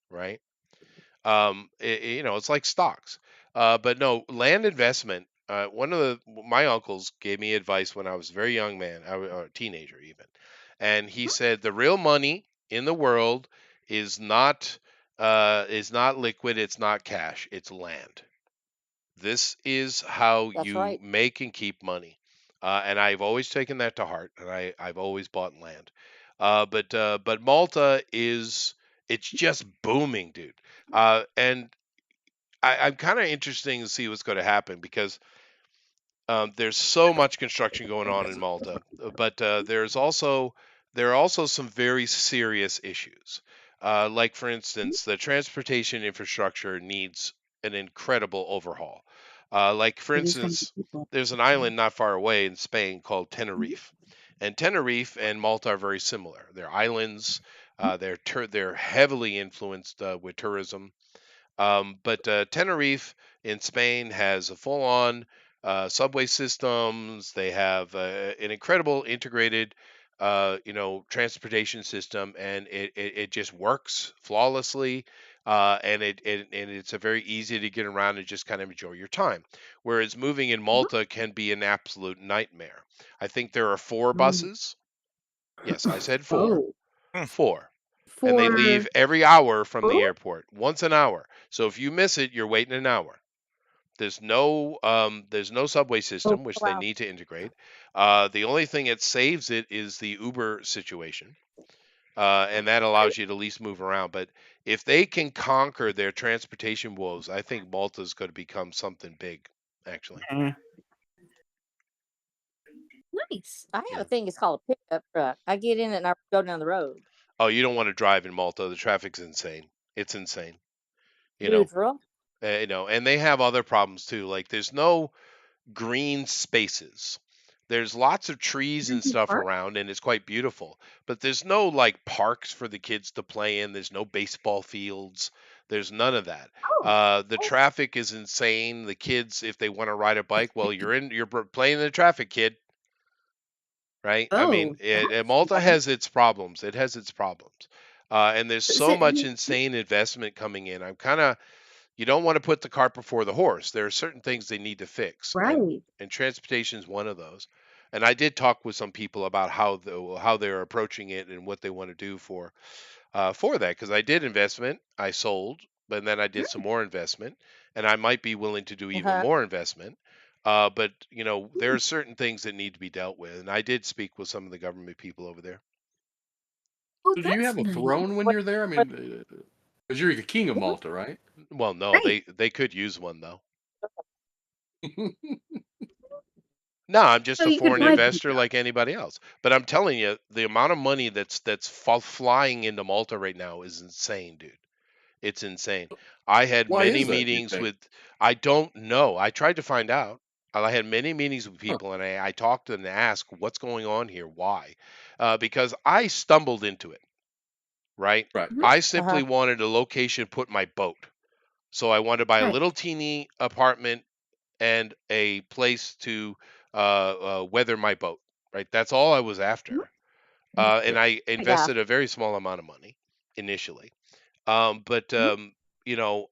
right? It's like stocks. But no, land investment. One of my uncles gave me advice when I was a very young man, or a teenager even, and he said the real money in the world is not liquid, it's not cash, it's land. This is how That's you right. make and keep money. And I've always taken that to heart, and I've always bought land. But Malta it's just booming, dude. And I'm kind of interesting to see what's going to happen because there's so much construction going on in Malta, but there are also some very serious issues. Like for instance, the transportation infrastructure needs an incredible overhaul. Like for It is going to instance, be people. there's an island not far away in Spain called Mhm. Tenerife, and Tenerife and Malta are very similar. They're islands. They're heavily influenced with tourism. But Tenerife in Spain has a full-on subway systems. They have an incredible integrated, transportation system, and it just works flawlessly. And it's a very easy to get around and just kind of enjoy your time. Whereas moving in Malta can be an absolute nightmare. I think there are 4 Oh. buses. Yes, I said 4. Oh. Hmm. 4. And they For leave every hour from the oh, airport, once an hour. So if you miss it, you're waiting an hour. There's no subway oh, system, which they Wow. need to integrate. The only thing that saves it is the Uber situation, and that allows you to at least move around. But if they can conquer their transportation woes, I think Malta's going to become something big, actually. nice. I have Yeah. a thing. It's called a pickup truck. I get in it and I go down the road. Oh, you don't want to drive in Malta. The traffic's insane. It's insane. You Dude, know, for real? and they have other problems too. Like there's no green spaces. There's lots of trees and Disney stuff Park? around, and it's quite beautiful. But there's no like parks for the kids to play in. There's no baseball fields. There's none of that. Oh, The traffic is insane. The kids, if they want to ride a bike, well, you're playing in the traffic, kid. Right? I mean, oh, that's Malta bad. has its problems. It has its problems, and there's Is so it much insane investment coming in. You don't want to put the cart before the horse. There are certain things they need to fix, and right? transportation is one of those. And I did talk with some people about how they're approaching it and what they want to do for that, because I did investment, I sold, but then I did some more investment, and I might be willing to do even Uh-huh. more investment. But there are certain things that need to be dealt with, and I did speak with some of the government people over there. Oh, So do you that's have a nice. throne when But, you're there? I but mean, because you're the king of Malta, right? Well, no, Right. they could use one though. No, I'm just So a you could foreign bribe them. investor like anybody else. But I'm telling you, the amount of money that's flying into Malta right now is insane, dude. It's insane. I had Why many is that, do you meetings think? with, I don't know. I tried to find out. I had many meetings with Huh. people, and I talked to them and asked, what's going on here? Why? Because I stumbled into it, right? Right. I uh-huh. simply wanted a location to put my boat. So I wanted to buy a Right. little teeny apartment and a place to weather my boat, right? That's all I was after. And Yeah. I Yeah. invested a very small amount of money initially. But Mhm.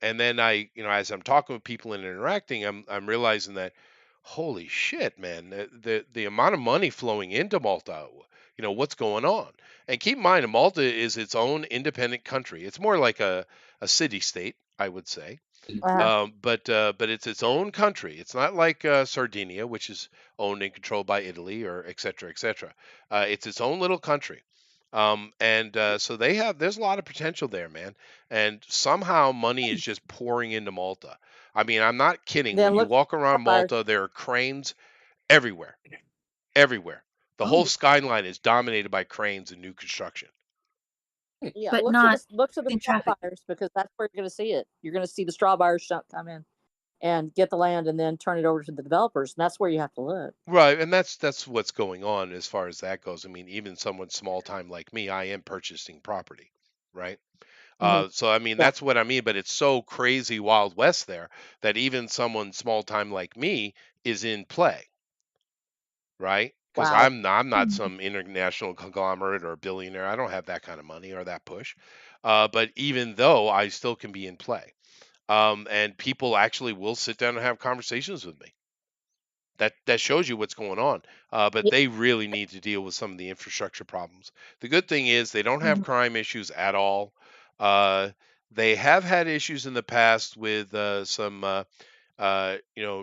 and then as I'm talking with people and interacting, I'm realizing that, holy shit, man, the amount of money flowing into Malta, what's going on? And keep in mind, Malta is its own independent country. It's more like a city state, I would say. Uh-huh. But it's its own country. It's not like Sardinia, which is owned and controlled by Italy or et cetera, et cetera. It's its own little country. And so there's a lot of potential there, man. And somehow money is just pouring into Malta. I mean, I'm not kidding. When Then you look walk around at our Malta, there are cranes everywhere, everywhere. The whole Oh, skyline is dominated by cranes and new construction. yeah, but look to not the in straw traffic. buyers, because that's where you're going to see it. You're going to see the straw buyers come in and get the land and then turn it over to the developers, and that's where you have to look. Right, and that's what's going on as far as that goes. I mean, even someone small time like me, I am purchasing property, right? Hmm. So I mean, Yeah. that's what I mean. But it's so crazy Wild West there that even someone small time like me is in play, right? Because Wow. I'm not Mhm. some international conglomerate or billionaire. I don't have that kind of money or that push. But even though I still can be in play, and people actually will sit down and have conversations with me. That shows you what's going on. But Yeah. they really need to deal with some of the infrastructure problems. The good thing is they don't have Mhm. crime issues at all. Uh, they have had issues in the past with some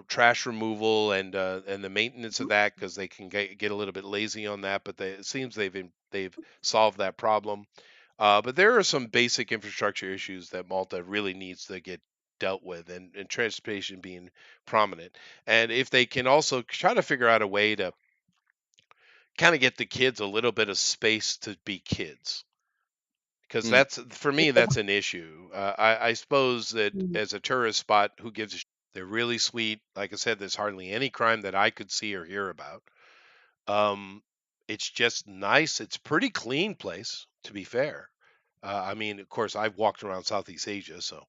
trash removal and the maintenance of that, because they can get a little bit lazy on that. But it seems they've solved that problem. But there are some basic infrastructure issues that Malta really needs to get dealt with, and transportation being prominent. And if they can also try to figure out a way to kind of get the kids a little bit of space to be kids, because Mm. that's, for me, Yeah. that's an issue. I suppose that Mhm. as a tourist spot, who gives a they're really sweet. Like I said, there's hardly any crime that I could see or hear about. Um, it's just nice. It's a pretty clean place, to be fair. I mean, of course, I've walked around Southeast Asia, so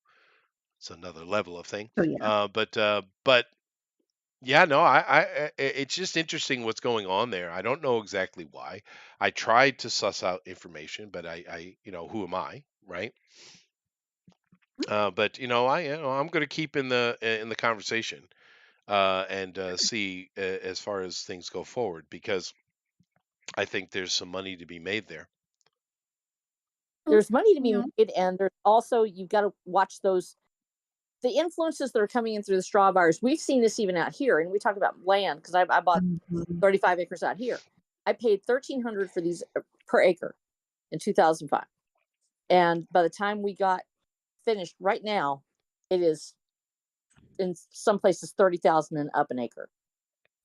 it's another level of thing. Oh yeah. But yeah, no, it's just interesting what's going on there. I don't know exactly why. I tried to suss out information, but who am I, right? But I'm going to keep in the conversation, and see as far as things go forward, because I think there's some money to be made there. There's money to be Yeah. made, and there's also, you've got to watch the influences that are coming in through the straw buyers. We've seen this even out here, and we talk about land, because I bought Mhm. 35 acres out here. I paid $1,300 for these per acre in 2005, and by the time we got finished, right now, it is in some places 30,000 and up an acre,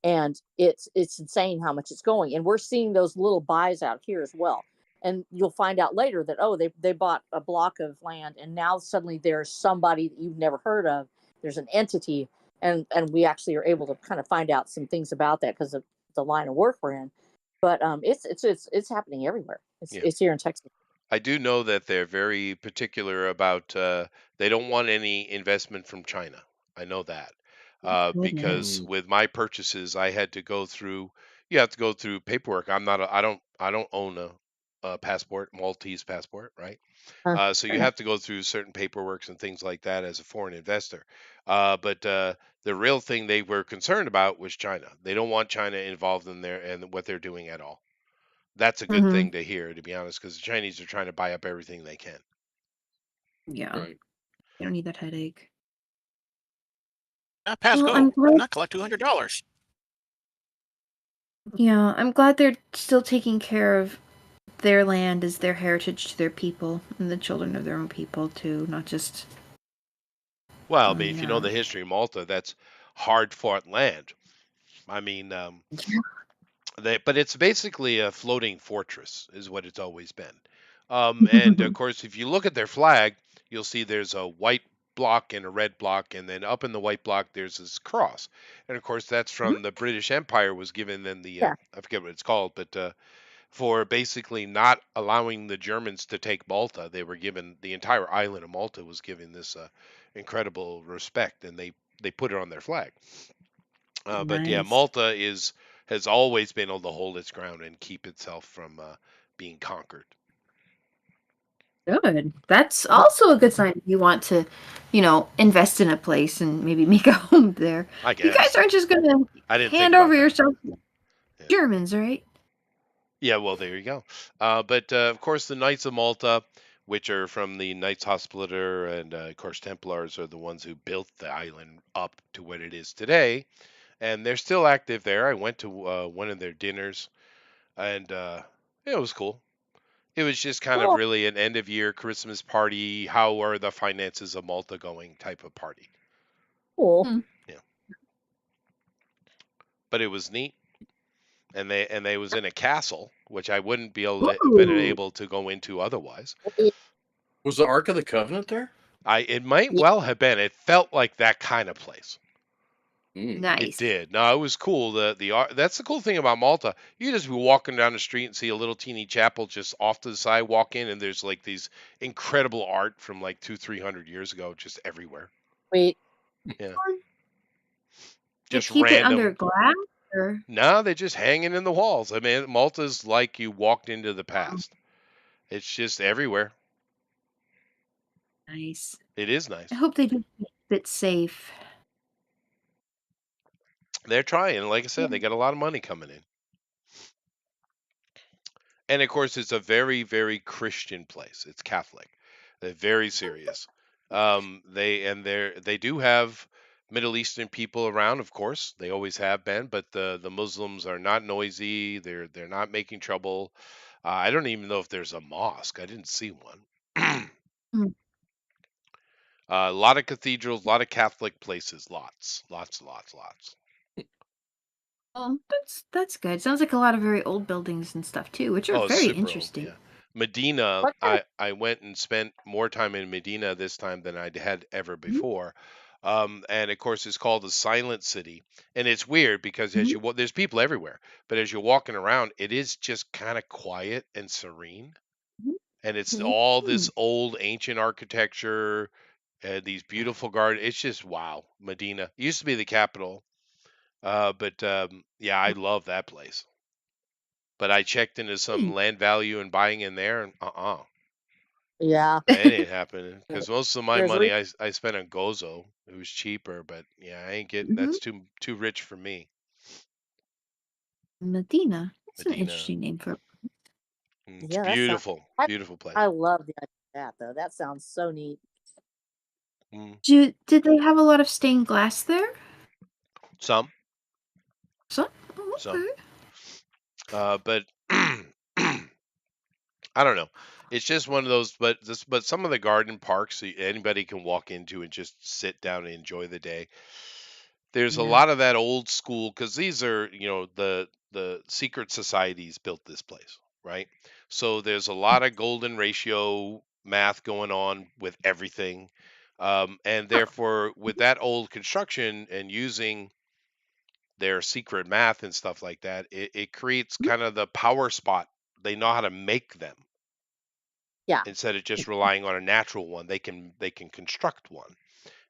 and it's insane how much it's going. And we're seeing those little buys out here as well. And you'll find out later that, oh, they bought a block of land, and now suddenly there's somebody that you've never heard of. There's an entity, and we actually are able to kind of find out some things about that because of the line of work we're in. But it's happening everywhere. It's Yeah. it's here in Texas. I do know that they're very particular about, they don't want any investment from China. I know that. Because Goodness. Mm. with my purchases, I had to go through. You have to go through paperwork. I don't own passport, Maltese passport, right? Huh. So you have to go through certain paperwork and things like that as a foreign investor. But the real thing they were concerned about was China. They don't want China involved in there and what they're doing at all. That's a good thing to hear, to be honest, because the Chinese are trying to buy up everything they can. Yeah. Right. You don't need that headache. Pass Well, go. I'm Do glad. not collect $200. Yeah, I'm glad they're still taking care of their land as their heritage to their people and the children of their own people too, not just Well, I mean, if you know on. the history of Malta, that's hard fought land. I mean, but it's basically a floating fortress, is what it's always been. And of course, if you look at their flag, you'll see there's a white block and a red block, and then up in the white block there's this cross. And of course, that's from the British Empire was given them the Yeah. I forget what it's called, but for basically not allowing the Germans to take Malta, they were given the entire island of Malta was given this incredible respect, and they put it on their flag. But yeah, Nice. Malta has always been able to hold its ground and keep itself from being conquered. Good. That's also a good sign if you want to, invest in a place and maybe make a home there. I You guys guess. aren't just gonna I didn't think hand about over that. yourself to Yeah. Germans, right? Yeah, well, there you go. But of course, the Knights of Malta, which are from the Knights Hospitaller and of course Templars, are the ones who built the island up to what it is today, and they're still active there. I went to one of their dinners, and it was cool. It was just kind of Cool. really an end of year Christmas party. How are the finances of Malta going type of party. Cool. Yeah. But it was neat. And they was in a castle, which I wouldn't be been Ooh. able to go into otherwise. Was the Ark of the Covenant there? It might Yeah. well have been. It felt like that kind of place. Mm. It Nice. did. No, it was cool. That's the cool thing about Malta. You just be walking down the street and see a little teeny chapel just off to the side. Walk in and there's like these incredible art from like 200-300 years ago, just everywhere. Wait. Yeah, They just keep it under random. glass, or No, they're just hanging in the walls. I mean, Malta's like you walked into the past. It's just everywhere. nice. It is I nice. hope they do keep it safe. They're trying. Like I said, they got a lot of money coming in. And of course, it's a very, very Christian place. It's Catholic. They're very serious. They do have Middle Eastern people around, of course. They always have been, but the Muslims are not noisy. They're not making trouble. I don't even know if there's a mosque. I didn't see one. Hmm. A lot of cathedrals, a lot of Catholic places, lots. Well, that's good. Sounds like a lot of very old buildings and stuff too, which are Oh, very super old, interesting. yeah. Medina, What kind I went and spent more time in Medina this time than I had ever before. And of course, it's called the Silent City, and it's weird because there's people everywhere, but as you're walking around, it is just kind of quiet and serene, and it's all this old ancient architecture, these beautiful gardens. It's just wow, Medina. It used to be the capital, but yeah, I love that place. But I checked into some land value and buying in there, and Yeah. that ain't happening. Because most of my There's a money I spent on Gozo. It was cheaper, but yeah, I ain't getting. That's too rich for me. Medina. That's an Medina, interesting name for. it's Yeah, that sounds. beautiful, I, beautiful place. I love the idea of that though. That sounds so neat. Mm, Did they have a lot of stained glass there? some, Some. Oh, some, okay. but I don't know. It's just one of those. But some of the garden parks anybody can walk into and just sit down and enjoy the day. There's a Yeah. lot of that old school because these are the secret societies built this place, right? So there's a lot of golden ratio math going on with everything, and therefore with that old construction and using their secret math and stuff like that, it creates kind of the power spot. They know how to make them Yeah. instead of just relying on a natural one. They can construct one.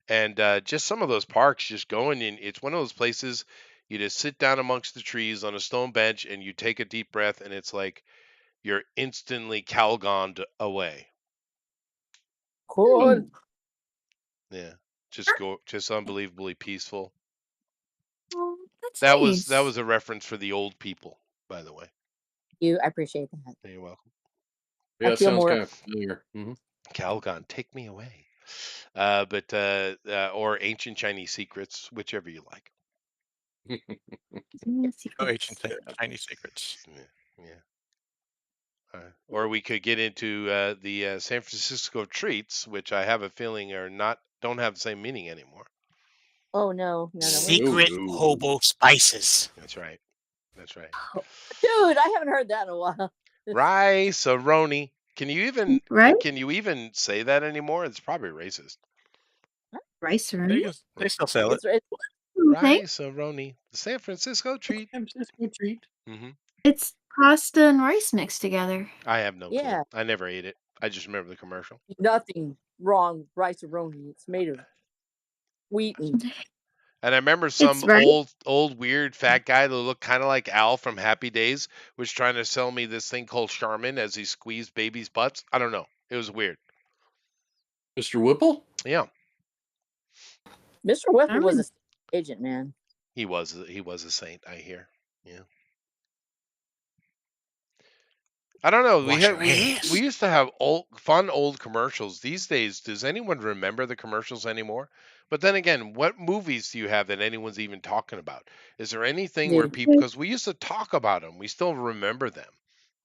And just some of those parks, just going in, it's one of those places you just sit down amongst the trees on a stone bench and you take a deep breath, and it's like you're instantly Calgoned away. Cool. Yeah, just unbelievably peaceful. Oh, that's That nice. was a reference for the old people, by the way. I appreciate that. You're welcome. Yeah, I feel sounds more- kind of familiar. Calgon, take me away. Or ancient Chinese secrets, whichever you like. Oh, ancient Chinese secrets. Yeah. Or we could get into the San Francisco treats, which I have a feeling don't have the same meaning anymore. Oh no. Secret hobo spices. That's right. That's right. Dude, I haven't heard that in a while. Rice-a-roni. Can you even say that anymore? It's probably racist. Rice-a-roni? They still sell it. Rice-a-roni, the San Francisco treat. Mm-hmm. It's pasta and rice mixed together. I have no Yeah. clue. I never ate it. I just remember the commercial. Nothing wrong with rice-a-roni. It's made of wheat and And I remember some old weird fat guy that looked kind of like Al from Happy Days was trying to sell me this thing called Charmin as he squeezed babies' butts. I don't know. It was weird. Mr. Whipple? Yeah. Mr. Whipple was an agent, man. He was a saint, I hear. Yeah. I don't know. We used to have fun old commercials. These days, does anyone remember the commercials anymore? But then again, what movies do you have that anyone's even talking about? Is there anything where people, because we used to talk about them, we still remember them,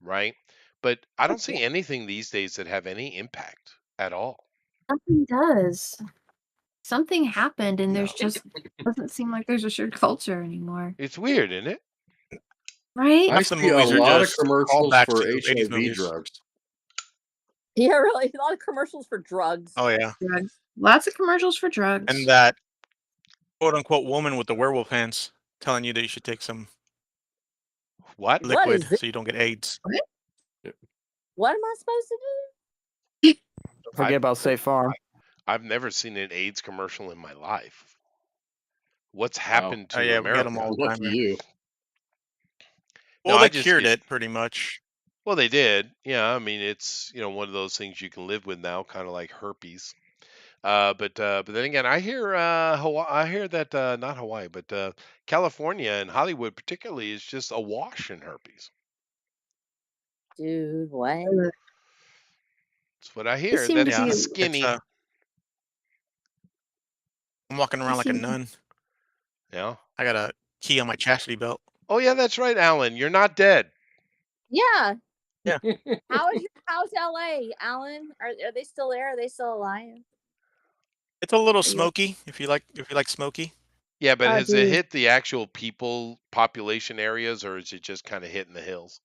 right? But I don't see anything these days that have any impact at all. Something does. Something happened, and there's just doesn't seem like there's a shared culture anymore. It's weird, isn't it? Right? I see a lot of commercials for HIV drugs. Yeah, really. A lot of commercials for drugs. Oh yeah. Drugs. Lots of commercials for drugs. And that quote unquote woman with the werewolf hands telling you that you should take some liquid so you don't get AIDS. What am I supposed to do? Don't forget about Safe Farm. I've never seen an AIDS commercial in my life. What's happened to we America? get them all the time. You. Well, No, they cured it pretty much. Well, they did. Yeah, I mean, it's one of those things you can live with now, kind of like herpes. But then again, I hear I hear that not Hawaii, but California and Hollywood particularly is just awash in herpes. Dude, what? That's what I hear. seem That's to be- the skinny. I'm walking around like a nun. Yeah. I got a key on my chastity belt. Oh yeah, that's right, Alan. You're not dead. Yeah. Yeah. How's LA, Alan? Are they still there? Are they still alive? It's a little smoky if you like smoky. Yeah, but Oh, has it dude. hit the actual population areas, or is it just kind of hitting the hills?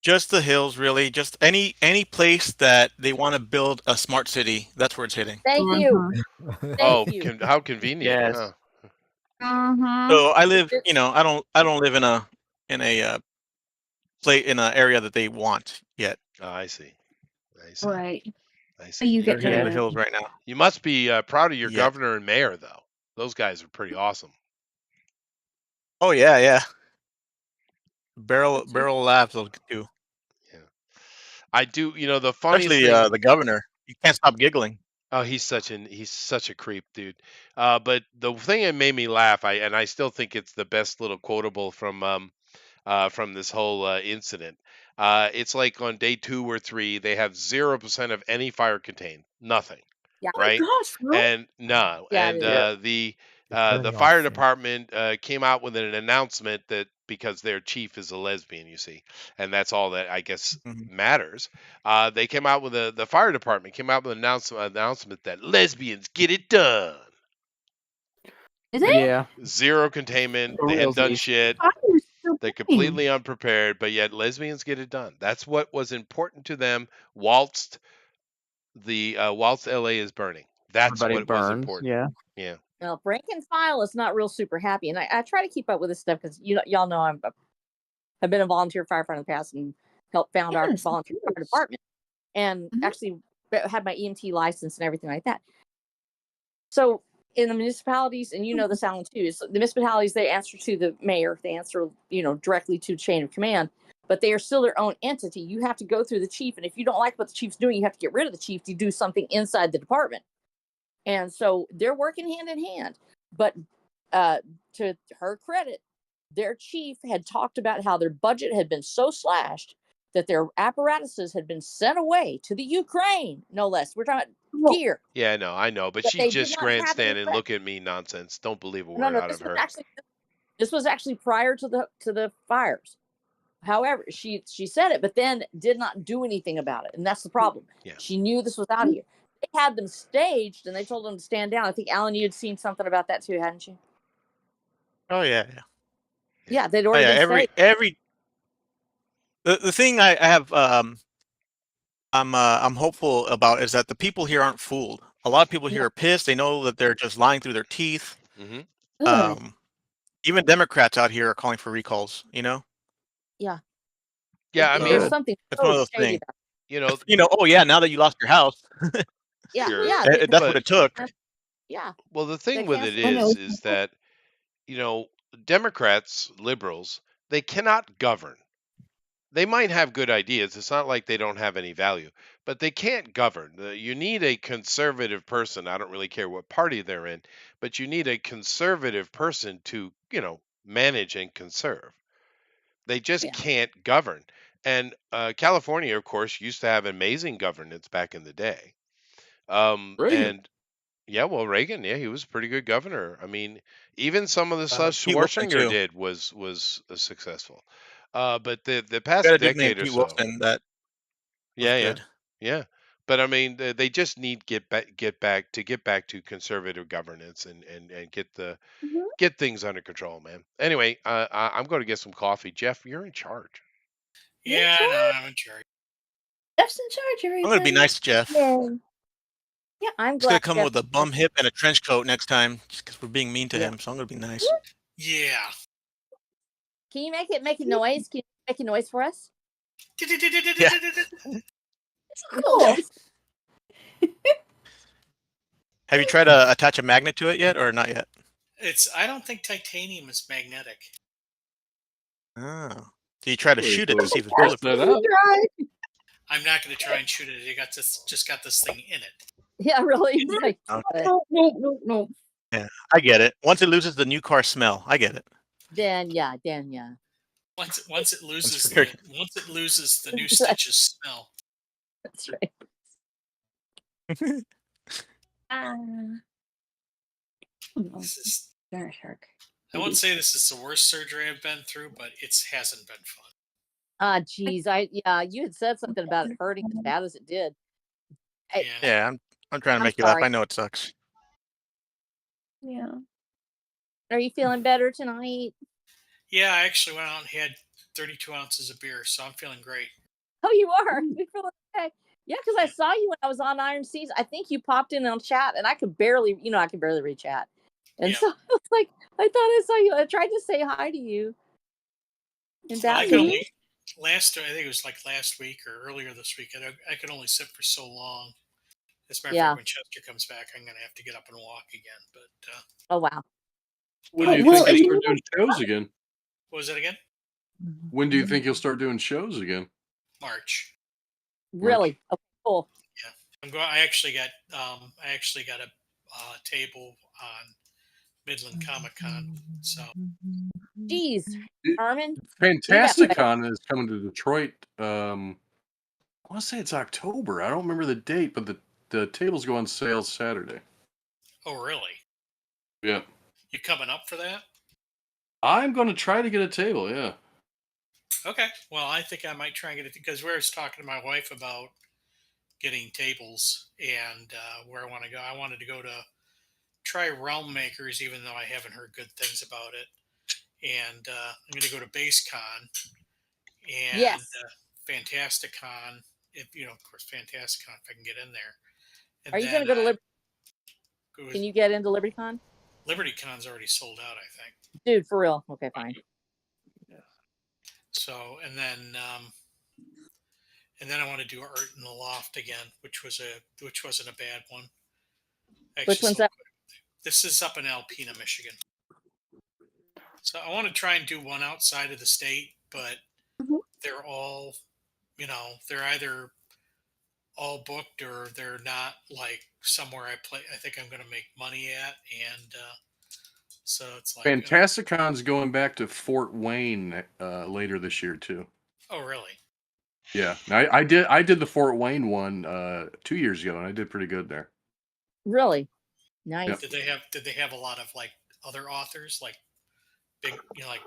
Just the hills, really. Just any place that they want to build a smart city, that's where it's hitting. Thank you. Oh, Thank you. how convenient. Yes. Huh? So I live, I don't live in a in an area that they want yet. Oh, I see. I see. Right. I see. You They're get hitting to the hills right now. You must be proud of your Yeah. governor and mayor, though. Those guys are pretty awesome. Oh yeah. Barrel laughs too. Yeah. I do. The funniest Especially thing. the governor. You can't stop giggling. Oh, he's such a creep, dude. But the thing that made me laugh, I still think it's the best little quotable from this whole incident. It's like on day 2 or 3, they have 0% of any fire contained, nothing. Yeah. Right? Oh my gosh, really? And no, Yeah, and it is. the burning fire off, yeah. department came out with an announcement that because their chief is a lesbian, you see, and that's all that I guess matters. They came out with the fire department came out with an announcement that lesbians get it done. Is it? Yeah. Zero containment. They hadn't done Realsies. shit. I thought it was still They're going. completely unprepared, but yet lesbians get it done. That's what was important to them. Whilst LA is burning. That's Everybody what was burns. important. Yeah. Yeah. Now, Rank and File is not real super happy, and I try to keep up with this stuff because y'all know I've been a volunteer firefighter in the past and helped found our Yes, of volunteer fire course. department, and actually had my EMT license and everything like that. So in the municipalities, and you know this, Alan, too, is the municipalities, they answer to the mayor. They answer, directly to chain of command. but they are still their own entity. You have to go through the chief, and if you don't like what the chief's doing, you have to get rid of the chief to do something inside the department. And so they're working hand in hand. But to her credit, their chief had talked about how their budget had been so slashed that their apparatuses had been sent away to the Ukraine, no less. We're talking about gear. Yeah, no, I know, but That she's they did just not have any grandstanding, rep. look at me nonsense. Don't believe a No, word no, out of her. this was actually prior to the fires. However, she said it, but then did not do anything about it, and that's the problem. Yeah. She knew this was out here. They had them staged, and they told them to stand down. I think Alan, you had seen something about that too, hadn't you? Oh yeah. Yeah, they'd Oh, already yeah. been staged. The thing I have I'm hopeful about is that the people here aren't fooled. A lot of people here are pissed. They know that they're just lying through their teeth. Mm-hmm. Even Democrats out here are calling for recalls. Yeah. Yeah, I mean, there's something. It's one of those shady things. about it. you know. Oh yeah, now that you lost your house. Yeah, Sure. yeah. That's what it took. Yeah. Well, the thing They with can't it spend it. is that, Democrats, liberals, they cannot govern. They might have good ideas. It's not like they don't have any value, but they can't govern. You need a conservative person. I don't really care what party they're in, but you need a conservative person to, manage and conserve. They just can't govern. And California, of course, used to have amazing governance back in the day. Reagan. And yeah, well, Reagan, yeah, he was a pretty good governor. I mean, even some of the stuff Pete Wilson Schwarzenegger too. did was successful. But the past Got a dude named decade or Pete so, Wilson that was yeah, good. yeah. But I mean, they just need get back to conservative governance and get things under control, man. Anyway, I'm going to get some coffee. Jeff, you're in charge. Yeah, I know, I'm in charge. Jeff's in charge, everybody. I'm gonna be nice to Jeff. Yeah, I'm He's gonna glad. come with a bum hip and a trench coat next time, just because we're being mean to him. So I'm gonna be nice. Yeah. Can you make a noise? Can you make a noise for us? Yeah. Cool. Have you tried to attach a magnet to it yet, or not yet? I don't think titanium is magnetic. Oh. Do you try to shoot it to see if it's Test bulletproof? that out. I'm not going to try and shoot it. It just got this thing in it. Yeah, really. It's like, No. Yeah, I get it. Once it loses the new car smell, I get it. then yeah. Once it loses fair. the new Stitches smell. That's right. This is, Very shark. I won't say this is the worst surgery I've been through, but it hasn't been fun. Geez, you had said something about it hurting as bad as it did. Yeah, I'm trying to I'm make you laugh. sorry. I know it sucks. Yeah. Are you feeling better tonight? Yeah, I actually went out and had 32 ounces of beer, so I'm feeling great. Oh, you are. You're feeling okay. Yeah, because I saw you when I was on Iron Seas. I think you popped in on chat, and I could barely read chat. And so I was like, I thought I saw you. I tried to say hi to you. And Well, that I think it was like last week or earlier this week. I could only sit for so long. As a matter of fact, when Chester comes back, I'm going to have to get up and walk again. But oh wow. When do you think you'll start doing shows again? What was that again? When do you think you'll start doing shows again? March. Really? Okay, cool. Yeah, I'm going. I actually got a table on Midland Comic Con. So, geez, Carmen. Fantasticon is coming to Detroit. I want to say it's October. I don't remember the date, but the tables go on sale Saturday. oh really? Yeah. You coming up for that? I'm going to try to get a table. Yeah. Okay. Well, I think I might try and get it because we were talking to my wife about getting tables and where I want to go. I wanted to go to try Realm Makers, even though I haven't heard good things about it. And I'm going to go to BaseCon and Fantasticon. If of course, Fantasticon, if I can get in there. And are you going to go to Liberty? Can you get into LibertyCon? LibertyCon's already sold out, I think. Dude, for real? Okay, fine. So, and then I want to do Art in the Loft again, which wasn't a bad one. Actually, which one's that? This is up in Alpena, Michigan. So I want to try and do one outside of the state, but they're all, they're either all booked or they're not like somewhere I think I'm going to make money at, and so it's like Fantasticon's going back to Fort Wayne later this year too. oh really? Yeah, I did the Fort Wayne one 2 years ago, and I did pretty good there. Really nice. Yep. Did they have a lot of like other authors, like big, like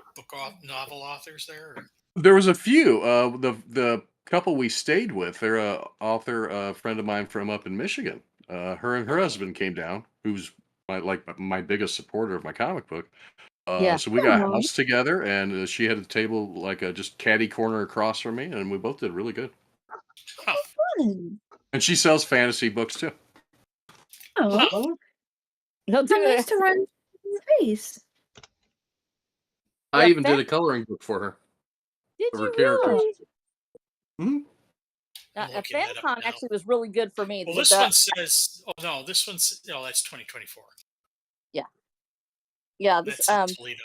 novel authors there? Or? There was a few. The couple we stayed with, they're a author, friend of mine from up in Michigan. Her and her husband came down, who's my biggest supporter of my comic book. Yeah. So we got a Aw. house together, and she had a table like just caddy corner across from me, and we both did really good. Huh. Fun. And she sells fantasy books too. Oh, He'll do how nice it. to run space. I Yeah, even did a coloring book for her. Did of her you characters. really? Hmm? I'm looking that up FanCon now. actually was really good for me. Well, with this that. one says, oh no, this one's, that's 2024. Yeah, this That's in Toledo.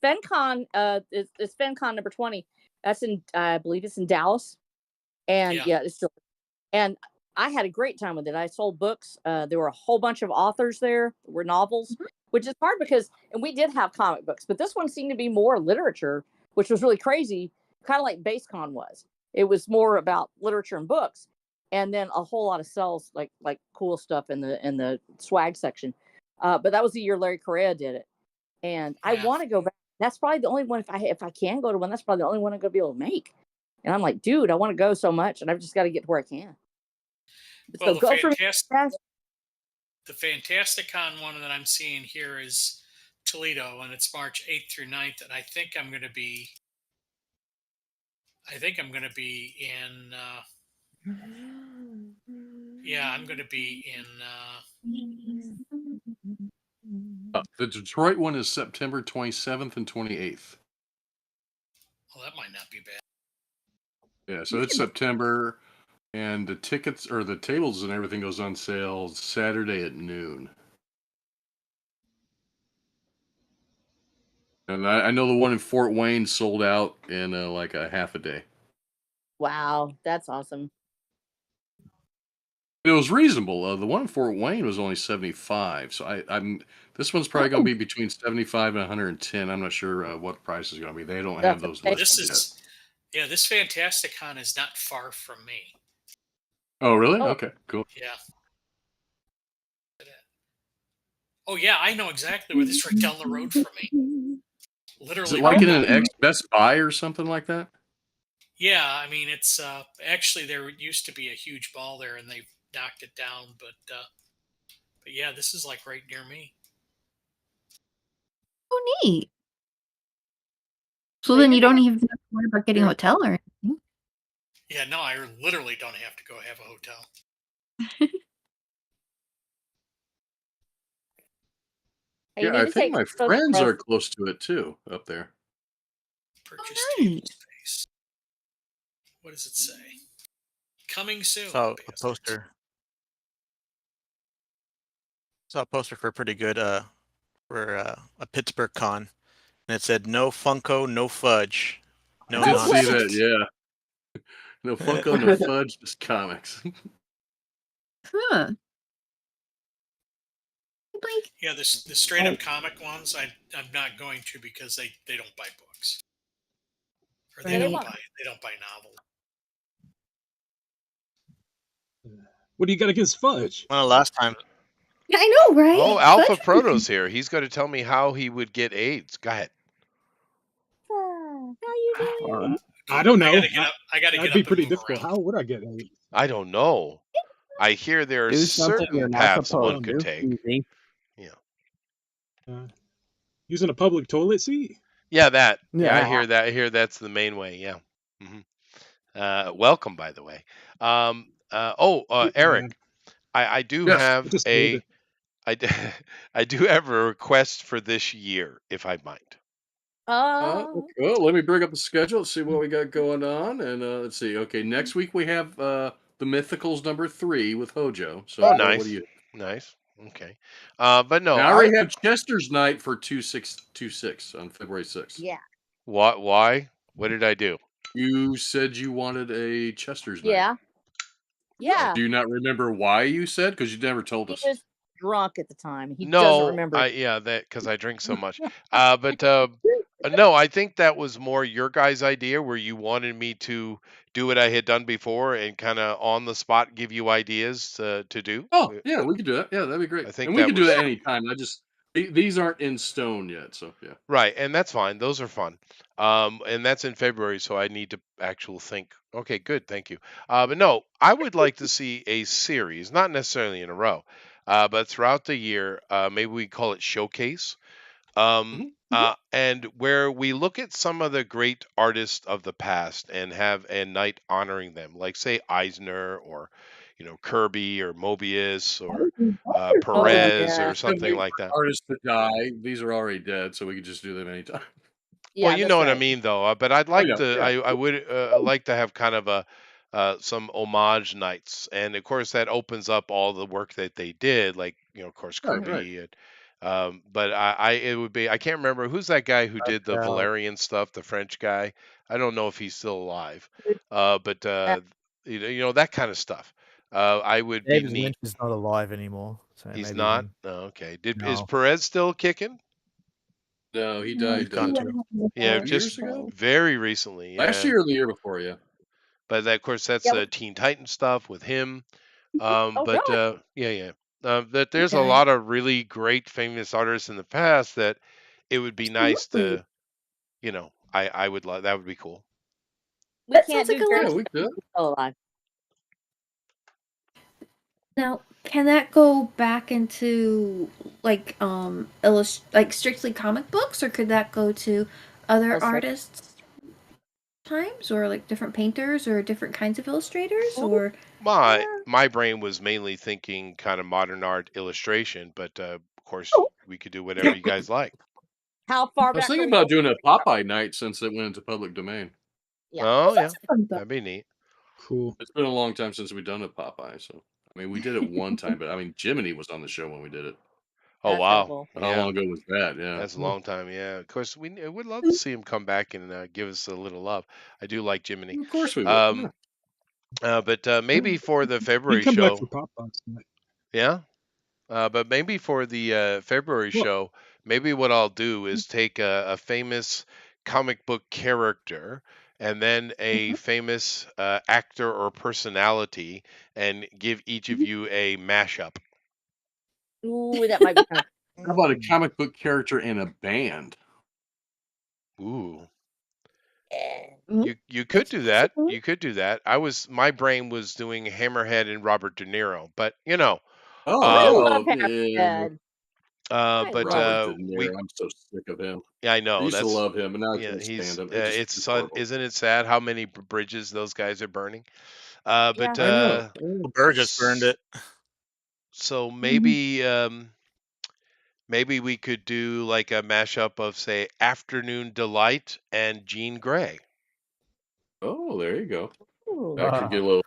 FanCon is FanCon number 20. That's in I believe it's in Dallas. And Yeah. it's still, and I had a great time with it. I sold books. There were a whole bunch of authors there. There were novels, which is hard because, and we did have comic books, but this one seemed to be more literature, which was really crazy, kind of like BaseCon was. It was more about literature and books, and then a whole lot of sales, like cool stuff in the swag section. But that was the year Larry Correa did it, and I Yeah. want to go back. That's probably the only one, if I can go to one, that's probably the only one I'm going to be able to make. And I'm like, dude, I want to go so much, and I've just got to get to where I can. Well, So go for me. the Fantasticon one that I'm seeing here is Toledo, and it's March 8th through 9th, and I think I'm going to be in. Yeah, I'm going to be in. The Detroit one is September 27th and 28th. Well, that might not be bad. Yeah, so it's September, and the tickets or the tables and everything goes on sale Saturday at noon. And I know the one in Fort Wayne sold out in like a half a day. Wow, that's awesome. It was reasonable. The one in Fort Wayne was only 75, so I'm this one's probably going to be between 75 and 110. I'm not sure what the price is going to be. They don't have those okay. listed yet. This Fantasticon is not far from me. Oh, really? Oh. Okay, cool. Yeah. Oh yeah, I know exactly where this is, right down the road from me. Literally. Is it like in an Best Buy or something like that? Yeah, I mean it's actually there used to be a huge mall there, and they've knocked it down. But yeah, this is like right near me. Oh, neat. So then you don't even have to worry about getting a hotel or anything. Yeah, no, I literally don't have to go have a hotel. Hey, Yeah, I think my friends are close to it too, up there. Purchase table space. What does it say? Coming soon. Saw a poster. Saw a poster for pretty good for a Pittsburgh con, and it said no Funko, no fudge, no I did nonsense. see that, yeah. No Funko, no fudge, just comics. Huh. Yeah, the straight up comic ones, I'm not going to because they don't buy books, or they don't buy novels. What do you got against fudge? Well, last time. I know, right? Oh, Alpha Proto's here. He's going to tell me how he would get AIDS. Go ahead. How you doing? I don't know. I gotta get That'd be up pretty and move difficult. around. How would I get AIDS? I don't know. I hear there are Do something certain you're not paths supposed one to could do. take. Easy. Using a public toilet seat? Yeah, that. Yeah, I Yeah. hear that. I hear that's the main way. Yeah. Welcome, by the way. Eric, I do Yes. have I do have a request for this year, if I might. Okay, let me bring up the schedule. Let's see what we got going on, and let's see. Okay, next week we have the Mythicals number 3 with Hojo. So nice. what do you? Nice. Okay. But no, I already have Chester's night for 2626 on February 6th. Yeah. Why? What did I do? You said you wanted a Chester's night. Yeah. Yeah. Do you not remember why you said? Because you never told He us. was drunk at the time. He doesn't No, remember. yeah, that because I drink so much. No, I think that was more your guys' idea, where you wanted me to do what I had done before and kind of on the spot give you ideas to do. Oh, yeah, we could do that. Yeah, that'd be great. I think And we that could do that was anytime. These aren't in stone yet, so yeah. right, and that's fine. Those are fun. And that's in February, so I need to actually think. Okay, good, thank you. But no, I would like to see a series, not necessarily in a row, but throughout the year. Maybe we call it Showcase. Mhm. And where we look at some of the great artists of the past and have a night honoring them, like say Eisner or Kirby or Mobius or Oh Perez yeah. or something like that. Artists that die, these are already dead, so we could just do them anytime. Well, Yeah, you that's know what I right. mean, though. But I'd Oh, like yeah, to. yeah. I would like to have kind of a some homage nights, and of course that opens up all the work that they did, like of course Right, right. Kirby. And, but it would be I can't remember who's that guy who did the Valerian stuff, the French guy. I don't know if he's still alive. But that kind of stuff. I would be David neat. Lynch is not alive anymore, so He's maybe not. him. Oh, okay. Is No. Perez still kicking? No, he He's died gone too. Yeah, 2 just years ago? very recently. Last Yeah. year or the year before, yeah. But of course, that's Yeah. Teen Titan stuff with him. Oh, But really? yeah. That there's a Okay. lot of really great famous artists in the past that it would be nice to, I would love that would be cool. We That can't sounds like do a Jerry lot. Yeah, we could. still alive. Now, can that go back into like like strictly comic books, or could that go to other Illustrate. artists times, or like different painters, or different kinds of illustrators, Oh, or My brain was mainly thinking kind of modern art illustration, but of course we could do whatever you guys like. How far I was back are thinking we about going? doing a Popeye night since it went into public domain. Yeah. Oh yeah, that's a fun book. that'd be neat. Cool. It's been a long time since we've done a Popeye, so I mean, we did it one time, but I mean, Jiminy was on the show when we did it. Oh That's wow, cool. How yeah. long ago was that? Yeah. That's a long time, yeah. Of course, we would love to see him come back and give us a little love. I do like Jiminy. Of course we would. Yeah. But maybe for the He'd February come back show, for Popeyes tonight. yeah. But maybe for the February Well, show, maybe what I'll do is take a famous comic book character and then a famous actor or personality and give each of you a mashup. Ooh, that might be kind of. How about a comic book character in a band? Ooh. Mm, You could It's do that. possible. You could do that. My brain was doing Hammerhead and Robert De Niro, but I Oh, love yeah. Hammerhead. I but love Robert De Niro. I'm so sick of him. yeah, I I know used to that's love him, and now I yeah. can't stand He's him. it's It's horrible. isn't it sad how many bridges those guys are burning? But I know. Well, Burgess burned it. so Mhm. maybe we could do like a mashup of say Afternoon Delight and Jean Grey. Oh, there you go. Ooh. That could get a little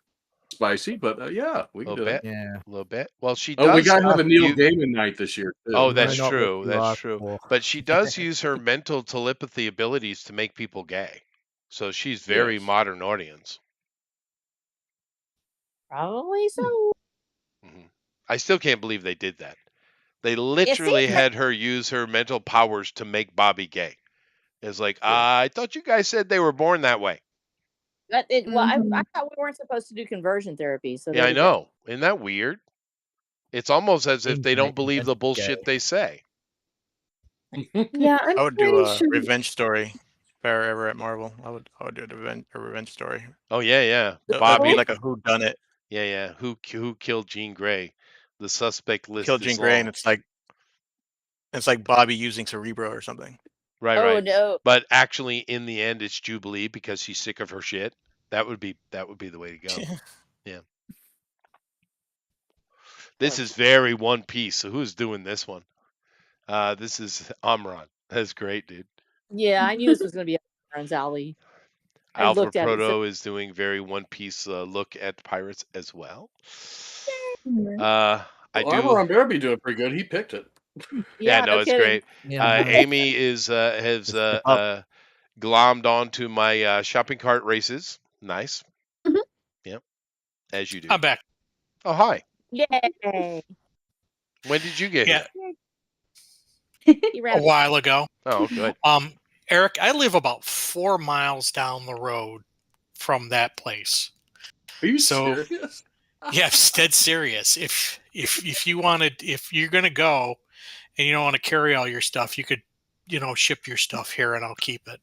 spicy, but yeah, we A can little do that. bit, Yeah. a little bit. Well, she Oh, we does. gotta have a Neil You Gaiman night this year Oh, too. that's No, not what true. you That's asked true. for. But she does use her mental telepathy abilities to make people gay. So she's very Yes. modern audience. Probably so. hmm I still can't believe they did that. They You see, literally had her use her mental powers to make Bobby gay. It's like, Yeah. I thought you guys said they were born that way. well, I Mhm. thought we weren't supposed to do conversion therapy. So Yeah, there I we go. know. Isn't that weird? It's almost as if Jean they Grey don't believe the invented bullshit gay. they say. Yeah, I'm I would do pretty a sure. revenge story if I were ever at Marvel. I would do a revenge story. Oh yeah. That'd Bobby. be like a who done it. Yeah. Who killed Jean Grey? The suspect list Killed is Jean Grey, long. and it's like Bobby using Cerebro or something. Right, Oh right. no. But actually, in the end, it's Jubilee because she's sick of her shit. That would be the way to go. Yeah. This is very One Piece. So who's doing this one? This is Amron. That's great, dude. Yeah, I knew this was going to be Aaron's alley. I Alpha looked at it. Proto is doing very One Piece look at pirates as well. Mhm. I Well, Armor do. on Bear be doing pretty good. He picked it. Yeah, Yeah, no, no it's kidding. great. Yeah, Amy is has Just step up. glommed onto my shopping cart races. Nice. Mhm. Yep, as you do. I'm back. Oh, hi. Yay! When did you get Yeah, here? He a ran while ago. Oh, good. Eric, I live about 4 miles down the road from that place. Are you So serious? yeah, I'm dead serious. If you wanted, if you're gonna go and you don't want to carry all your stuff, you could, ship your stuff here and I'll keep it.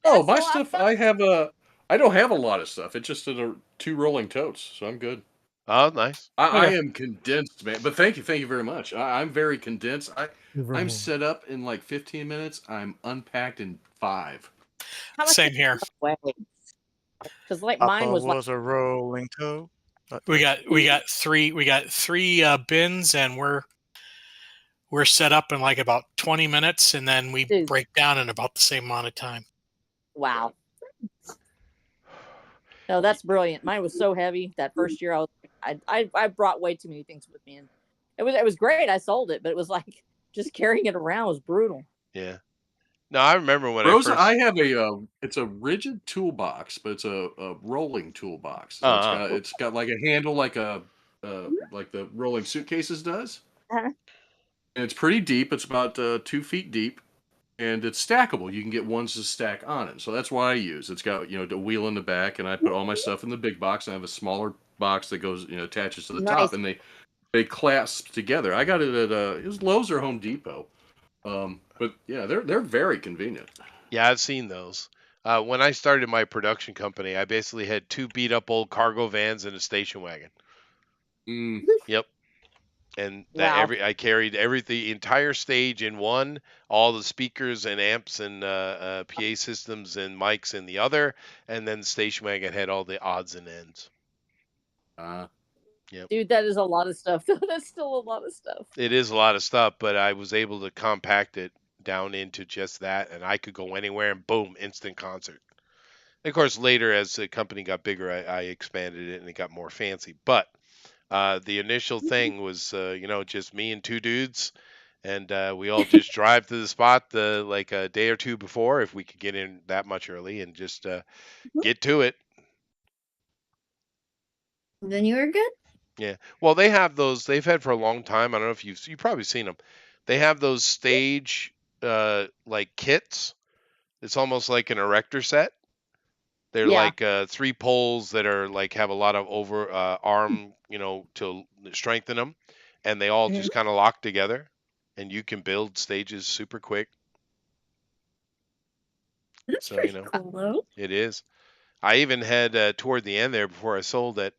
Oh, That's my a lot of stuff. fun. I don't have a lot of stuff. It's just in two rolling totes, so I'm good. Oh, nice. I Okay. am condensed, man. But thank you very much. I'm very condensed. I'm set up in like 15 minutes. I'm unpacked in 5. How much Same here. weighs? Because like mine Papa was like was a rolling toe. We got three bins, and we're set up in like about 20 minutes, and then we Dude. break down in about the same amount of time. wow. No, that's brilliant. Mine was so heavy that first year. I brought way too many things with me, and it was great. I sold it, but it was like just carrying it around was brutal. Yeah. No, I remember when Rosa, I I have it's a rigid toolbox, but it's a rolling toolbox. So Uh-huh. it's got like a handle like like the rolling suitcases does. Uh-huh. And it's pretty deep. It's about 2 feet deep, and it's stackable. You can get ones to stack on it. So that's what I use. It's got the wheel in the back, and I put all my stuff in the big box. And I have a smaller box that goes attaches to the Nice. top, and they clasp together. I got it at it was Lowe's or Home Depot. But yeah, they're very convenient. Yeah, I've seen those. When I started my production company, I basically had 2 beat up old cargo vans and a station wagon. Mm. Yep. And that Wow. I carried the entire stage in one, all the speakers and amps and PA systems and mics in the other, and then the station wagon had all the odds and ends. Yep. Dude, that is a lot of stuff. That's still a lot of stuff. It is a lot of stuff, but I was able to compact it down into just that, and I could go anywhere and boom, instant concert. And of course, later as the company got bigger, I expanded it and it got more fancy. But the initial thing was, just me and 2 dudes, and we all just drive to the spot like a day or 2 before, if we could get in that much early, and just get to it. Then you were good. Yeah. Well, they have those. They've had for a long time. I don't know if you've probably seen them. They have those stage like kits. It's almost like an erector set. They're Yeah. like 3 poles that are like have a lot of over arm, to strengthen them, and they all just kind of lock together, and you can build stages super quick. That's So pretty cool, though. it is. I even had toward the end there before I sold it,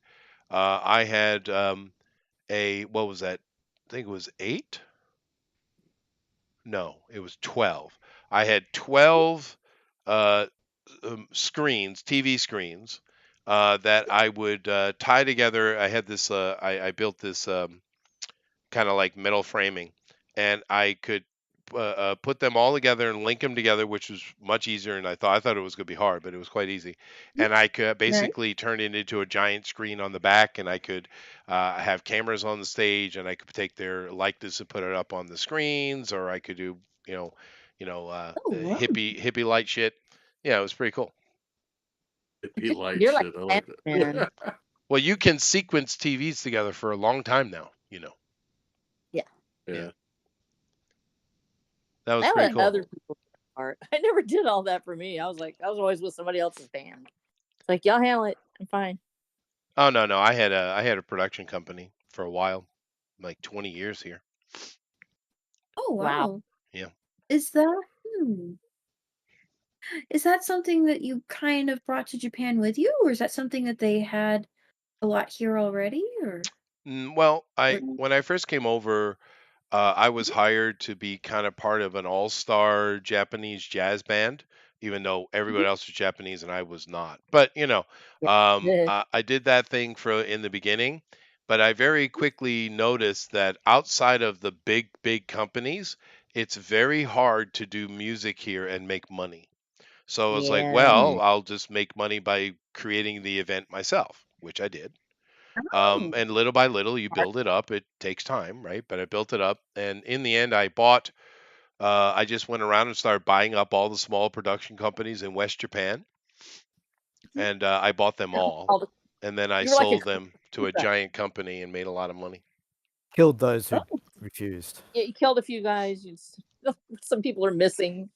I had what was that? I think it was 8. No, it was 12. I had 12 screens, TV screens, that I would tie together. I had this, I built this kind of like metal framing, and I could put them all together and link them together, which was much easier. And I thought it was going to be hard, but it was quite easy. And I could basically turn it into a giant screen on the back, and I could have cameras on the stage, and I could take their likeness and put it up on the screens, or I could do wow. hippie light shit. Yeah, it was pretty cool. Hippie light You're like shit. I like man. that. Well, you can sequence TVs together for a long time now. Yeah. That was That pretty was cool. other people's part. I never did all that for me. I was always with somebody else's band. It's like, y'all handle it. I'm fine. Oh no, I had a production company for a while, like 20 years here. Oh wow. Wow. Yeah. Is that is that something that you kind of brought to Japan with you, or is that something that they had a lot here already, or? Well, when I first came over, I was hired to be kind of part of an all-star Japanese jazz band, even though everyone else was Japanese and I was not. But Yeah. I did that thing in the beginning, but I very quickly noticed that outside of the big companies, it's very hard to do music here and make money. So I was like, Yeah. well, I'll just make money by creating the event myself, which I did. Oh. And little by little, you build it up. It takes time, right? But I built it up, and in the end, I bought I just went around and started buying up all the small production companies in West Japan, and I bought them all, All the- and then I You're like a sold them to a giant company and made a lot of money. Killed those who Oh. refused. Yeah, you killed a few guys. Some people are missing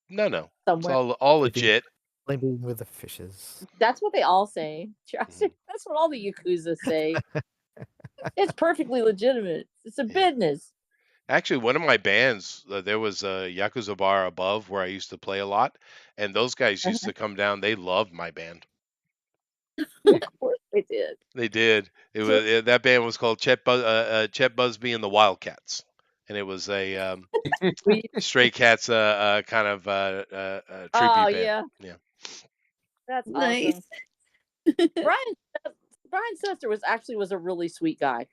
No, it's somewhere. all legit. Sleeping with the fishes. That's what they all say. Mm-hmm. That's what all the Yakuza say. It's perfectly legitimate. It's a business. Actually, one of my bands, there was a Yakuza bar above where I used to play a lot, and those guys used to come down. They loved my band. Of course they did. They did. It was that band was called Chet Busby and the Wildcats, and it was a Stray Cats kind of tribute Oh band. yeah, that's Nice. awesome. Brian's sister was a really sweet guy.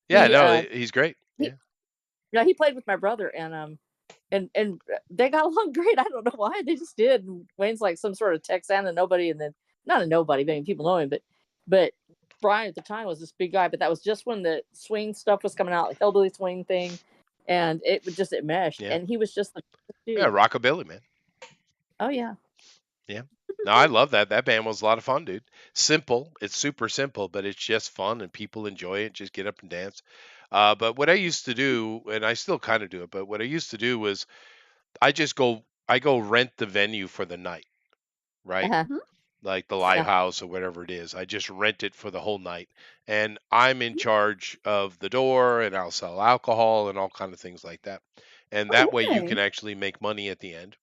Yeah, He, no, he's great. Yeah, he played with my brother, and they got along great. I don't know why, they just did. And Wayne's like some sort of Texan and nobody, and then not a nobody, many people know him, but Brian at the time was this big guy. But that was just when the swing stuff was coming out, the hillbilly swing thing, and it meshed. Yeah. And he was just the dude. Yeah, rockabilly, man. Oh yeah. Yeah. No, I love that. That band was a lot of fun, dude. Simple. It's super simple, but it's just fun and people enjoy it. Just get up and dance. But what I used to do, and I still kind of do it, but what I used to do was I go rent the venue for the night, right? Uh-huh. Like the live house or whatever it is. I just rent it for the whole night. And I'm in charge of the door, and I'll sell alcohol and all kind of things like that. And that way you Okay. can actually make money at the end.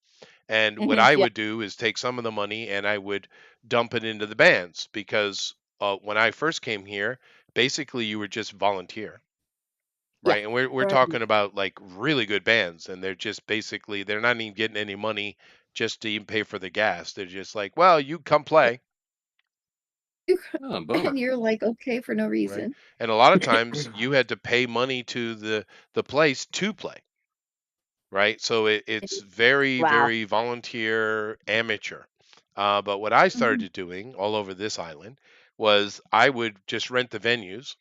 And what I would do is take some of the money and I would dump it into the bands because when I first came here, basically you were just volunteer, right? And we're Right. talking about like really good bands, and they're just basically they're not even getting any money just to even pay for the gas. They're just like, well, you come play, Oh, bummer. And you're like, okay, for no right? reason. And a lot of times you had to pay money to the place to play. Right? So it's very, Wow. very volunteer amateur. But what I started doing all over this island was I would just rent the venues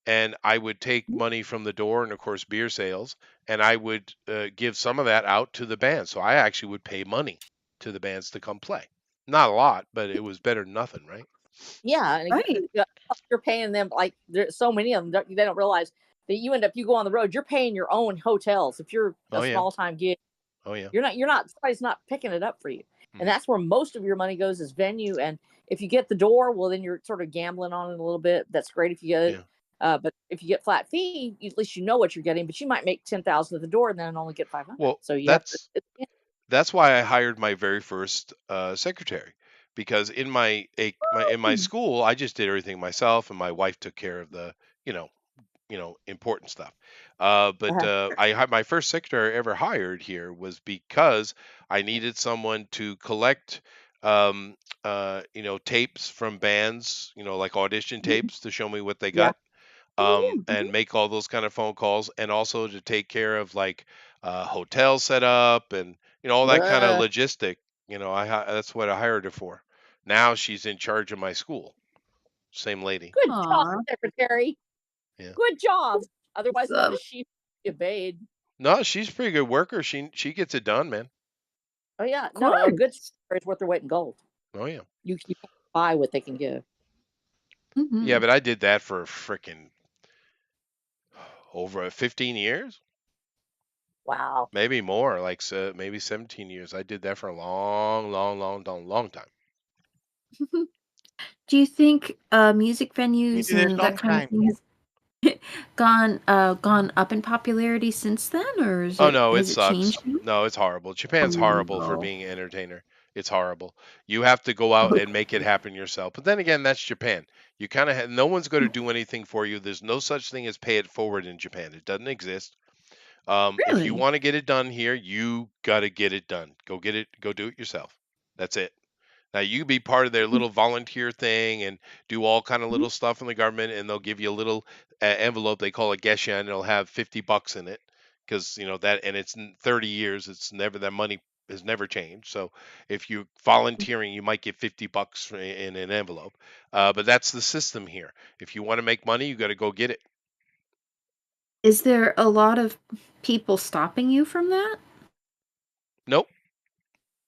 and I would take money from the door and, of course, beer sales, and I would give some of that out to the band. So I actually would pay money to the bands to come play. Not a lot, but it was better than nothing, right? Yeah, and Right. you're paying them, like there's so many of them. They don't realize that you go on the road, you're paying your own hotels. If you're a Oh, yeah. small time gig, Oh, yeah. you're not somebody's not picking it up for you. And that's where most of your money goes, is venue. And if you get the door, well, then you're sort of gambling on it a little bit. That's great if you get it. But if you get flat fee, at least you know what you're getting. But you might make 10,000 at the door and then only get 500. Well, so you that's why I hired my very first secretary, because in my school I just did everything myself, and my wife took care of the you know important stuff. But I had my first secretary I ever hired here was because I needed someone to collect tapes from bands, like audition tapes to show me what they got. And make all those kind of phone calls, and also to take care of like hotel setup and all that kind of logistic. That's what I hired her for. Now she's in charge of my school. Same lady. Good job, secretary. Yeah. Good job. Otherwise, What's known up? as she obeyed. No, she's a pretty good worker. She gets it done, man. Oh yeah, no, a good secretary is worth their weight in gold. Oh yeah. You can't buy what they can give. Yeah, but I did that for freaking over 15 years. Wow. Maybe more, like maybe 17 years. I did that for a long time. Do you think music venues and that kind of thing has gone up in popularity since then, or is Oh no, it has it sucks. changed? No, it's horrible. Japan's horrible for No. being an entertainer. It's horrible. You have to go out and make it happen yourself. But then again, that's Japan. You kind of no one's going to do anything for you. There's no such thing as pay it forward in Japan. It doesn't exist. If you Really? want to get it done here, you got to get it done. Go get it. Go do it yourself. That's it. Now you be part of their little volunteer thing and do all kind of little stuff in the government, and they'll give you a little envelope. They call it gesha, and it'll have $50 in it, because that, and it's 30 years. It's never, that money has never changed. So if you're volunteering, you might get $50 in an envelope. But that's the system here. If you want to make money, you got to go get it. Is there a lot of people stopping you from that? Nope.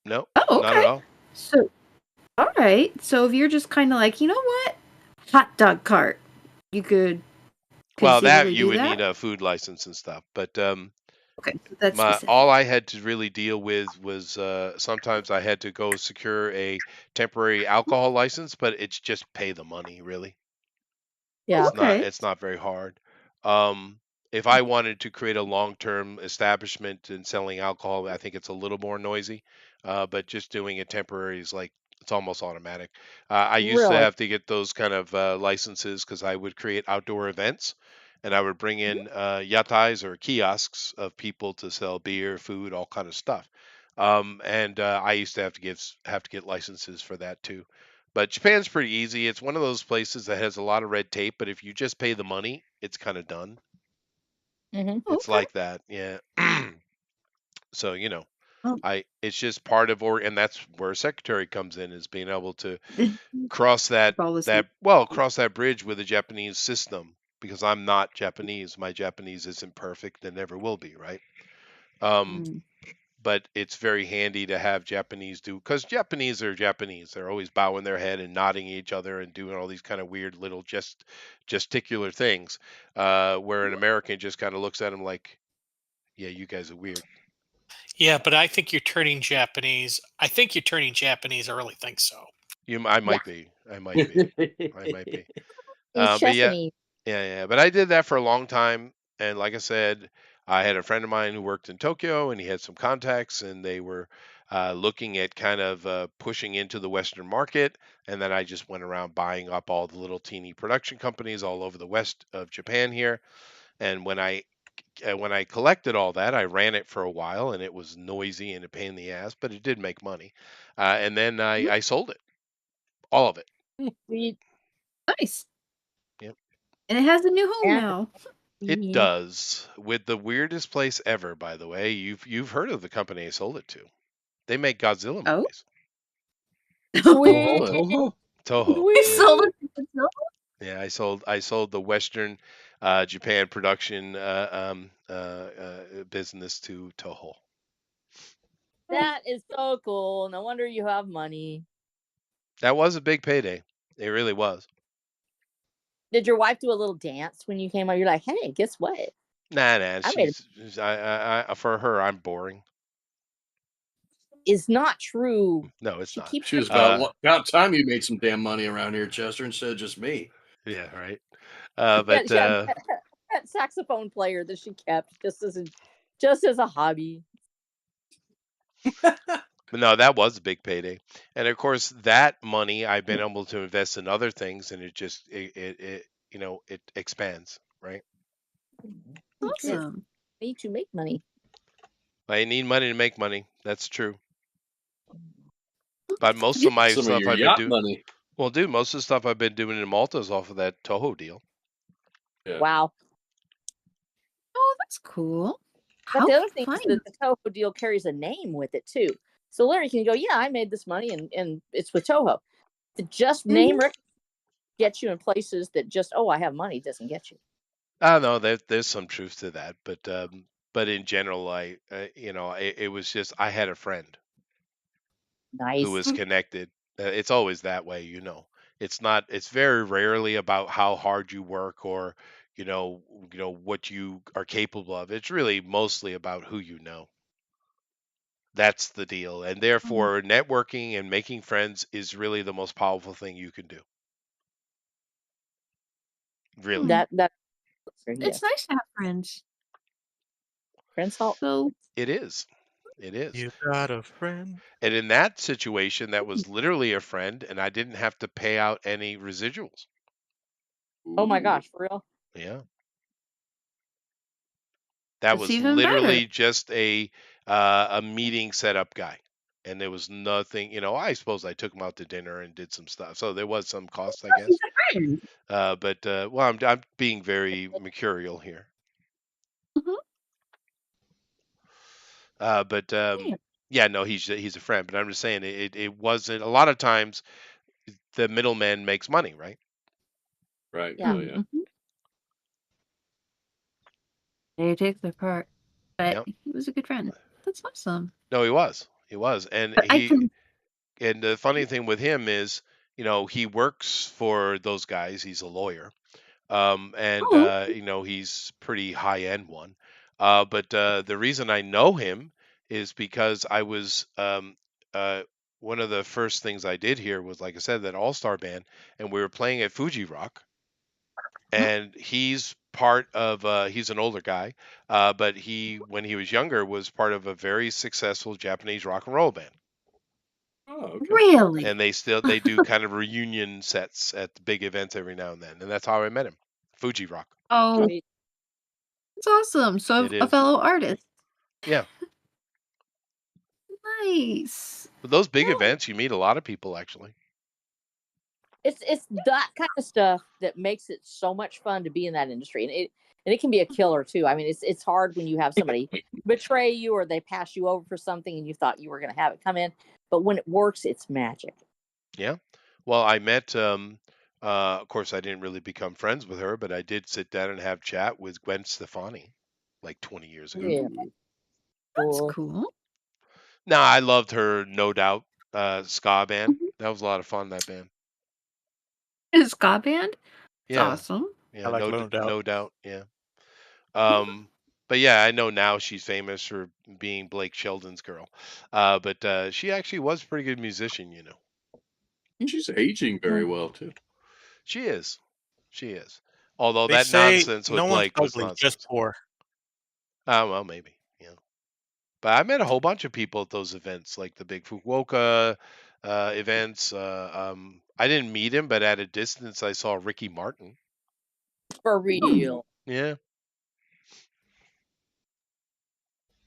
Nope. Oh, Not at okay. all. So, all right. So if you're just kind of like, you know what, hot dog cart, you could Well, that conceivably you do would that. need a food license and stuff, but Okay, so that's specific. all I had to really deal with was sometimes I had to go secure a temporary alcohol license, but it's just pay the money, really. Yeah. Okay. It's not very hard. Um, if I wanted to create a long-term establishment and selling alcohol, I think it's a little more noisy. But just doing it temporary is like it's almost automatic. I used to Really? have to get those kind of licenses because I would create outdoor events, and I would bring in yatais or kiosks of people to sell beer, food, all kind of stuff. And I used to have to get licenses for that too. But Japan's pretty easy. It's one of those places that has a lot of red tape, but if you just pay the money, it's kind of done. Mm-hmm. It's Okay. like that, yeah. So Oh. it's just part of and that's where secretary comes in is being able to Mm-hmm. cross Policy. cross that bridge with the Japanese system because I'm not Japanese. My Japanese isn't perfect and never will be, right? Um, Mm. but it's very handy to have Japanese do because Japanese are Japanese. They're always bowing their head and nodding at each other and doing all these kind of weird little gesticular things. Where an American just kind of looks at them like, "Yeah, you guys are weird." Yeah, but I think you're turning Japanese. I think you're turning Japanese. I really think so. I Yeah. might be. I might be. I might be. He's But yeah, Chesapeake. yeah. But I did that for a long time, and like I said, I had a friend of mine who worked in Tokyo, and he had some contacts, and they were looking at kind of pushing into the Western market. And then I just went around buying up all the little teeny production companies all over the west of Japan here. And when I collected all that, I ran it for a while, and it was noisy and a pain in the ass, but it did make money. And then I sold it, all of it. Sweet. Nice. Yep. And it has a new home Yeah. now. It does, with the weirdest place ever, by the way. You've heard of the company I sold it to. They make Godzilla Oh. movies. Sweet. Toho? Toho. We Yeah. sold it to Godzilla? Yeah, I sold the Western Japan production business to Toho. That is so cool. No wonder you have money. That was a big payday. It really was. Did your wife do a little dance when you came out? You're like, hey, guess what? Nah. I made For her, I'm boring. Is not true. No, it's She not. keeps She was about time you made some damn money around here, Chester, instead of just me. Yeah, right. Yeah, she had that saxophone player that she kept just as a hobby. But no, that was a big payday, and of course, that money I've been able to invest in other things, and it it expands, right? Awesome. Need to make money. I need money to make money. That's true. But most of my Some of stuff your I've been yacht doing, money. well, dude, most of the stuff I've been doing in Malta is off of that Toho deal. Yeah. Wow. Oh, that's cool. But How the other thing funny. is that the Toho deal carries a name with it too. So Larry can go, yeah, I made this money and it's with Toho. The just name gets you in places that just, I have money doesn't get you. I don't know. There's some truth to that, but in general, it was just I had a friend Nice. who was connected. It's always that way, It's not. It's very rarely about how hard you work or what you are capable of. It's really mostly about who you know. That's the deal, and therefore, networking and making friends is really the most powerful thing you can do. Really, That It's nice to have friends. friends help. So it is. It is. You got a friend. And in that situation, that was literally a friend, and I didn't have to pay out any residuals. Oh my gosh, for real? Yeah. That That's was even literally better. just a meeting setup guy. And there was nothing, I suppose I took him out to dinner and did some stuff. So there was some cost, I guess. Well, I'm being very mercurial here. Yeah, no, he's a friend, but I'm just saying it wasn't a lot of times the middleman makes money, right? Right. Yeah. Oh, yeah. They take their part. But Yep. he was a good friend. That's awesome. No, he was. He was. And But I can. and the funny thing with him is, he works for those guys. He's a lawyer. And Oh, he's pretty high end one. But the reason I know him is because I was one of the first things I did here was, like I said, that All Star band, and we were playing at Fuji Rock, and he's part of he's an older guy, but he when he was younger was part of a very successful Japanese rock and roll band. Oh, okay. really? And they do kind of reunion sets at the big events every now and then, and that's how I met him. Fuji Rock. Oh, Sweet. that's awesome. So It a is. fellow artist. Yeah. Nice. With those big Yeah. events, you meet a lot of people actually. It's that kind of stuff that makes it so much fun to be in that industry, and it can be a killer too. I mean, it's hard when you have somebody betray you or they pass you over for something and you thought you were going to have it come in, but when it works, it's magic. Yeah. Well, I met of course I didn't really become friends with her, but I did sit down and have chat with Gwen Stefani like 20 years ago. Yeah, That's cool. cool. Now, I loved her No Doubt ska band. Mhm. That was a lot of fun, that band. A ska band? It's Yeah. awesome. Yeah, I like No Doubt. No Doubt, yeah. But yeah, I know now she's famous for being Blake Shelton's girl. But she actually was a pretty good musician, She's aging very well too. She is. She is. Although They that say nonsense with no one's Blake was ugly, nonsense. just poor. Oh, well, maybe. Yeah. But I met a whole bunch of people at those events, like the big Fukuoka events. I didn't meet him, but at a distance, I saw Ricky Martin. For real. Yeah.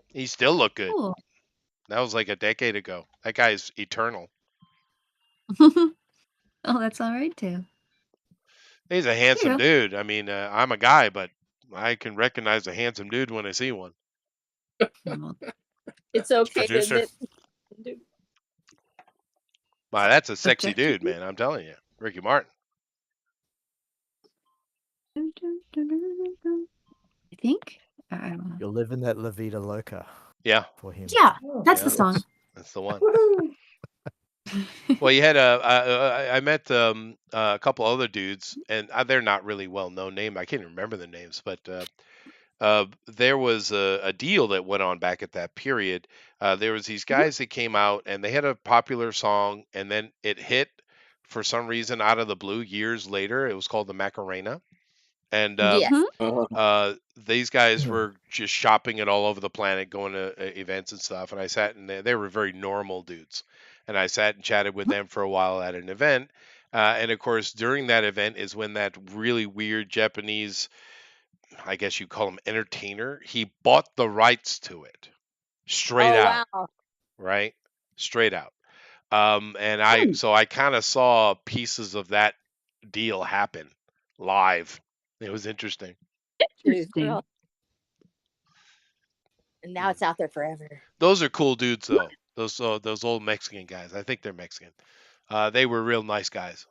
He still looked good. Cool. That was like a decade ago. That guy's eternal. Oh, that's all right too. He's a handsome Yeah. dude. I mean, I'm a guy, but I can recognize a handsome dude when I see one. Well, It's okay to Producer. admit. Wow, that's a sexy Objective. dude, man. I'm telling you. Ricky Martin. I think. I don't know. You're living that La Vida Loca Yeah, for him. Yeah, that's Yeah. the song. that's the one. Well, you had I met a couple other dudes, and they're not really well-known name. I can't remember the names, but there was a deal that went on back at that period. There was these guys that came out, and they had a popular song, and then it hit for some reason out of the blue years later. It was called the Macarena, and Yes. these guys were just shopping it all over the planet, going to events and stuff. And I sat in there. They were very normal dudes, and I sat and chatted with them for a while at an event. And of course, during that event is when that really weird Japanese, I guess you call him entertainer, he bought the rights to it straight out, Wow. right? Straight out. And I kind of saw pieces of that deal happen live. It was interesting. Interesting. And now it's out there forever. Those are cool dudes, though. Those old Mexican guys. I think they're Mexican. They were real nice guys.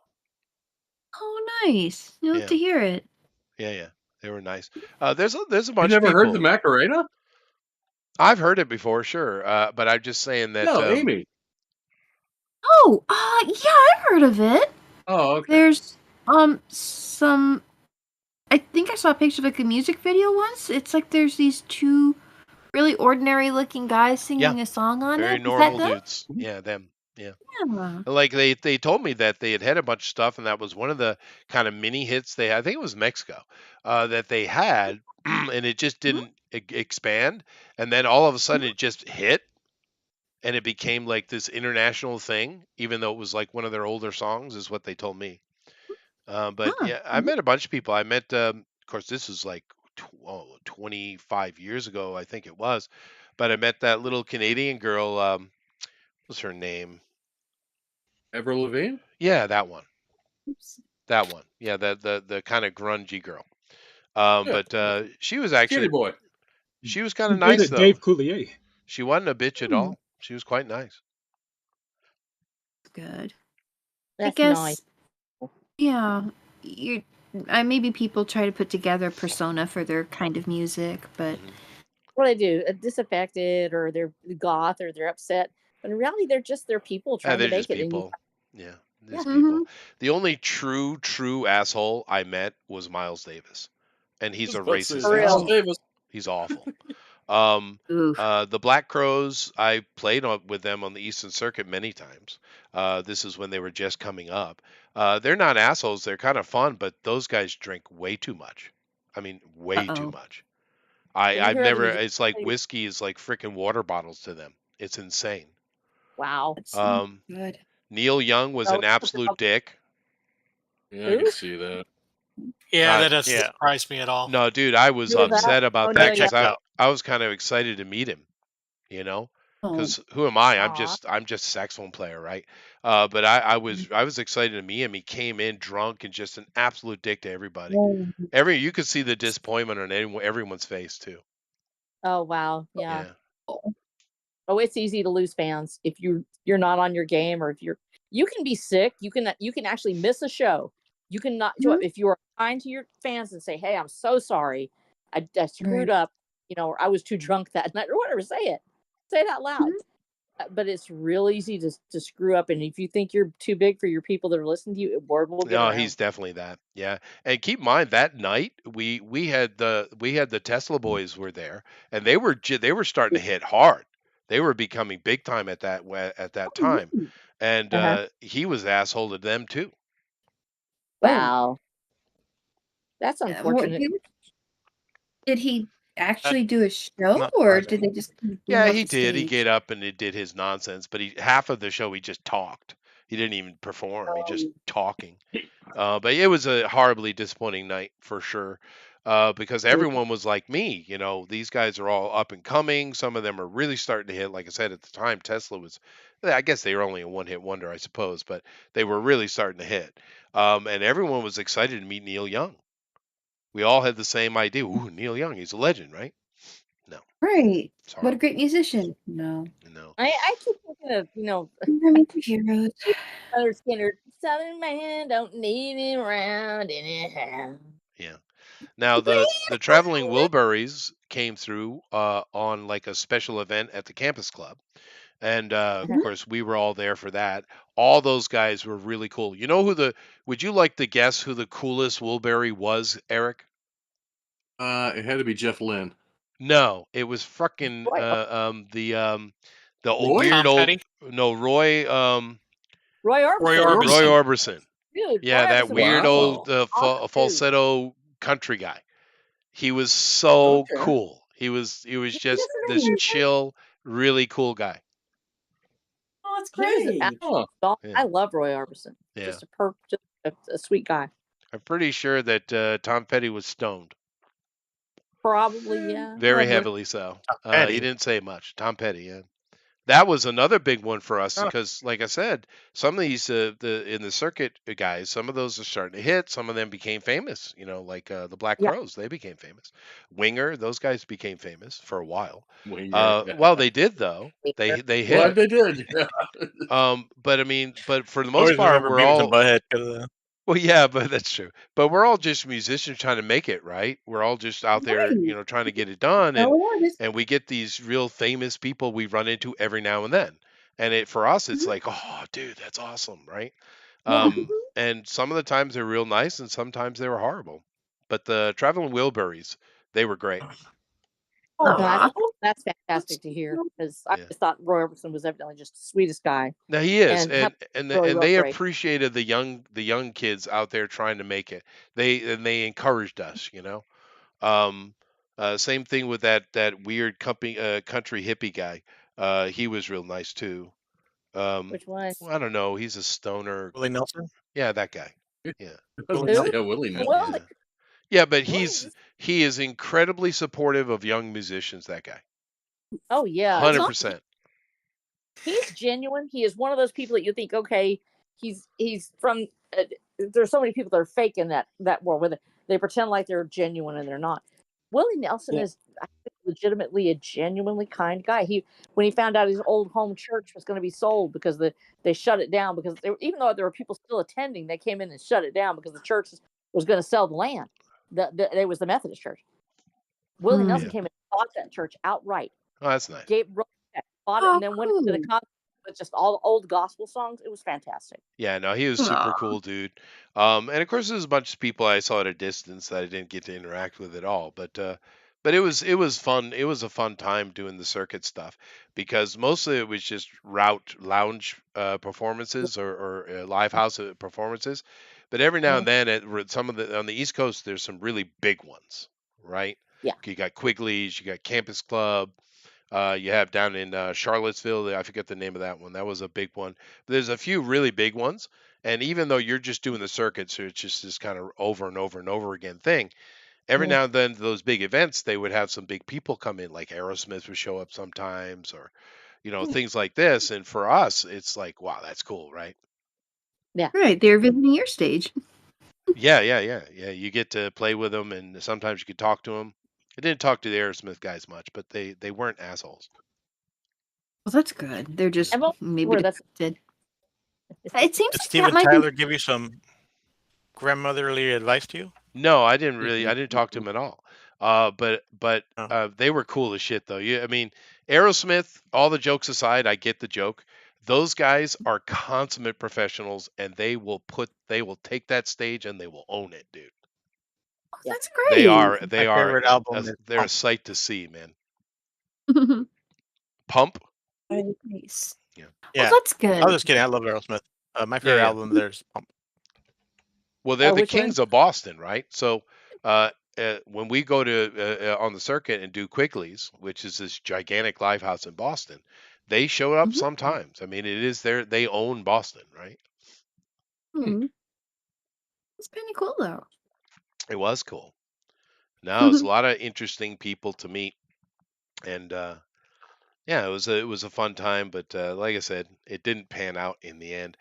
Oh, nice. You love Yeah. to hear it. Yeah, they were nice. There's a You bunch never of heard people. the Macarena? I've heard it before, sure. But I'm just saying that. No, Amy. Oh, yeah, I've heard of it. Oh, okay. There's some. I think I saw a picture of like a music video once. It's like there's these two really ordinary looking guys singing a song on very it. normal Is that them? dudes. Yeah, them. Yeah. Yeah. Like they told me that they had a bunch of stuff, and that was one of the kind of mini hits they had. I think it was Mexico that they had, and it just didn't expand. And then all of a sudden, it just hit, and it became like this international thing, even though it was like one of their older songs, is what they told me. But yeah, I met a bunch of people. I met, of course, this was like 25 years ago, I think it was. But I met that little Canadian girl. What's her name? Avril Lavigne? Yeah, that one. Oops. That one. Yeah, the kind of grungy girl. Yeah. But she was Kitty actually boy. she was kind of Who played nice it? though. Dave Coulier. She wasn't a bitch at all. She was quite nice. Good. That's I guess. nice. Yeah. Maybe people try to put together a persona for their kind of music, but what do they do? Disaffected, or they're goth, or they're upset. But in reality, they're people trying they're to just make it. And people. Yeah, these Yeah. people. The only true asshole I met was Miles Davis, and he's a racist For real. asshole. Davis. He's awful. Oof. The Black Crows, I played with them on the Eastern Circuit many times. This is when they were just coming up. They're not assholes. They're kind of fun, but those guys drink way too much. I mean, way too Uh-oh. much. Can you I've hear any never. musicians It's like play? whiskey is like freaking water bottles to them. It's insane. Wow. That's not Um, good. Neil Young was Oh, an absolute dick. Yeah, I can Who? see that. Yeah, Uh, that doesn't Yeah. surprise me at all. no, dude, I was Who was that? upset Oh, about Neil that because Young. I was kind of excited to meet him. You know, Oh. because who am I? I'm Aw. just a saxophone player, right? But I was excited to meet him. He came in drunk and just an absolute dick to everybody. You could see the disappointment on everyone's face too. Oh wow. Yeah. Yeah. Oh, it's easy to lose fans if you're not on your game, or if you can be sick. You can actually miss a show. You can not if you are kind to your fans and say, "Hey, I'm so sorry, I screwed up," or I was too drunk that night, or whatever. Say it out loud. But it's real easy to screw up, and if you think you're too big for your people that are listening to you, word will get No, around. he's definitely that. Yeah. And keep in mind that night we had the Tesla boys were there, and they were starting to hit hard. They were becoming big time at that time, and he was asshole to them too. Wow, that's What, unfortunate. did he actually do a show, not or surprising. did they just kind of boom Yeah, off he the did. He stage? get up and he did his nonsense, but half of the show he just talked. He didn't even perform. He just talking. But it was a horribly disappointing night for sure. Because everyone was like me, these guys are all up and coming. Some of them are really starting to hit. Like I said, at the time, Tesla was, I guess they were only a one-hit wonder, I suppose, but they were really starting to hit. And everyone was excited to meet Neil Young. We all had the same idea. Ooh, Neil Young, he's a legend, right? No. Right. Sorry. What a great musician. No. No. I keep thinking of Heroes. Leonard Skinner. Southern man don't need him around anyhow. Yeah. Now the traveling Wilburys came through on like a special event at the campus club, and of course we were all there for that. All those guys were really cool. You know would you like to guess who the coolest Wilbury was, Eric? It had to be Jeff Lynne. No, it was fucking the old Roy? weird Tom old Petty? no Roy Roy Orbison. Roy Orbison. Roy Orbison. Dude, Yeah, Roy that Orbison was weird old awesome, dude. falsetto country guy. He was so Okay. cool. He was just doesn't this have- chill, really cool guy. Oh, that's He was an great. absolute doll. Yeah. I love Roy Orbison. Yeah. Just a sweet guy. I'm pretty sure that Tom Petty was stoned. Probably, yeah. Very Probably. heavily so. Petty. He didn't say much. Tom Petty, yeah. That was another big one for us Oh. because, like I said, some of these in the circuit guys, some of those are starting to hit. Some of them became famous. Like the Black Yeah. Crows, they became famous. Winger, those guys became famous for a while. Winger. Well, they did though. They hit. Well, they did. Yeah. But I mean, but for the most Always part, remember we're Beavis all. and Butthead 'cause, Well, yeah, but that's true. But we're all just musicians trying to make it, right? We're all just out there, Right. trying to get it done, No artist. and we get these real famous people we run into every now and then. And for us, it's like, oh, dude, that's awesome, right? And some of the times they're real nice, and sometimes they were horrible. But the Traveling Wilburys, they were great. Aw. That's fantastic to hear, because I Yeah. just thought Roy Orbison was evidently just the sweetest guy. Now he is, And and really they well great. appreciated the young kids out there trying to make it. They encouraged us, Same thing with that weird country hippie guy. He was real nice too. Which one? Well, I don't know. He's a stoner. Willie Nelson. Yeah, that guy. Yeah. Yeah, Willie Nelson. Well, Yeah, but he is incredibly supportive of young musicians. That guy. oh yeah, 100%. he's genuine. He is one of those people that you think, okay, he's from. There's so many people that are fake in that world, where they pretend like they're genuine and they're not. Willie Nelson is, I think, legitimately a genuinely kind guy. When he found out his old home church was going to be sold because they shut it down because even though there were people still attending, they came in and shut it down because the church was going to sell the land. It was the Methodist church. Willie Nelson came in and bought that church outright. Oh, that's nice. Bought it, and then went to the concert with just all the old gospel songs. It was fantastic. Yeah, no, he was super cool, dude. And of course, there's a bunch of people I saw at a distance that I didn't get to interact with at all. But it was fun. It was a fun time doing the circuit stuff because mostly it was just lounge performances or live house performances. But every now and then, some of the on the East Coast, there's some really big ones, right? Yeah. You got Quigley's, you got Campus Club. You have down in Charlottesville, I forget the name of that one. That was a big one. But there's a few really big ones. And even though you're just doing the circuit, so it's just this kind of over and over and over again thing, every now and then those big events, they would have some big people come in, like Aerosmith would show up sometimes or, things like this. And for us, it's like, wow, that's cool, right? Yeah. Right. They're visiting your stage. Yeah. You get to play with them, and sometimes you could talk to them. I didn't talk to the Aerosmith guys much, but they weren't assholes. Well, that's good. They're just maybe where that's- defected. It seems Did like Steven that might Tyler give you some grandmotherly advice to you? No, I didn't talk to him at all. But they were cool as shit though. I mean, Aerosmith, all the jokes aside, I get the joke. Those guys are consummate professionals, and they will take that stage and they will own it, dude. That's great. They are My favorite album is they're a Pump. sight to see, man. Pump? Nice. Yeah. Yeah. Well, that's good. I was just kidding. I love Aerosmith. My favorite Yeah. album there's Pump. Well, they're the which one? kings of Boston, right? So when we go to on the circuit and do Quigley's, which is this gigantic live house in Boston, they show up sometimes. I mean, it is they own Boston, right? It's kind of cool though. It was cool. No, it was a lot of interesting people to meet, and yeah, it was a fun time. But like I said, it didn't pan out in the end.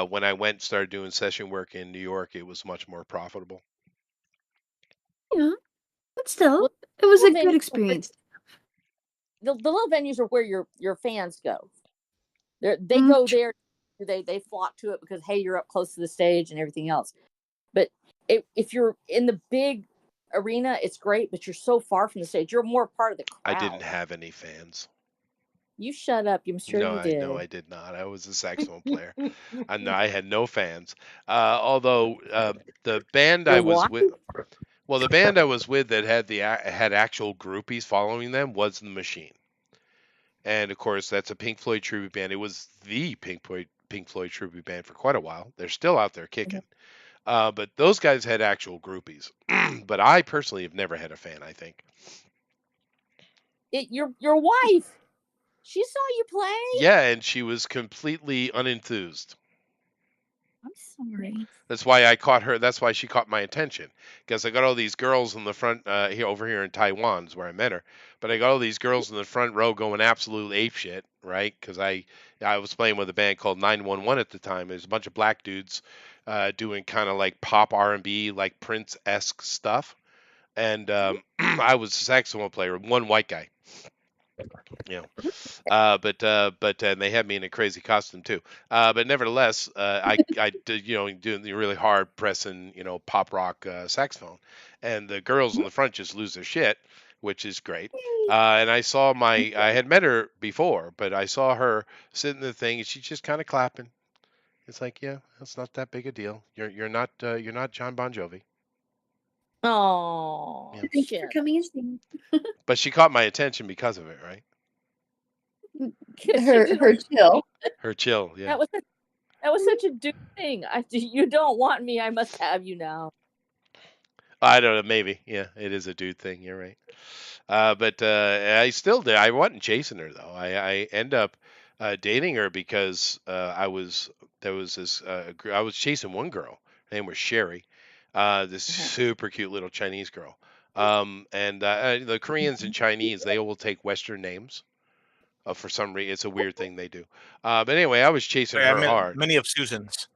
When I went and started doing session work in New York, it was much more profitable. Yeah, but still, Well, it was a well, good then- experience. The little venues are where your fans go. They go there. They flock to it because hey, you're up close to the stage and everything else. But if you're in the big arena, it's great. But you're so far from the stage. You're more part of the crowd. I didn't have any fans. You shut up. I'm sure No, you did. I did not. I was a saxophone player. I had no fans. Although the band I was with, well, the band I was with that had actual groupies following them was The Machine, and of course that's a Pink Floyd tribute band. It was the Pink Floyd tribute band for quite a while. They're still out there kicking. But those guys had actual groupies. But I personally have never had a fan. I think. Your wife. She saw you play. Yeah, and she was completely unenthused. I'm sorry. That's why I caught her. That's why she caught my attention, because I got all these girls in the front over here in Taiwan is where I met her. But I got all these girls in the front row going absolute apeshit, right? Because I was playing with a band called 911 at the time. There's a bunch of black dudes doing kind of like pop R&B, like Prince-esque stuff, and I was a saxophone player, one white guy. But they had me in a crazy costume too. But nevertheless, I did doing the really hard pressing pop rock saxophone, and the girls in the front just lose their shit, which is great. And I had met her before, but I saw her sitting in the thing, and she's just kind of clapping. It's like, yeah, that's not that big a deal. You're not John Bon Jovi. Oh, Yeah. Thank you for coming and singing. But she caught my attention because of it, right? Her chill. Her chill, yeah. That was such a dude thing. You don't want me, I must have you now. I don't know, maybe. Yeah, it is a dude thing. You're right. But I still did. I wasn't chasing her though. I end up dating her because I was chasing one girl. Her name was Sherry, this super cute little Chinese girl. And the Koreans and Chinese, they will take Western names. For some reason, it's a weird thing they do. But anyway, I was chasing her hard. Many of Susan's.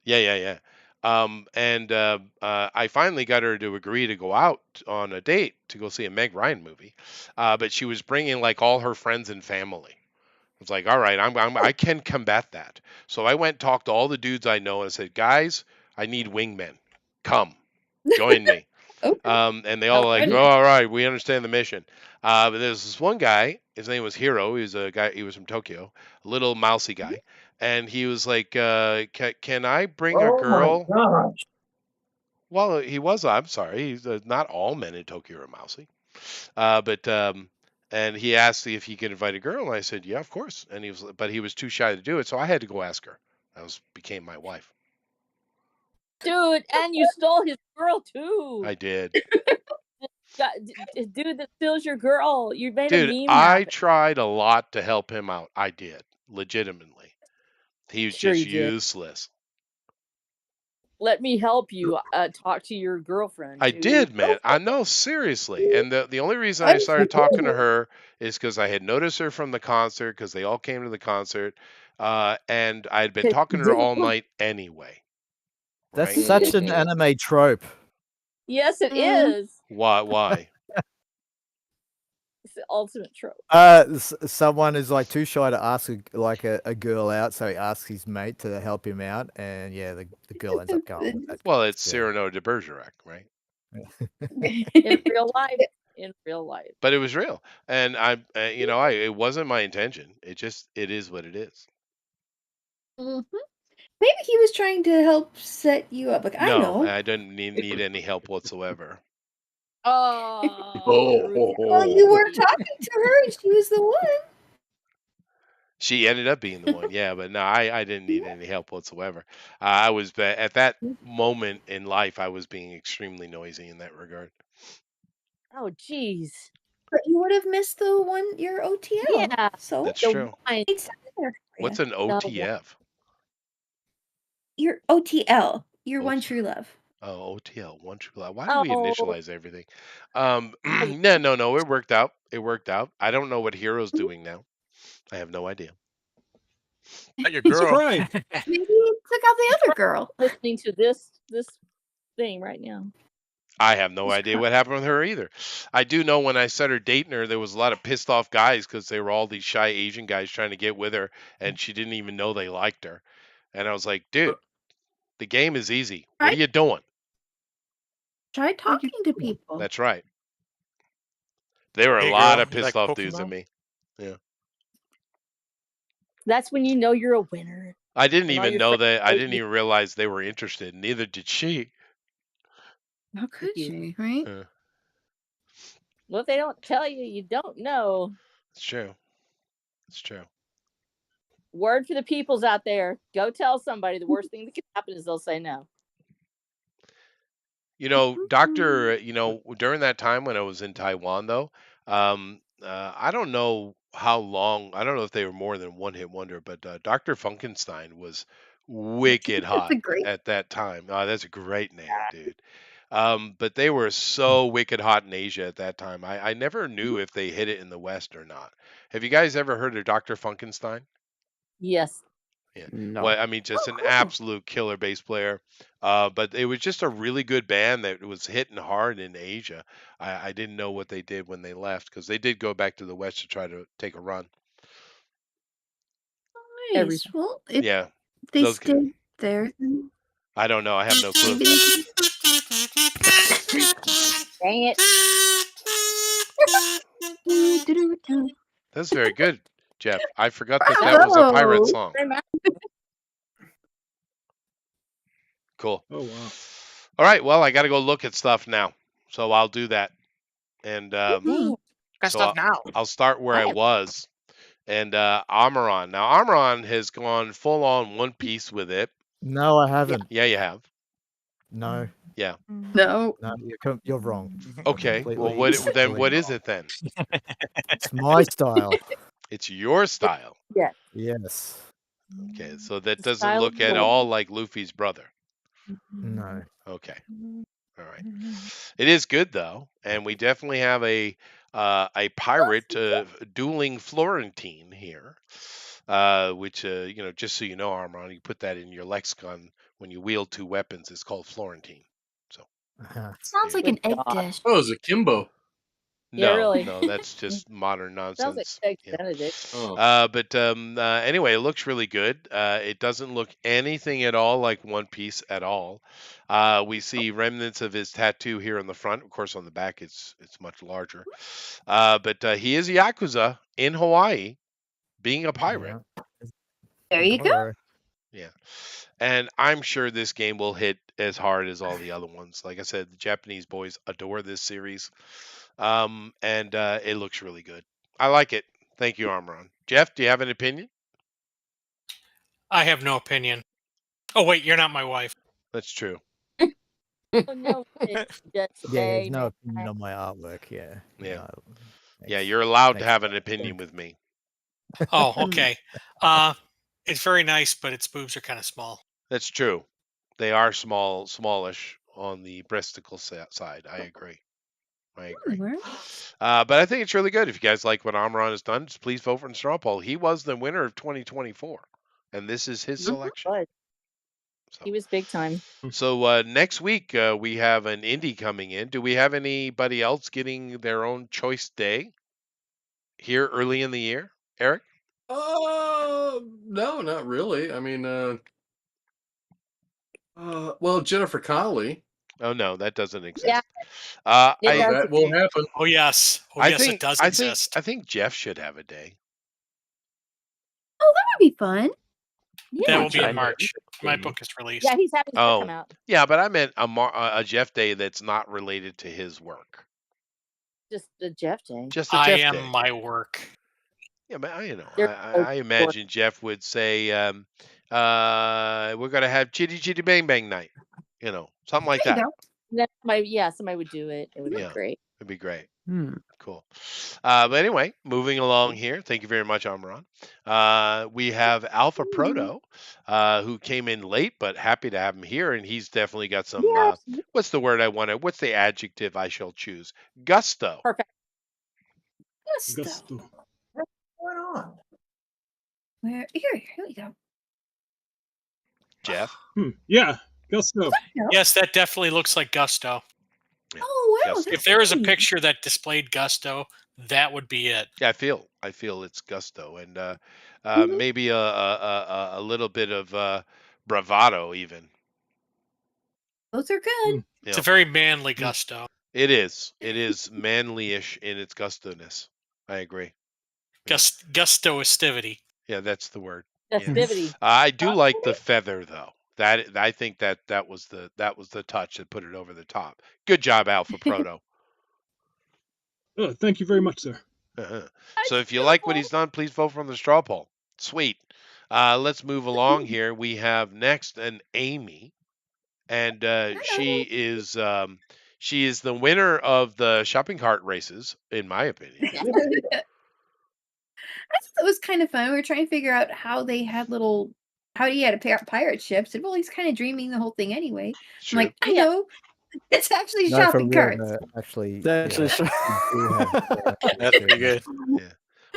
Yeah. And I finally got her to agree to go out on a date to go see a Meg Ryan movie. But she was bringing like all her friends and family. I was like, all right, I can combat that. So I went and talked to all the dudes I know and said, guys, I need wingmen. Come, join me. Okay. And they all No, like, I oh, all right, we understand the mission. But there's this one guy. His name was Hiro. He was a guy. He was from Tokyo, a little mousy guy, and he was like, can I bring a Oh my girl? gosh. Well, he was. I'm sorry. He's not all men in Tokyo are mousy. But and he asked if he could invite a girl, and I said, yeah, of course. And but he was too shy to do it, so I had to go ask her. That became my wife. dude, and you stole his girl too. I did. Dude that steals your girl. You made Dude, a meme I happen. tried a lot to help him out. I did, legitimately. He was Sure just you did. useless. Let me help you talk to your girlfriend. I dude. did, man. I know, seriously. And the only reason I started talking to her is because I had noticed her from the concert, because they all came to the concert, and I had been talking to her all night anyway. That's Right? such an anime trope. Yes, it is. Why? It's the ultimate trope. Someone is like too shy to ask a girl out, so he asks his mate to help him out, and yeah, the girl ends up going with that. Well, it's Cyrano de Bergerac, right? In real life. In real life. But it was real, and it wasn't my intention. It is what it is. Maybe he was trying to help set you up. Like, I No, know. I didn't need any help whatsoever. Oh, Well, you were talking to her, and she was the one. She ended up being the one, yeah, but no, I didn't need any help whatsoever. I was at that moment in life, I was being extremely noisy in that regard. Oh, jeez. But you would have missed your OTL. Yeah. So That's true. What's an No. OTF? Your OTL, your one true love. Oh, OTL, one true love. Why do we Oh. initialize everything? No, it worked out. It worked out. I don't know what Hero's doing now. I have no idea. Not your girl. Maybe he took out the other girl. Listening to this thing right now. I have no idea what happened with her either. I do know when I started dating her, there was a lot of pissed off guys because they were all these shy Asian guys trying to get with her, and she didn't even know they liked her. And I was like, dude, the game is easy. What are you doing? Try talking to people. That's right. There were a Hey, lot girl, of you like pissed off dudes at Pokemon? me. Yeah. That's when you know you're a winner. I didn't And all even your know friends that. I hate didn't you. even realize they were interested. Neither did she. How could she, right? Well, if they don't tell you, you don't know. It's true. It's true. Word for the peoples out there. Go tell somebody. The worst thing that can happen is they'll say no. Doctor, during that time when I was in Taiwan, though, I don't know how long, I don't know if they were more than one hit wonder, but Dr. Funkenstein was wicked hot at that time. Oh, that's a great name, dude. But they were so wicked hot in Asia at that time. I never knew if they hit it in the West or not. Have you guys ever heard of Dr. Funkenstein? Yes. Yeah. No. Well, I mean, just an absolute killer bass player. But it was just a really good band that was hitting hard in Asia. I didn't know what they did when they left, because they did go back to the West to try to take a run. Nice. Well, if Yeah. they those stayed good. there, then I don't know. I have no clue. Dang it. That's very good, Jeff. I forgot that was a pirate song. Cool. Oh wow. All right. Well, I got to go look at stuff now, so I'll do that. And Got so stuff now. I'll start where I was. And Amaron. Now Amaron has gone full on One Piece with it. No, I haven't. Yeah, you have. No. Yeah. No. No, you're wrong. Okay. Well, what is it then? It's my style. It's your style. Yeah. Yes. Okay. So that doesn't style look of at the all like Luffy's brother. No. Okay. All right. It is good though, and we definitely have a pirate dueling Florentine here, which just so you know, Armand, you put that in your lexicon when you wield two weapons. It's called Florentine. So Sounds like an egg dish. Oh, it's a Kimbo. Yeah, No, really. no, that's just modern Sounds like nonsense. they Yeah. extended it. Oh. But anyway, it looks really good. It doesn't look anything at all like One Piece at all. We see remnants of his tattoo here on the front. Of course, on the back, it's much larger. But he is a Yakuza in Hawaii, being a pirate. Yeah. There you go. Goro. Yeah. And I'm sure this game will hit as hard as all the other ones. Like I said, the Japanese boys adore this series. And it looks really good. I like it. Thank you, Armoron. Jeff, do you have an opinion? I have no opinion. Oh wait, you're not my wife. That's true. Oh, no, it's just Yeah, a there's no man. opinion on my artwork. Yeah. Yeah. No, Yeah, thanks. you're allowed to Thanks. have an opinion with me. Oh, okay. It's very nice, but its boobs are kind of small. That's true. They are smallish on the breasticle side. I agree. I agree. But I think it's really good. If you guys like what Amron has done, just please vote for the straw poll. He was the winner of 2024, and this is his selection. But So, he was big time. so next week we have an indie coming in. Do we have anybody else getting their own choice day here early in the year, Eric? No, not really. I mean, well, Jennifer Connelly. Oh no, that doesn't exist. Yeah. It I does That will exist. happen. Oh yes. Oh I yes, think it does I exist. think Jeff should have a day. Oh, that would be fun. That Yeah. will be I in know. March. My book is released. Yeah, he's having stuff come Oh, out. yeah, but I meant a Jeff day that's not related to his work. Just a Jeff day. Just a I Jeff am day. my work. Yeah, but There's no I imagine Jeff would say, we're gonna have Chitty Chitty Bang Bang night. You know, something like There you that. go. Then somebody would do it. It would be Yeah. great. It'd be great. Hmm. Cool. But anyway, moving along here. Thank you very much, Amron. We have Alpha Proto, who came in late, but happy to have him here, and he's definitely got some. What's the word I wanted? What's the adjective I shall choose? Gusto. Perfect. Gusto. What's going on? Where here we go. Jeff. Yeah, Gusto. Yes, that definitely looks like Gusto. Yeah. Oh wow! Gusto. If there was a nice. picture that displayed Gusto, that would be it. Yeah, I feel it's Gusto, and maybe a little bit of bravado even. Those are good. It's a very manly Gusto. It is manly-ish in its gustoness. I agree. Gusto-estivity. Yeah, that's the word. Festivity. I do like the feather though. That I think that was the touch that put it over the top. Good job, Alpha Proto. Oh, thank you very much, sir. So if you like what he's done, please vote for the straw poll. Sweet. Let's move along here. We have next an Amy, and she is the winner of the shopping cart races, in my opinion. I thought it was kind of fun. We were trying to figure out how they had how he had a pirate ships, and well, he's kind of dreaming the whole thing anyway. True. I'm like, I know, it's actually No, for shopping real, carts. actually, That's yeah, just- we do have, That's pretty good. Yeah.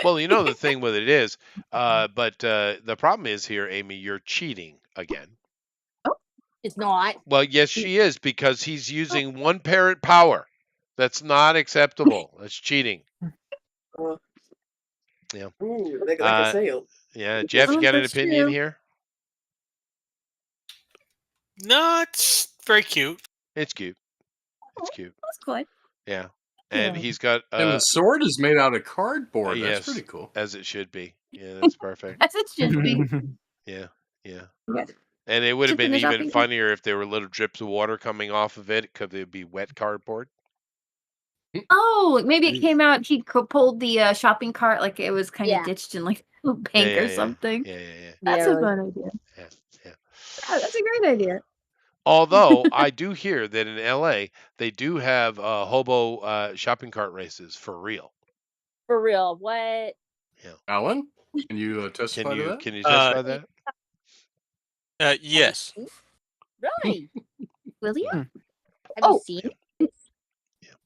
Well, you know the thing with it is, but the problem is here, Amy, you're cheating again. It's not. Well, yes, she is, because he's using one parrot power. That's not acceptable. That's cheating. Yeah. Ooh, they got a sale. Yeah, Jeff, you got an That's opinion true. here? No, it's very cute. It's cute. It's cute. That's good. Yeah. And Yeah. he's got And the sword is made out of cardboard. yes, That's pretty cool. as it should be. Yeah, that's perfect. As it should be. Yeah. Yeah. Yes. And it would have Chip in been the even shopping cart. funnier if there were little drips of water coming off of it, because it would be wet cardboard. Oh, maybe it came out. He pulled the shopping cart like it was kind of Yeah. ditched in like a bank Yeah, or yeah, something. Yeah. That's Yeah, a really. fun idea. Yeah. Yeah, that's a great idea. Although I do hear that in LA they do have hobo shopping cart races for real. For real. What? Alan, can you testify to that? Can you testify that? Yes. Really? Will you? Have Oh. you seen it?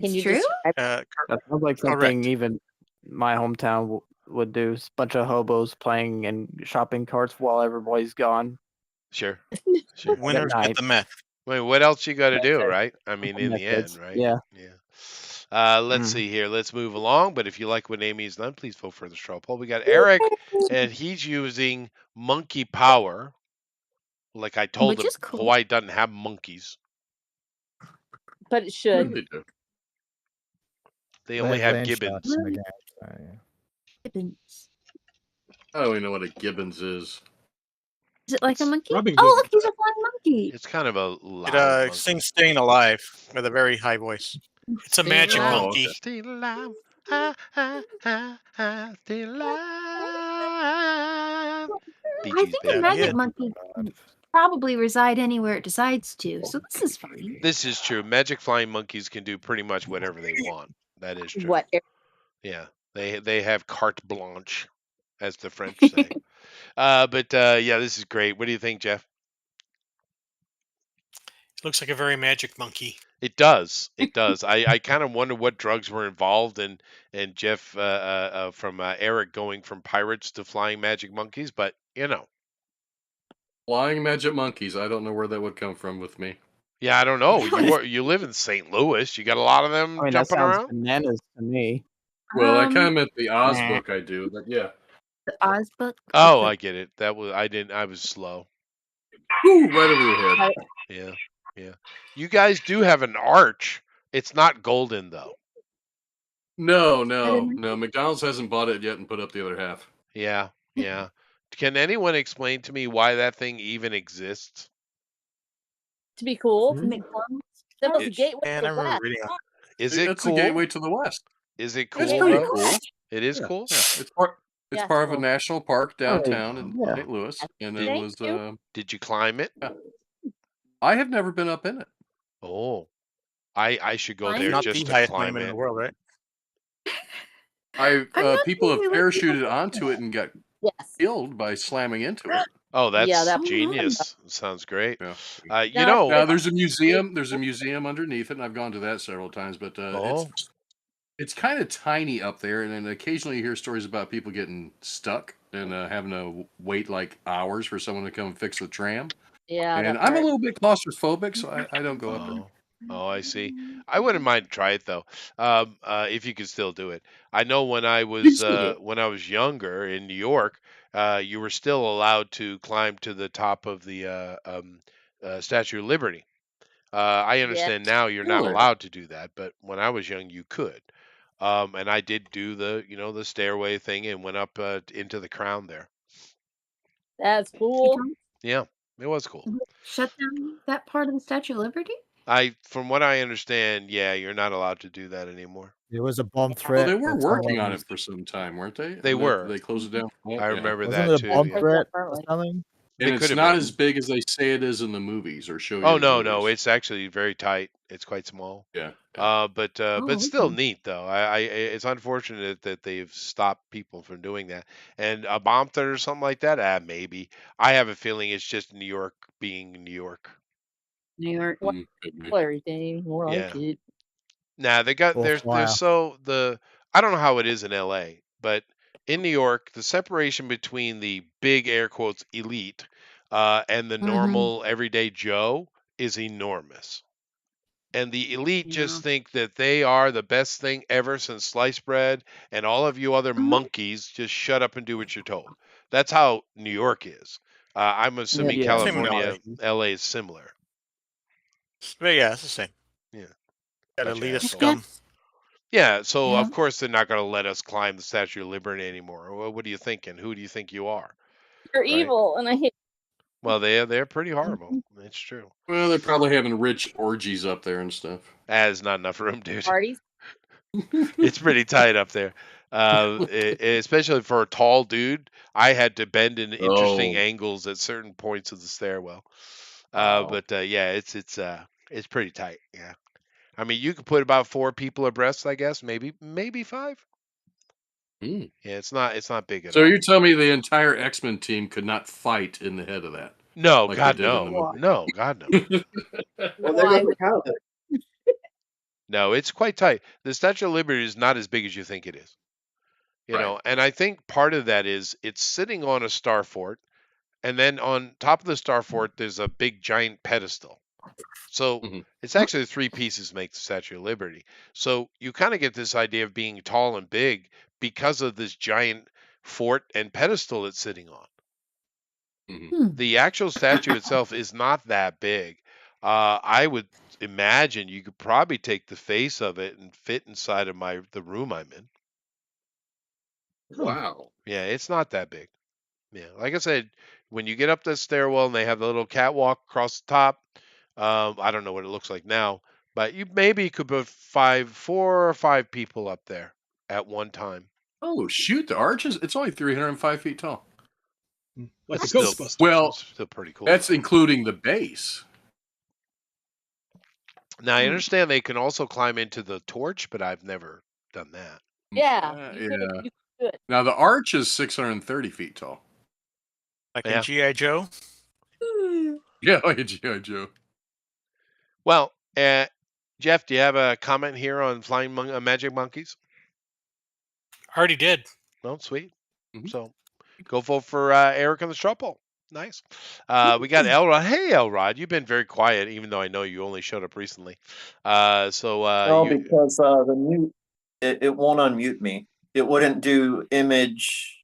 Can you true? describe? That sounds like something Correct. even my hometown would do. A bunch of hobos playing in shopping carts while everybody's gone. Sure. Sure. Winners night. get the meth. I mean, what else you got to do, That's it. right? I mean, in the end, Methods, right? yeah. Yeah. Let's see here. Let's move along. But if you like what Amy's done, please vote for the straw poll. We got Eric, and he's using monkey power. Like I told Which him, is cool. Hawaii doesn't have monkeys. But it Yeah, should. they do. They only They have land gibbons. sharks in the game. So, yeah. Gibbons. I don't even know what a gibbons is. Is it like a It's- monkey? Robin Oh, Gibbons. look, he's a flying monkey. It's kind of a It loud monkey. sings "Staying Alive" with a very high voice. It's a magic alive. monkey. Okay. Still alive, ha, ha, ha, ha, still alive. Bee I Gees, think baby. a That'd be magic it. monkey can probably reside anywhere it decides to, so this is fine. This is true. Magic flying monkeys can do pretty much whatever they want. That is true. What? Yeah, they have carte blanche, as the French say. Yeah, this is great. What do you think, Jeff? It looks like a very magic monkey. It does. It does. I kind of wonder what drugs were involved in, and Jeff from Eric going from pirates to flying magic monkeys, but you know. Flying magic monkeys. I don't know where that would come from with me. Yeah, I don't know. You live in St. Louis. You got a lot of them I mean, that jumping sounds around. bananas to me. Well, I kind of meant the Oz nah. book. I do, but yeah. The Oz book. Oh, Okay. I get it. That was I didn't. I was slow. Woo, right over your head. Yeah, yeah. You guys do have an arch. It's not golden though. No. McDonald's hasn't bought it yet and put up the other half. Yeah, yeah. Can anyone explain to me why that thing even exists? To be cool. Mm-hmm. McDonald's. That was the It- gateway Man, to I the remember West. reading on Is it That's cool? the gateway to the West. Is it cool? It's pretty though? cool. It is Yeah, cool. yeah. It's part Yeah, of a cool. national park downtown in yeah. St. Louis, and Did- it Thank was. you. Did you climb it? I have never been up in it. Oh, I should go Climb there it? not just the to highest climb monument in it. the world, right? I I'm not people have saying we look parachuted people onto it and got Yes. killed by slamming into it. Oh, that's that- genius. Sounds great. Yeah. You Now, know, Now there's a museum. There's a museum underneath it, and I've gone to that several times. But Oh. it's kind of tiny up there, and then occasionally you hear stories about people getting stuck and having to wait like hours for someone to come fix the tram. Yeah. And that I'm a part. little bit claustrophobic, so I don't go up there. Oh, I see. I wouldn't mind try it though, if you could still do it. I know when I was still do younger in New York, you were still allowed to climb to the top of the Statue of Liberty. I understand now you're not Really? allowed to do that, but when I was young, you could. And I did do the stairway thing and went up into the crown there. That's cool. Yeah, it was cool. Shut down that part of the Statue of Liberty? From what I understand, yeah, you're not allowed to do that anymore. There was a bomb Well, threat. they were that working on someone- it for some time, weren't they? They And were. They closed it down. I remember Wasn't that it too. a bomb Yeah. threat or Definitely. something? It And could it's have not been. as big as they say it is in the movies or show you. Oh in the no, movies. it's actually very tight. It's quite small. Yeah. But Oh, still okay. neat though. It's unfortunate that they've stopped people from doing that. And a bomb threat or something like that, maybe. I have a feeling it's just New York being New York. New York. Could be. Everything. More like Yeah. it. Nah, they got Or there's fire. I don't know how it is in LA, but in New York, the separation between the big air quotes elite and the Mhm. normal everyday Joe is enormous. And the elite just think that they are the best thing ever since sliced bread, and all of you other monkeys just shut up and do what you're told. That's how New York is. I'm assuming Yeah. Same in California, LA. LA is similar. But yeah, it's the same. Yeah. Got Bunch of elitist assholes. scum. Yeah, so Yeah. of course they're not going to let us climb the Statue of Liberty anymore. What are you thinking? Who do you think you are? You're Right. evil, and I hate. Well, they're pretty horrible. It's true. Well, they're probably having rich orgies up there and stuff. There's not enough room, dude. Parties. It's pretty tight up there. Especially for a tall dude, I had to bend in interesting Oh. angles at certain points of the stairwell. Oh. But yeah, it's pretty tight. Yeah, I mean you could put about 4 people abreast, I guess, maybe 5. Hmm. Yeah, it's not big at So all. you're telling me the entire X-Men team could not fight in the head of that? No, like God they did in the no, movie. no, God no. Well, there goes the cow. No, it's quite tight. The Statue of Liberty is not as big as you think it is. You Right. know, and I think part of that is it's sitting on a star fort, and then on top of the star fort there's a big giant pedestal. So Mhm. it's actually the three pieces make the Statue of Liberty. So you kind of get this idea of being tall and big because of this giant fort and pedestal it's sitting on. Mhm. The actual statue itself is not that big. I would imagine you could probably take the face of it and fit inside of the room I'm in. Wow. Yeah, it's not that big. Yeah, like I said, when you get up the stairwell and they have the little catwalk across the top, I don't know what it looks like now, but you maybe could put 4 or 5 people up there at one time. Oh shoot! The arch it's only 305 feet tall. Like That's a still, Ghostbuster. Well, that's still pretty cool. that's though. including the base. Now I understand they can also climb into the torch, but I've never done that. Yeah, Yeah. you could. Now the arch is 630 feet tall. Like Yeah. in G.I. Joe. Yeah, like a G.I. Joe. Well, Jeff, do you have a comment here on flying magic monkeys? Already did. Well, sweet. Mhm. So go vote for Eric on the straw poll. Nice. We got Elrod. Hey, Elrod, you've been very quiet, even though I know you only showed up recently. No, because the mute it won't unmute me. It wouldn't do image.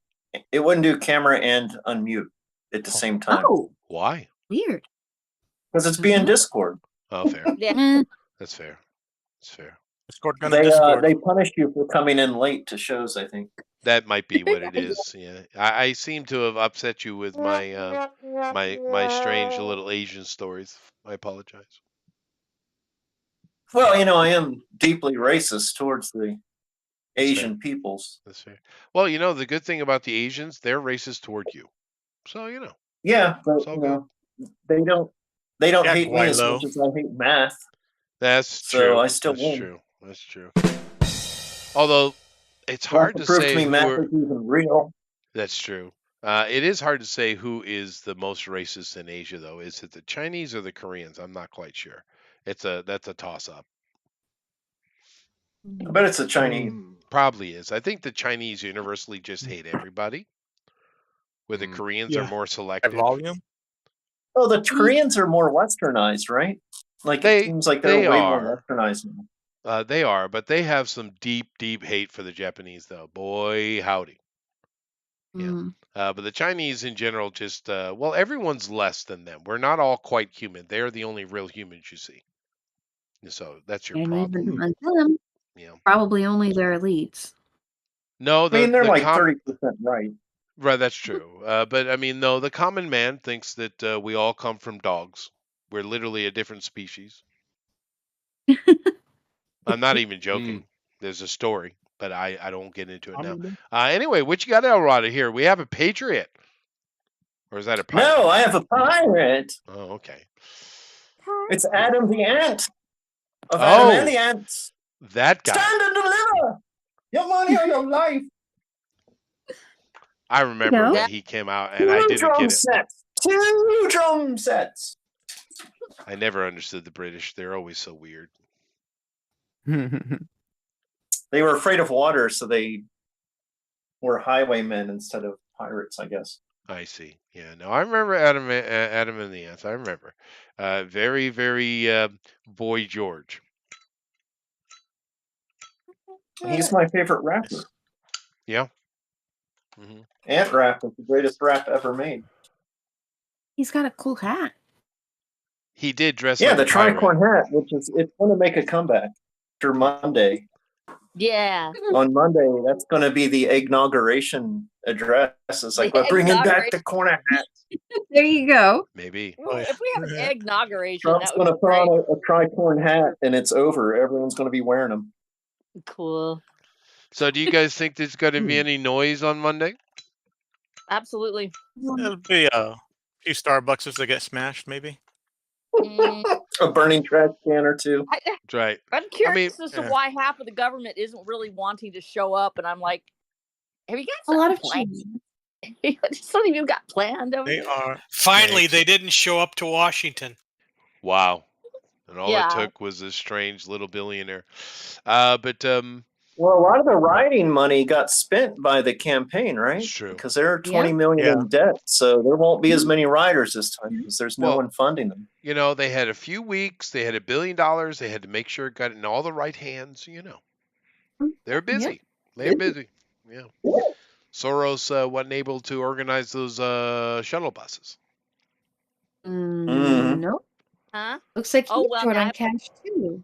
It wouldn't do camera and unmute at the same time. Oh, why? weird. Because it's being Discord. Oh, fair. Yeah. That's fair. That's fair. Discord gonna Discord. They punish you for coming in late to shows, I think. That might be what it is. Yeah, I seem to have upset you with my my strange little Asian stories. I apologize. Well, I am deeply racist towards the That's Asian fair. peoples. That's fair. Well, the good thing about the Asians, they're racist toward you. So Yeah, but it's all good. they don't Yeah, hate me as Guaylo. much as I hate math. That's So true. I still That's win. true. That's true. Although it's Well, hard it to proves say me who math are. is even real. That's true. It is hard to say who is the most racist in Asia, though. Is it the Chinese or the Koreans? I'm not quite sure. That's a toss up. I bet it's the Chinese. Probably is. I think the Chinese universally just hate everybody, where the Koreans are Yeah. more By selective. volume. Oh, the Koreans are more westernized, right? Like They- it seems like they're they way are. more westernized now. They are, but they have some deep, deep hate for the Japanese, though. Boy, howdy. Mm. But the Chinese in general just, everyone's less than them. We're not all quite human. They're the only real humans you see. So that's your And problem. even among them, Yeah. probably only their elites. No, I mean, they're like com- 30% right. Right, that's true. But I mean, no, the common man thinks that we all come from dogs. We're literally a different species. I'm not even joking. There's a story, but I don't get into it now. Anyway, what you got, Elrod, here? We have a patriot. Or is that a pirate? No, I have a pirate. Oh, okay. It's Adam the Ant. Of Adam and the Oh, Ants. that guy. Stand and deliver your money or your life. I remember No. when he came out, and I Two didn't drum get it. sets. 2 drum sets. I never understood the British. They're always so weird. They were afraid of water, so they were highwaymen instead of pirates, I guess. I see. Yeah, no, I remember Adam and the Ants. I remember. Very, very Boy George. He's my favorite rapper. Yeah. Mm-hmm. Ant rap is the greatest rap ever made. He's got a cool hat. He did dress Yeah, like the a pirate. tricorn hat, it's going to make a comeback after Monday. Yeah. On Monday, that's going to be the inauguration address. It's like, The we're bringing back inauguration. the corner hat. There you go. Maybe. Well, if we have an inauguration, Trump's that going would to be put great. on a tricorn hat, and it's over. Everyone's going to be wearing them. Cool. So, do you guys think there's going to be any noise on Monday? Absolutely. It'll be a few Starbucks that get smashed, maybe. A burning trash can or two. That's right. I'm curious as to yeah. why half of the government isn't really wanting to show up, and I'm like, have you guys A lot of planned? cheese. Something you've got planned over They here? are. Finally, they didn't show up to Washington. Wow. And all Yeah. it took was a strange little billionaire. But Well, Well, a lot of the writing money got spent by the campaign, right? It's true. Because they're 20 Yep. million Yeah. in debt, so there won't be as many writers this time because there's no Well, one funding them. You know, they had a few weeks. They had $1 billion. They had to make sure it got in all the right hands. You know, they're busy. They're busy. Yeah. Soros wasn't able to organize those shuttle buses. Nope. Huh? Looks like Oh, he's well, short now on cash too.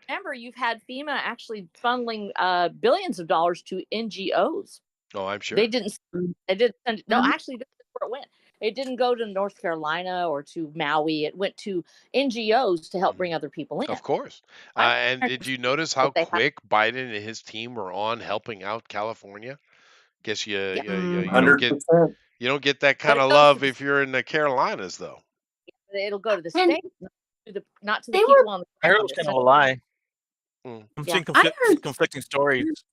remember, you've had FEMA actually funneling billions of dollars to NGOs. Oh, I'm sure. They didn't. They didn't send. No, Mhm. actually, this is where it went. It didn't go to North Carolina or to Maui. It went to NGOs to help bring other people in. Of course. I'm And did you notice how they have- quick Biden and his team were on helping out California? Guess you Yeah. you don't 100%. get that kind it of goes to love the- if you're in the Carolinas, though. It'll go to the And state, not to the they people were- on the I heard it ground. was It's kind of a central. lie. Mm. I'm Yeah. seeing I heard- conflicting stories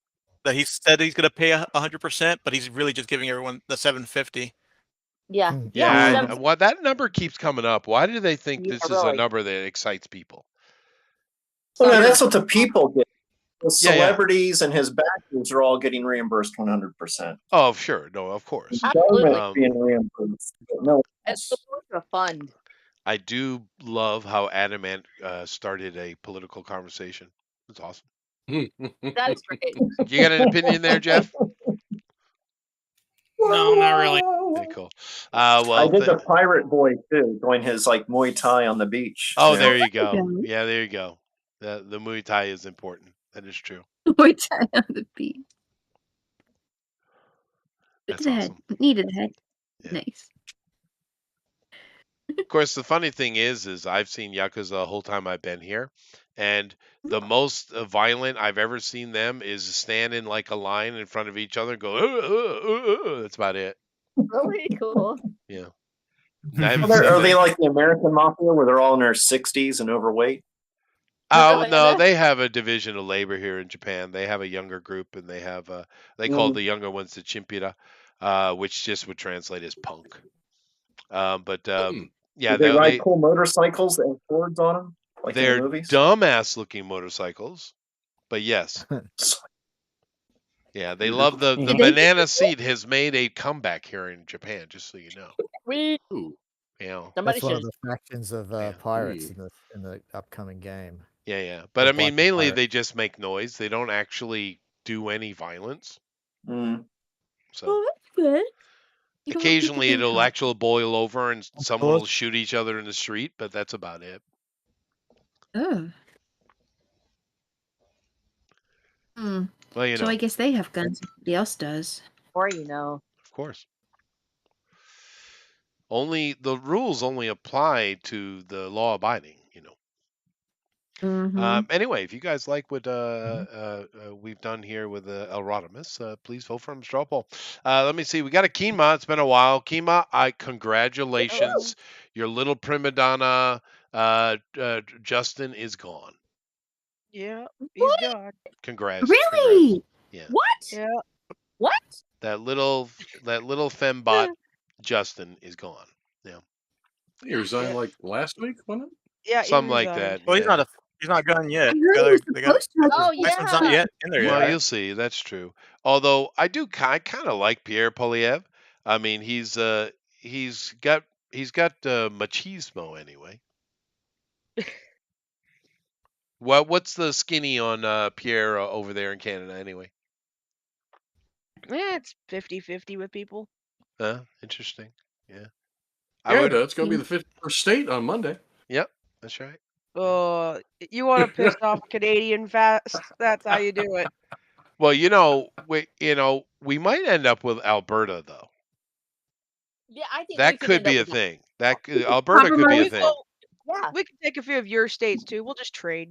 that he said he's going to pay 100%, but he's really just giving everyone the 750. Yeah. Mm. Yeah, Mhm. seven- well, that number keeps coming up. Why do they think Yeah, this is a really. number that excites people? Well, no, Some- that's what the people get. The Yeah, yeah. celebrities and his backers are all getting reimbursed 100%. Oh, sure. No, of course. The Absolutely. government's being reimbursed, but no one It's else. supposed to fund. I do love how Adamant started a political conversation. That's awesome. That is great. You got an opinion there, Jeff? No, not really. Okay, cool. I Well, did the pirate boy too, doing his like Muay Thai on the beach. oh, you know? there you There you go. go. Yeah, there you go. The Muay Thai is important. That is true. Muay Thai on the beach. That's Good head. awesome. Needed head. Yeah. Nice. Of course, the funny thing is I've seen Yakuza the whole time I've been here, and the most violent I've ever seen them is stand in like a line in front of each other and go, that's about it. Really cool. Yeah. I haven't Are seen they that. like the American mafia where they're all in their 60s and overweight? Oh Really? no, they have a division of labor here in Japan. They have a younger group, and they have they call the younger ones the chimpira, which just would translate as punk. But yeah, Do they ride cool motorcycles that have cords on them, like in they're the movies? dumbass looking motorcycles, but yes. Yeah, they love the Mhm. banana seat has made a comeback here in Japan, just so you know. We Ooh. Yeah, somebody That's one of should. the factions of Yeah. pirates in the upcoming game. yeah. But The I mean, black mainly pirate. they just make noise. They don't actually do any violence. Mm. So Oh, that's good. You don't want people occasionally getting it'll hurt. actually boil over and someone will course. shoot each other in the street, but that's about it. Ugh. Hmm. Well, you So know, I guess they have guns. Nobody else does. Or you know. of course. Only the rules only apply to the law abiding, you know. Mm-hmm. Anyway, if you guys like what we've done here with El Rodimus, please vote for him. Straw poll. Let me see. We got a Kima. It's been a while. Kima, congratulations. Your little prima donna, Justin, is gone. Yeah, he's gone. Congrats. Really? Yeah. What? Yeah. What? That little fembot, Justin, is gone. Yeah. He resigned like last week, wasn't it? Yeah, he Something like resigned. that. Well, yeah. he's not gone yet. I heard he was supposed to. Oh Iceland's not yeah. yet in there Well, yet. you'll see. That's true. Although I kind of like Pierre Polyev. I mean, he's got machismo anyway. What's the skinny on Pierre over there in Canada anyway? Yeah, it's 50-50 with people. Interesting. Yeah. Canada, it's going to be the 51st state on Monday. Yep, that's right. You want to piss off a Canadian fast? That's how you do it. Well, we might end up with Alberta though. Yeah, I think That we could end be a up with thing. Alberta could be a thing. Yeah. We can take a few of your states too. We'll just trade.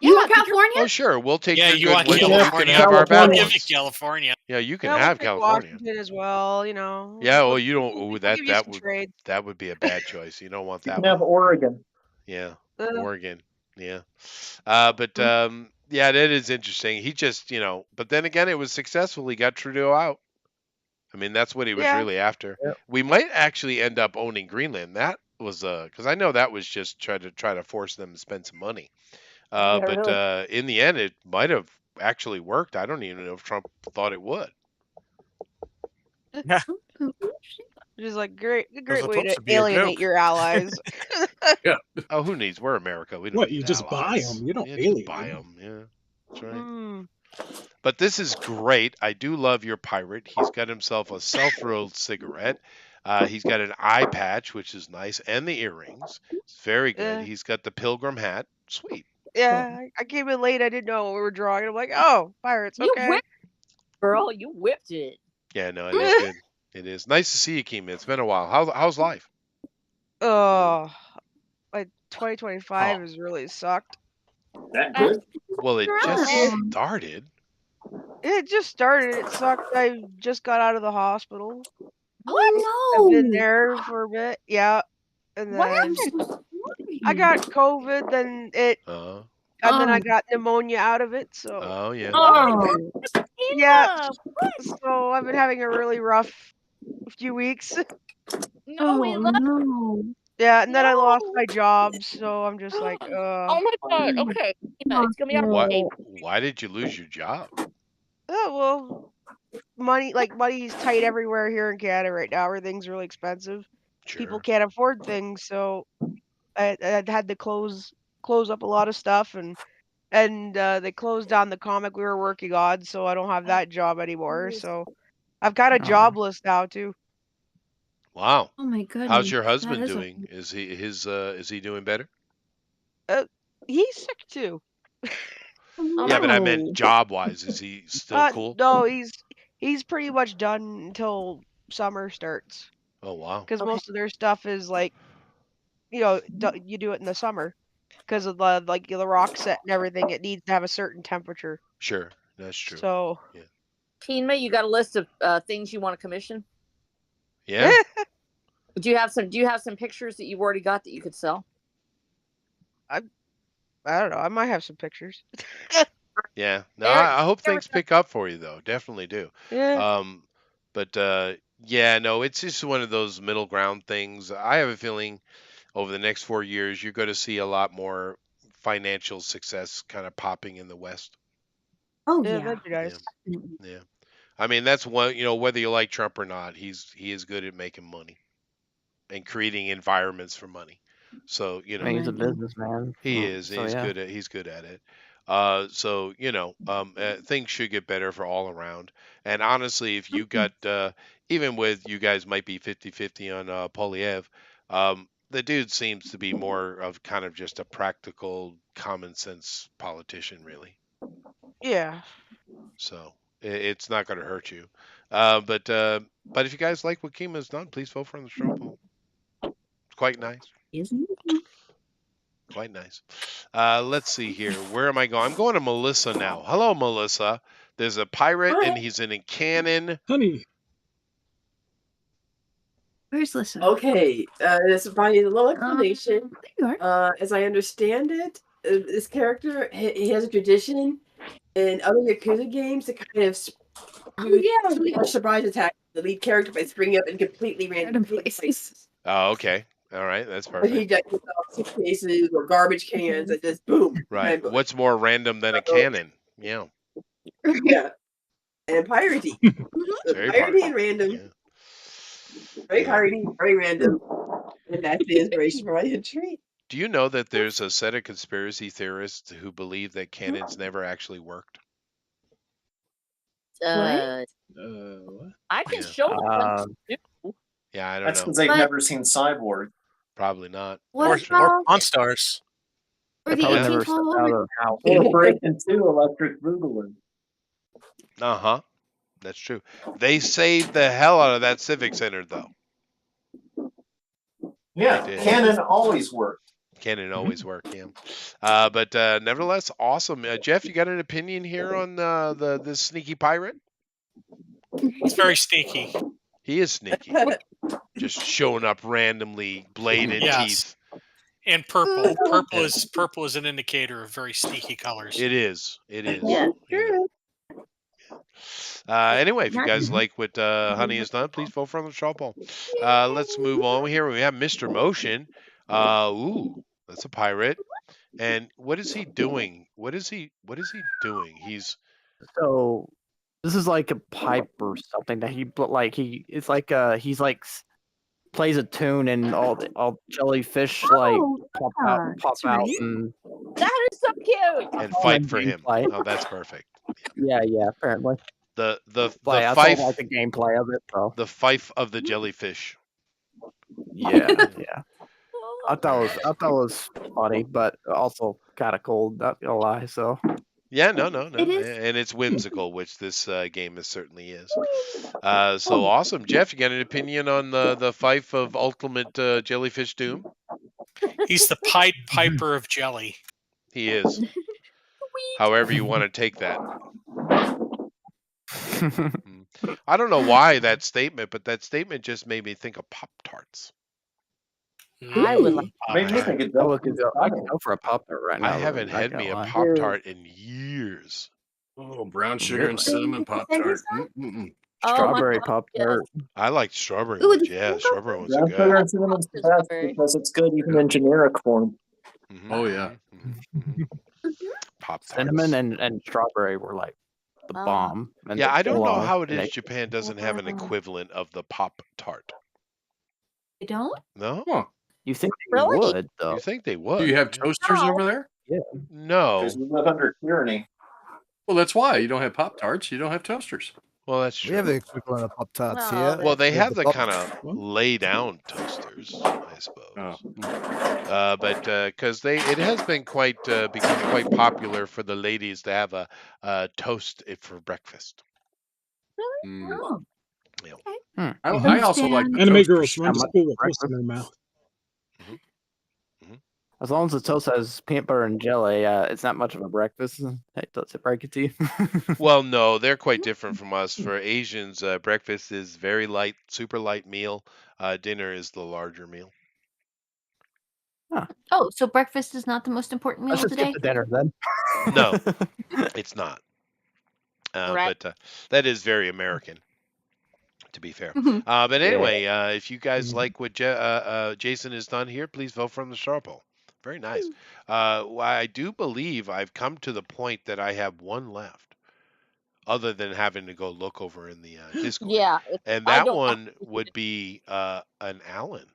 You want California? Oh, sure. We'll take Yeah, your you good want ones. You can California? have our bad California. Give you ones. California. Yeah, you can Yeah, we'll have take California. Washington as well. You know. Yeah, well, you don't. We'll That give you some trade. that would be a bad choice. You don't want You that can have one. Oregon. Yeah, Uh, Oregon. Yeah, but yeah, that is interesting. He just, but then again, it was successful. He got Trudeau out. I mean, that's what he was Yeah. really after. Yep. We might actually end up owning Greenland. That was because I know that was just try to force them to spend some money. Yeah, But really. in the end, it might have actually worked. I don't even know if Trump thought it would. Yeah. Just like great way supposed to to be a alienate joke. your allies. Yeah. Oh, who needs? We're America. We don't What, need you just buy allies. them? You don't Yeah, just alienate buy them. them. Yeah, that's right. Hmm. But this is great. I do love your pirate. He's got himself a self-rolled cigarette. He's got an eye patch, which is nice, and the earrings. It's very good. Yeah. He's got the pilgrim hat. Sweet. Yeah, I came in late. I didn't know what we were drawing. I'm like, oh, pirates. You Okay. whipped, girl. You whipped it. Yeah, no, it is good. It is nice to see you, Keem. It's been a while. How's life? Oh, like 2025 has really sucked. That good? Well, it just Around. started. It just started. It sucked. I just got out of the hospital. Oh I've been no! there for a bit. Yeah, and What then I'm so sorry. I got COVID. Then Uh, and then I Oh. got pneumonia out of it. So oh yeah. Oh. yeah, so I've been having a really rough few weeks. No, we Oh love. no. Yeah, and then I lost No. my job. So I'm just like, Oh my god. Okay. It's gonna be on Why? the table. Why did you lose your job? oh well, money's tight everywhere here in Canada right now. Everything's really expensive. People Sure. can't afford things, so I had to close up a lot of stuff, and they closed down the comic we were working on, so I don't have that job anymore. So I'm kind of Oh. jobless now too. Wow. Oh my goodness. How's your That husband is a- doing? Is he doing better? He's sick too. Oh, Yeah, but I no. meant job-wise. Is he still cool? No, he's pretty much done until summer starts. Oh wow. Because Okay. most of their stuff is like, you do it in the summer because of the rock set and everything. It needs to have a certain temperature. Sure, that's true. So Yeah. Keenma, you got a list of things you want to commission? Yeah. Do you have some pictures that you've already got that you could sell? I don't know. I might have some pictures. Yeah. No, Eric, I hope you ever things pick up for you though. Definitely do. Yeah. But yeah, no, it's just one of those middle ground things. I have a feeling over the next 4 years you're going to see a lot more financial success kind of popping in the West. Oh Yeah, yeah. that'd be nice. Yeah. I mean, that's one, whether you like Trump or not, he is good at making money and creating environments for money. So, I mean, he's a businessman. he is, and So he's yeah. good at it. So things should get better for all around. And honestly, if you got even with you guys might be 50-50 on Polyev, the dude seems to be more of kind of just a practical, common sense politician, really. Yeah. So it's not going to hurt you. But if you guys like what Kima's done, please vote for him in the straw poll. It's quite nice. Isn't it? Quite nice. Let's see here. Where am I going? I'm going to Melissa now. Hello, Melissa. There's a pirate, and he's in a cannon. Honey. Where's Lissa? Okay, this is probably a little explanation. There you are. As I understand it, this character he has a tradition in other Yakuza games to kind of surprise attack the lead character by springing up in completely random places. Oh, okay. All right, that's But he perfect. just suitcases or garbage cans and just boom. Right. ambush. What's more random than a cannon? Yeah. Yeah, and piratey. So Very piratey piratey. and random. Yeah. Very piratey, very random. And that's the inspiration for my entry. Do you know that there's a set of conspiracy theorists who believe that cannons never actually worked? I can show them one to do. Yeah, I don't That's know. because they've never seen Cyborg. Probably not. What Or about Pawn Stars. or the Probably never 1812 stepped out of the house. Or break into Electric Boogaloo. Uh-huh. That's true. They saved the hell out of that Civic Center, though. Yeah, They did. Canon always worked. Cannon always work, yeah. But nevertheless, awesome. Jeff, you got an opinion here on the sneaky pirate? He's very sneaky. He is sneaky. Just showing up randomly, blade and Yes. teeth. And purple. Purple is an indicator of very sneaky colors. It is. It is. Yeah. Anyway, if you guys like what Honey has done, please vote for him on the straw poll. Let's move on here. We have Mr. Motion. Ooh, that's a pirate. And what is he doing? What is he doing? So this is like a pipe or something that it's like plays a tune and all jellyfish pop out and That is so cute. and fight for him. Oh, that's perfect. Yeah, apparently. The I fife, saw the gameplay of it, so. the fife of the jellyfish. Yeah. I thought it was funny, but also kind of cold. Not gonna lie. So. Yeah, no, It is. and it's whimsical, which this game certainly is. So awesome, Jeff. You got an opinion on the fife of ultimate jellyfish doom? He's the Pied Piper of jelly. He is. However you want to take that. I don't know why that statement, but that statement just made me think of Pop-Tarts. I would like Made me think of I could go for a Pop-Tart right now. I haven't had me a Pop-Tart in years. Oh, brown sugar and cinnamon Pop-Tart. Strawberry Pop-Tart. I like strawberry ones. Yeah, strawberry ones are Brown sugar good. and cinnamon's the best because it's good even in generic form. Oh yeah. Pop-Tarts. Cinnamon and strawberry were like the bomb. And Yeah, I don't know love, how it and is Japan doesn't have an equivalent of the Pop-Tart. You don't? No? Huh. You think they would, though? You think they would? Do you have toasters over there? Yeah. No. Because we live under tyranny. Well, that's why you don't have Pop-Tarts. You don't have toasters. Well, that's true. We have the equivalent of Pop-Tarts here. Well, they have the Pop- kind of lay-down toasters, I suppose. But because it has been become quite popular for the ladies to have a toast for breakfast. Mm. Oh. Yeah. I also like the Anime toast for girls run to sure. school with toast in their mouth. As long as the toast has peanut butter and jelly, it's not much of a breakfast. Does it break it to you? Well, no, they're quite different from us. For Asians, breakfast is very light, super light meal. Dinner is the larger meal. Oh, so breakfast is not the most important meal Let's just today? skip the dinner then. No, it's not. Right. But that is very American, to be fair. Mhm. But anyway, if you guys like what Jason has done here, please vote from the straw poll. Very nice. I do believe I've come to the point that I have one left, other than having to go look over in the Discord. Yeah. And I that don't- one would be an Alan.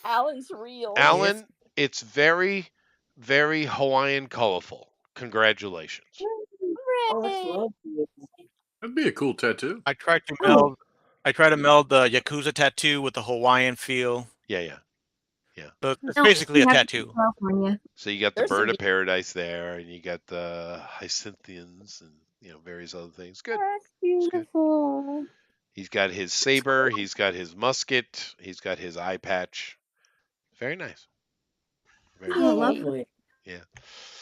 Alan's real. Alan, it's very, very Hawaiian colorful. Congratulations. Oh, that's lovely. That'd be a cool tattoo. I tried to meld the Yakuza tattoo with the Hawaiian feel. Yeah. So it's No, basically a you have tattoo. California. So you got the There's some bird of good- paradise there, and you got the Hyacinthians, and various other things. Good. That's beautiful. He's got his saber. He's got his musket. He's got his eye patch. Very nice. Very I nice. love Lovely. Yeah.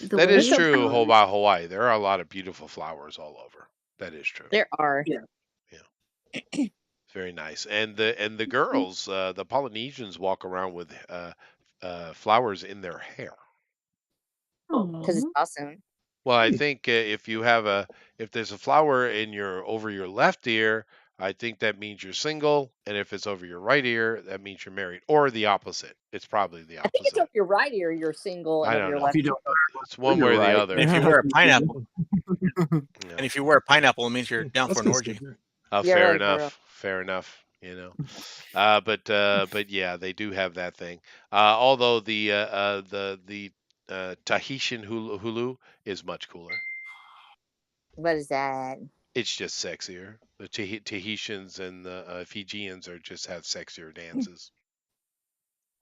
the That is way- true about Hawaii. There are a lot of beautiful flowers all over. That is true. There are. Very nice. And the girls, the Polynesians walk around with flowers in their hair. Because it's awesome. Well, I think if there's a flower over your left ear, I think that means you're single, and if it's over your right ear, that means you're married, or the opposite. It's probably the I think it's opposite. over your right ear, you're single, and I over don't your know. left. It's one way or the other. And if you wear a pineapple, Yeah. and if you wear a pineapple, it means you're down for an orgy. Oh, Yeah, fair right, enough. Fair enough. But yeah, they do have that thing. Although the Tahitian hulu is much cooler. What is that? It's just sexier. The Tahitians and the Fijians just have sexier dances.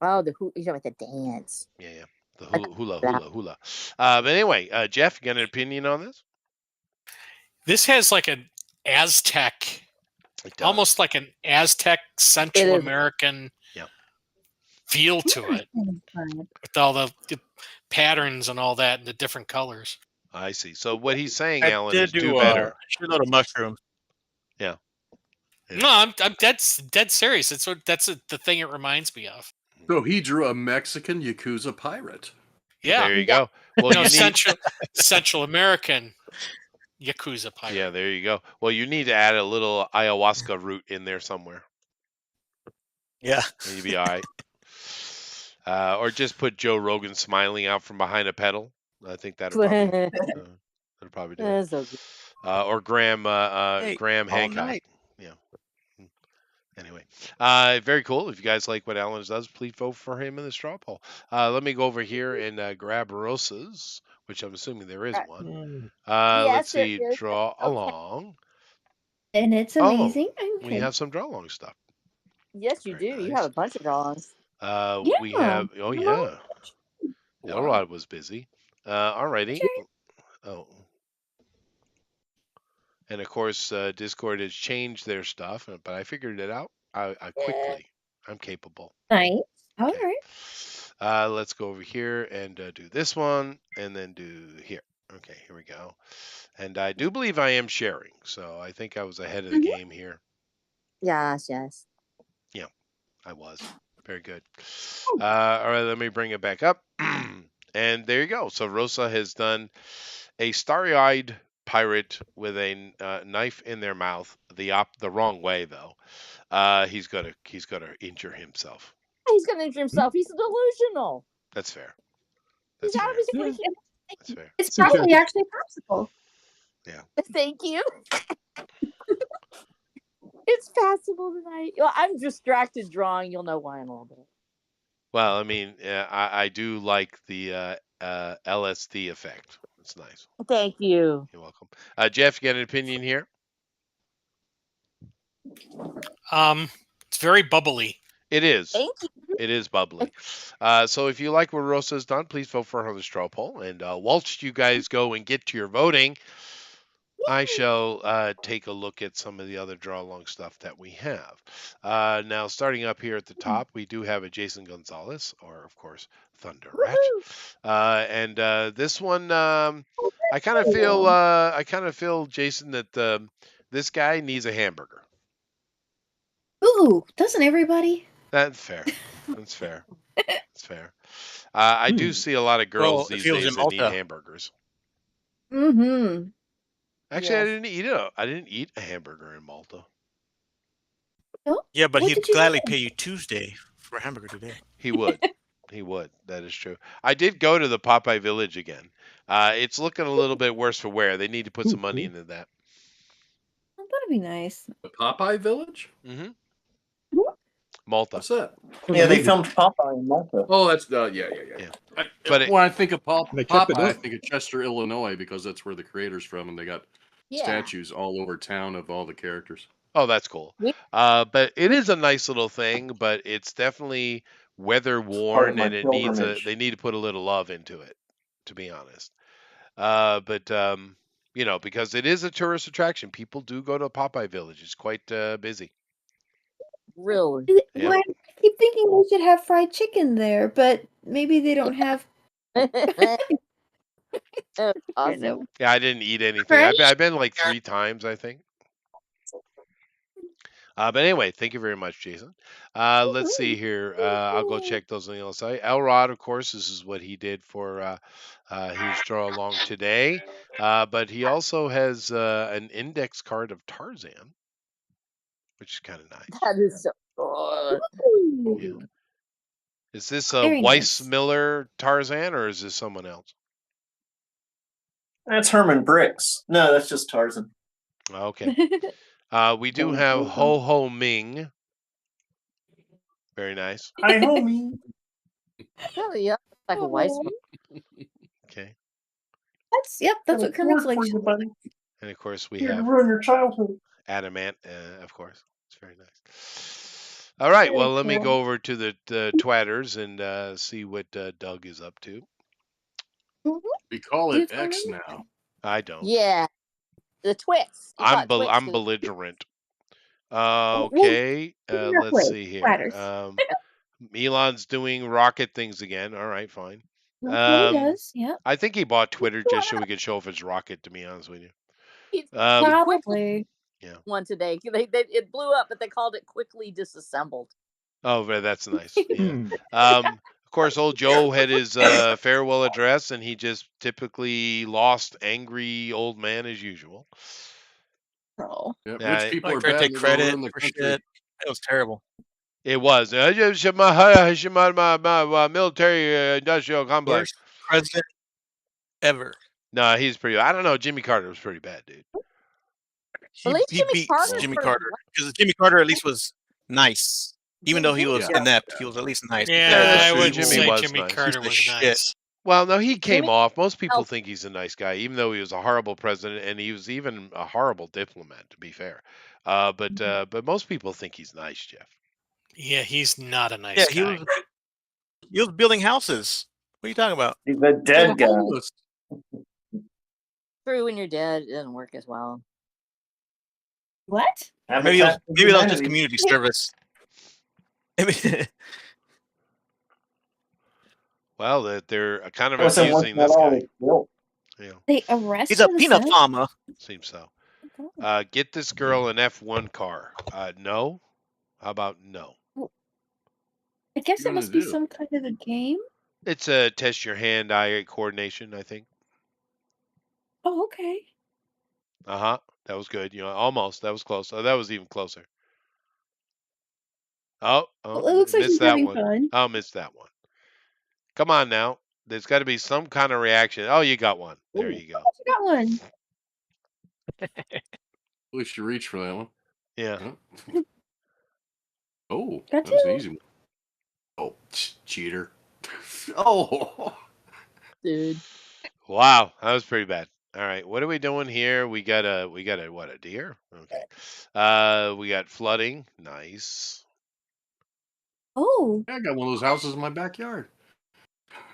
Oh, you're talking about the dance. Yeah. The hula. But anyway, Jeff, you got an opinion on this? This has like an Aztec, It does. almost like an Aztec Central is. American Yep. feel to it, with all the patterns and all that, and the different colors. I see. So what he's saying, I Alan, did is do do better. a shitload of mushrooms. Yeah. No, I'm dead serious. That's the thing it reminds me of. So he drew a Mexican Yakuza pirate. Yeah. There you go. Well, you need. Central American Yakuza pirate. Yeah, there you go. Well, you need to add a little ayahuasca root in there somewhere. Yeah. And you'd be all right. Or just put Joe Rogan smiling out from behind a pedal. I think that'll probably do it. So good. Or Graham Hey, Graham all Hancock. night. Yeah. Anyway, very cool. If you guys like what Alan does, please vote for him in the straw poll. Let me go over here and grab Rosa's, which I'm assuming there is one. Yes, Let's there see, is. draw Okay. along. And it's Oh, amazing. we have some draw along stuff. Yes, you do. Very You nice. have a bunch of drawings. We have. Oh yeah. Elrod was busy. Alrighty. Oh. And of course, Discord has changed their stuff, but I figured it out. I quickly. I'm capable. Nice. All Okay. right. Let's go over here and do this one, and then do here. Okay, here we go. And I do believe I am sharing, so I think I was ahead of the game here. Yes. Yeah, I was. Very good. All right, let me bring it back up. And there you go. So Rosa has done a starry-eyed pirate with a knife in their mouth. The wrong way though. He's gonna injure himself. He's gonna injure himself. He's delusional. That's fair. He's out of his freaking. That's fair. It's probably actually possible. Yeah. Thank you. It's passable tonight. Well, I'm distracted drawing. You'll know why in a little bit. Well, I mean, I do like the LSD effect. It's nice. Thank you. You're welcome. Jeff, you got an opinion here? It's very bubbly. It is. Thank you. It is bubbly. So if you like what Rosa's done, please vote for her on the straw poll. And whilst you guys go and get to your voting, I shall take a look at some of the other draw along stuff that we have. Now, starting up here at the top, we do have a Jason Gonzalez, or of course, Thunder Rat. And this one, I kind of feel, Jason, that this guy needs a hamburger. Ooh, doesn't everybody? That's fair. That's fair. That's fair. I do see a lot of girls these days that need hamburgers. Mm-hmm. Actually, I didn't eat a hamburger in Malta. No? Yeah, but he'd gladly pay you Tuesday for a hamburger today. He would. He would. That is true. I did go to the Popeye Village again. It's looking a little bit worse for wear. They need to put some money into that. Well, that'd be nice. The Popeye Village? Mm-hmm. Malta. What's that? Yeah, they filmed Popeye in Malta. Oh, that's yeah. But when I think of They kept it Popeye, I up. think of Chester, Illinois, because that's where the creator's from, and they got statues all over town of all the characters. Oh, that's cool. But it is a nice little thing, but it's definitely weather worn, and they need to put a little love into it, to be honest. But because it is a tourist attraction, people do go to Popeye Village. It's quite busy. Really? Yeah. Well, I keep thinking we should have fried chicken there, but maybe they don't have. Awesome. Yeah, I didn't eat anything. I've been like 3 times, I think. But anyway, thank you very much, Jason. Let's see here. I'll go check those on the other side. Elrod, of course, this is what he did for his draw along today. But he also has an index card of Tarzan, which is kind of nice. That is so cool. Yeah. Is this a Very Weiss nice. Miller Tarzan, or is this someone else? That's Herman Bricks. No, that's just Tarzan. Okay. We do have Ho Ho Ming. Very nice. Hi, homie. Oh, yeah. Like a Weiss. Okay. That's what Kermit's like. And of course, we Here to have ruin your childhood. Adamant, of course. It's very nice. All right. Very Well, let me cool. go over to the twatters and see what Doug is up to. We call it You tell X me. now. I don't. Yeah. The Twix. You I'm call it Twix, I'm dude. belligerent. well, Okay. your Let's way, see here. twatters. Elon's doing rocket things again. All right, fine. That's what he does. Yeah. I think he bought Twitter just so we could show off his rocket, to be honest with you. He Probably. Yeah. one today. It blew up, but they called it quickly disassembled. Oh, that's nice. Yeah. Of course, old Joe had his farewell address, and he just typically lost, angry old man as usual. Oh. Yep, Yeah, rich people Like are trying to bad. take They don't credit ruin the for country. shit. It was terrible. It was. Military industrial complex. Worst president ever. No, he's pretty. I don't know. Jimmy Carter was pretty bad, dude. At least He Jimmy beats Carter Jimmy sort of Carter because Jimmy Carter at least was nice. Even though he was Yeah. inept, he was at least nice. Yeah, that's I true. wouldn't Jimmy say was Jimmy nice. Carter Piece of was shit. nice. Well, no, he came Jimmy off. Most people helped. think he's a nice guy, even though he was a horrible president, and he was even a horrible diplomat, to be fair. But most people think he's nice, Jeff. Yeah, he's not a nice Yeah, guy. he was building houses. What are you talking about? He's a dead guy. Homeless. True, when you're dead, it doesn't work as well. What? Maybe that was just community service. Well, they're kind of Wasn't abusing working at this all. guy. It's built. Yeah, They arrested He's a the peanut senator? farmer. seems so. Oh, Get this girl an F1 car. No. How about no? I guess What are it you must gonna be do? some kind of a game. It's a test your hand-eye coordination, I think. Oh, okay. That was good. Almost. That was close. Oh, that was even closer. Oh, Well, it looks like missed he's that having one. fun. Oh, missed that one. Come on now. There's got to be some kind of reaction. Oh, you got one. There you go. You got one. At least you reach for that one. Yeah. Huh? Oh, Got that was an you. easy one. Oh, cheater. Oh. Dude. Wow, that was pretty bad. All right, what are we doing here? We got a what, a deer? Okay. We got flooding. Nice. Oh. Yeah, I got one of those houses in my backyard.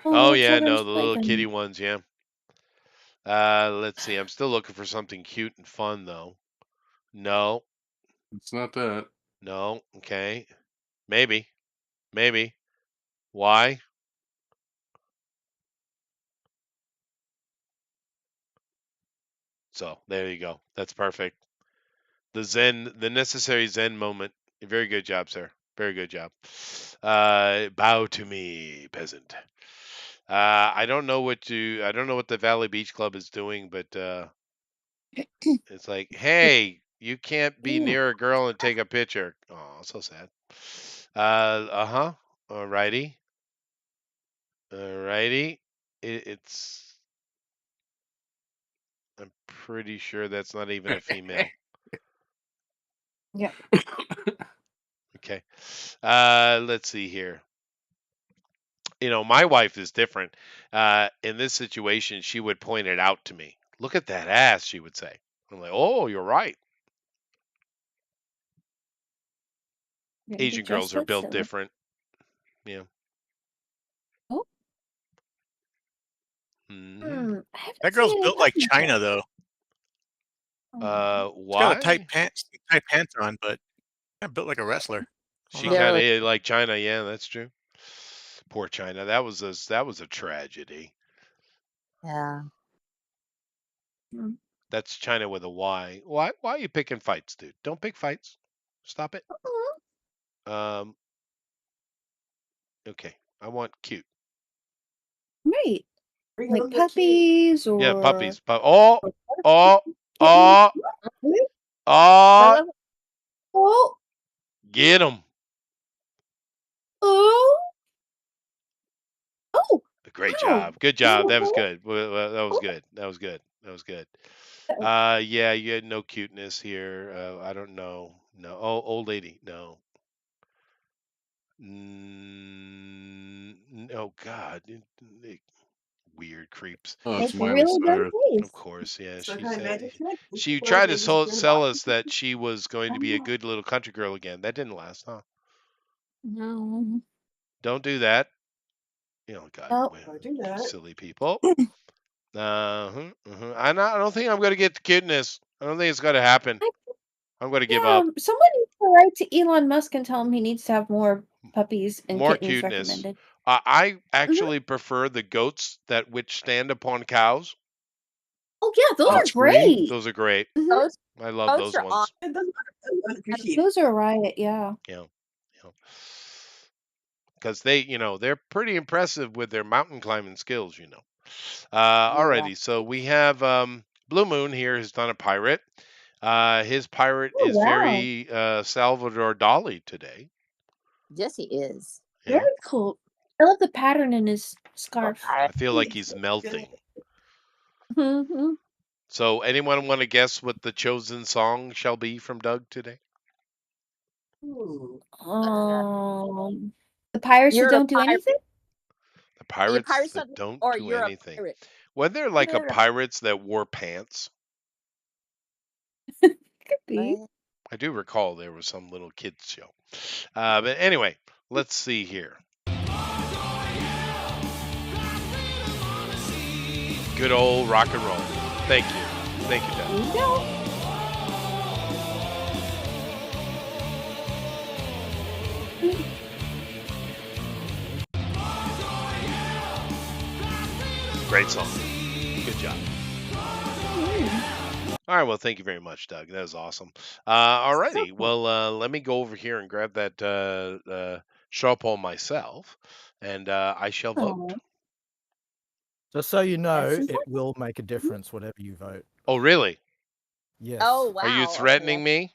Oh yeah, children's no, the little playground. kitty ones, yeah. Let's see. I'm still looking for something cute and fun though. No, It's not that. no. Okay. Maybe. Why? So there you go. That's perfect. The necessary Zen moment. Very good job, sir. Very good job. Bow to me, peasant. I don't know what the Valley Beach Club is doing, but it's like, hey, you can't be near a girl and take a picture. Oh, so sad. Alrighty. It's. I'm pretty sure that's not even a female. Yeah. Okay. Let's see here. My wife is different. In this situation, she would point it out to me. Look at that ass, she would say. I'm like, oh, you're right. Asian girls are built different. Yeah. Oh. That girl's built like China, though. Why? She's got a tight pants on, but built like a wrestler. She kind of like China. Yeah, that's true. Poor China. That was a tragedy. Yeah. That's China with a Y. Why are you picking fights, dude? Don't pick fights. Stop it. Okay. I want cute. Right. Like puppies or Yeah, puppies. Oh. Get them. Oh. Great job. Good job. That was good. That was good. That was good. Yeah, you had no cuteness here. I don't know. No. Oh, old lady. No. Oh God. Weird creeps. Oh, it's Miley Cyrus. Of course, yeah. She tried to sell us that she was going to be a good little country girl again. That didn't last, huh? No. Don't do that. God, Don't do that. silly people. I don't think I'm going to get the cuteness. I don't think it's going to happen. I'm going to give up. Someone needs to write to Elon Musk and tell him he needs to have more puppies and More kittens cuteness. recommended. I actually prefer the goats which stand upon cows. Oh yeah, those are great. Those are great. Those, I love those ones. Those are a riot, yeah. Yeah. Because they're pretty impressive with their mountain climbing skills, Alrighty, so we have Blue Moon here has done a pirate. His pirate is very Salvador Dali today. Yes, he is. Yeah. Very cool. I love the pattern in his scarf. I feel like he's melting. Mm-hmm. So, anyone want to guess what the chosen song shall be from Doug today? The pirates You're that a don't do pirate. anything? The pirates pirates that that- don't or do you're a anything. pirate. Were there like a You're a- pirates that wore pants? Could be. I do recall there was some little kids show. But anyway, let's see here. Good old rock and roll. Thank you. Thank you, Doug. There you go. Great song. Good job. All right. Well, thank you very much, Doug. That was awesome. All righty. Well, let me go over here and grab that straw poll myself, and I shall vote. Just so you know, That's it important. will make a difference whatever you vote. Oh, really? Yes. Oh, wow. Are you threatening me?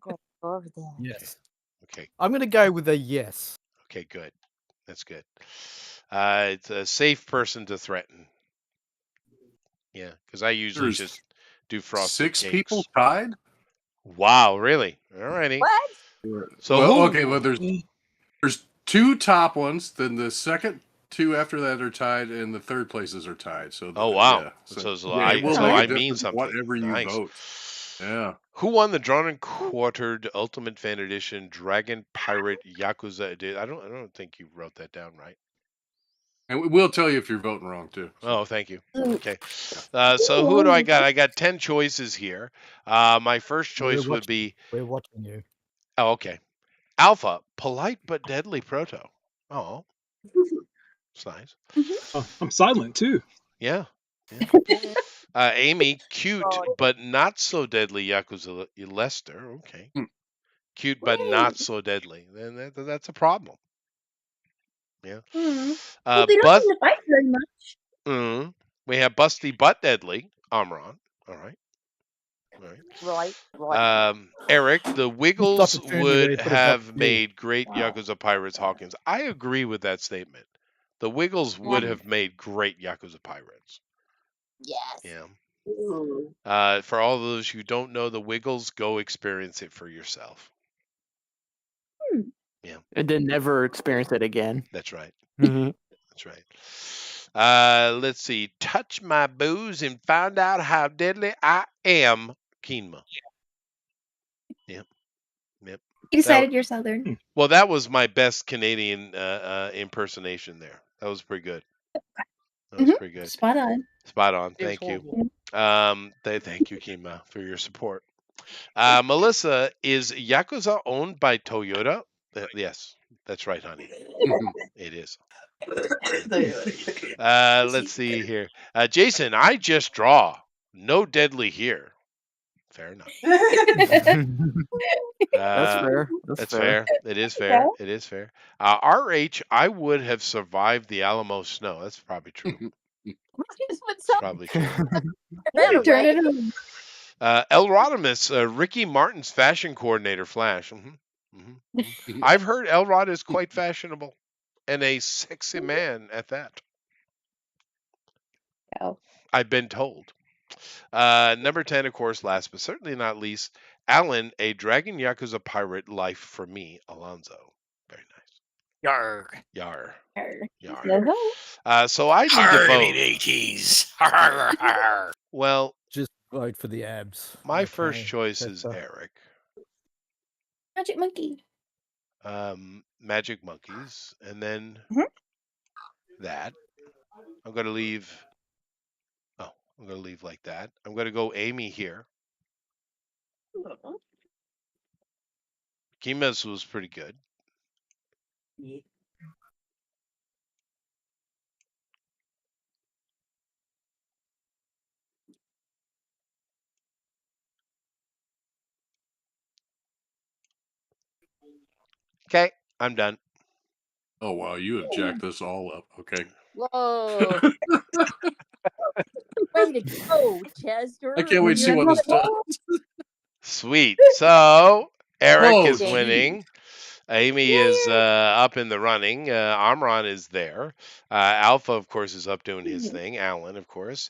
Go over there. Yes. Okay. I'm going to go with a yes. Okay. Good. That's good. It's a safe person to threaten. Yeah, because I usually There's just do frosted 6 cakes. people tied. Wow, really? All righty. What? So well, who? okay, well there's 2 top ones, then the second 2 after that are tied, and the third places are tied. So Oh wow! yeah, So, yeah, it will so make a I mean difference something. whatever you Nice. vote. Yeah. Who won the Drawn and Quartered Ultimate Fan Edition Dragon Pirate Yakuza Edition? I don't think you wrote that down right. And we'll tell you if you're voting wrong too. Oh, thank you. Okay. So who do I got? I got 10 choices here. My first choice would be. We're watching you. Oh, okay. Alpha, polite but deadly proto. Oh, it's nice. Oh, I'm silent too. Yeah. Amy, cute but not so deadly Yakuza Lester. Okay. Cute but not so deadly. Then that's a problem. Yeah. Well, they don't seem to fight very much. We have Busty Butt Deadly, Amron. All right. Right. Eric, the Wiggles opportunity would where you put a have W. made great Yakuza Pirates Hawkins. I agree with that statement. The Wiggles would have made great Yakuza Pirates. Yes. Yeah. For all those who don't know the Wiggles, go experience it for yourself. Yeah. And then never experience it again. That's right. Mhm. That's right. Let's see. Touch my booze and find out how deadly I am, Keenma. Yep. Yep. You decided you're Southern. Well, that was my best Canadian impersonation there. That was pretty good. That was pretty good. Spot on. Spot on. Thank you. Thank you, Kima, for your support. Melissa, is Yakuza owned by Toyota? Yes, that's right, honey. It is. Let's see here. Jason, I just draw. No deadly here. Fair enough. That's fair. That's fair. It is fair. It is fair. RH, I would have survived the Alamo snow. That's probably true. Probably true. Turn it on. Elrodimus, Ricky Martin's fashion coordinator, Flash. I've heard Elrod is quite fashionable and a sexy man at that. Oh. I've been told. Number 10, of course, last but certainly not least, Alan, a Dragon Yakuza pirate life for me, Alonzo. Very nice. Yarg. Yar. Yar. Yar. So I need to vote. 80s. Well, just vote for the abs. My first choice is Eric. Magic Monkey. Magic Monkeys, and then that. I'm gonna leave. Oh, I'm gonna leave like that. I'm gonna go Amy here. Kima's was pretty good. Yeah. Okay, I'm done. Oh wow, you have jacked this all up. Okay. Whoa. Way to go, Chester. I can't wait to see what this does. Sweet. So Eric Whoa, is geez. winning. Amy is up in the running. Amron is there. Alpha, of course, is up doing his thing. Alan, of course.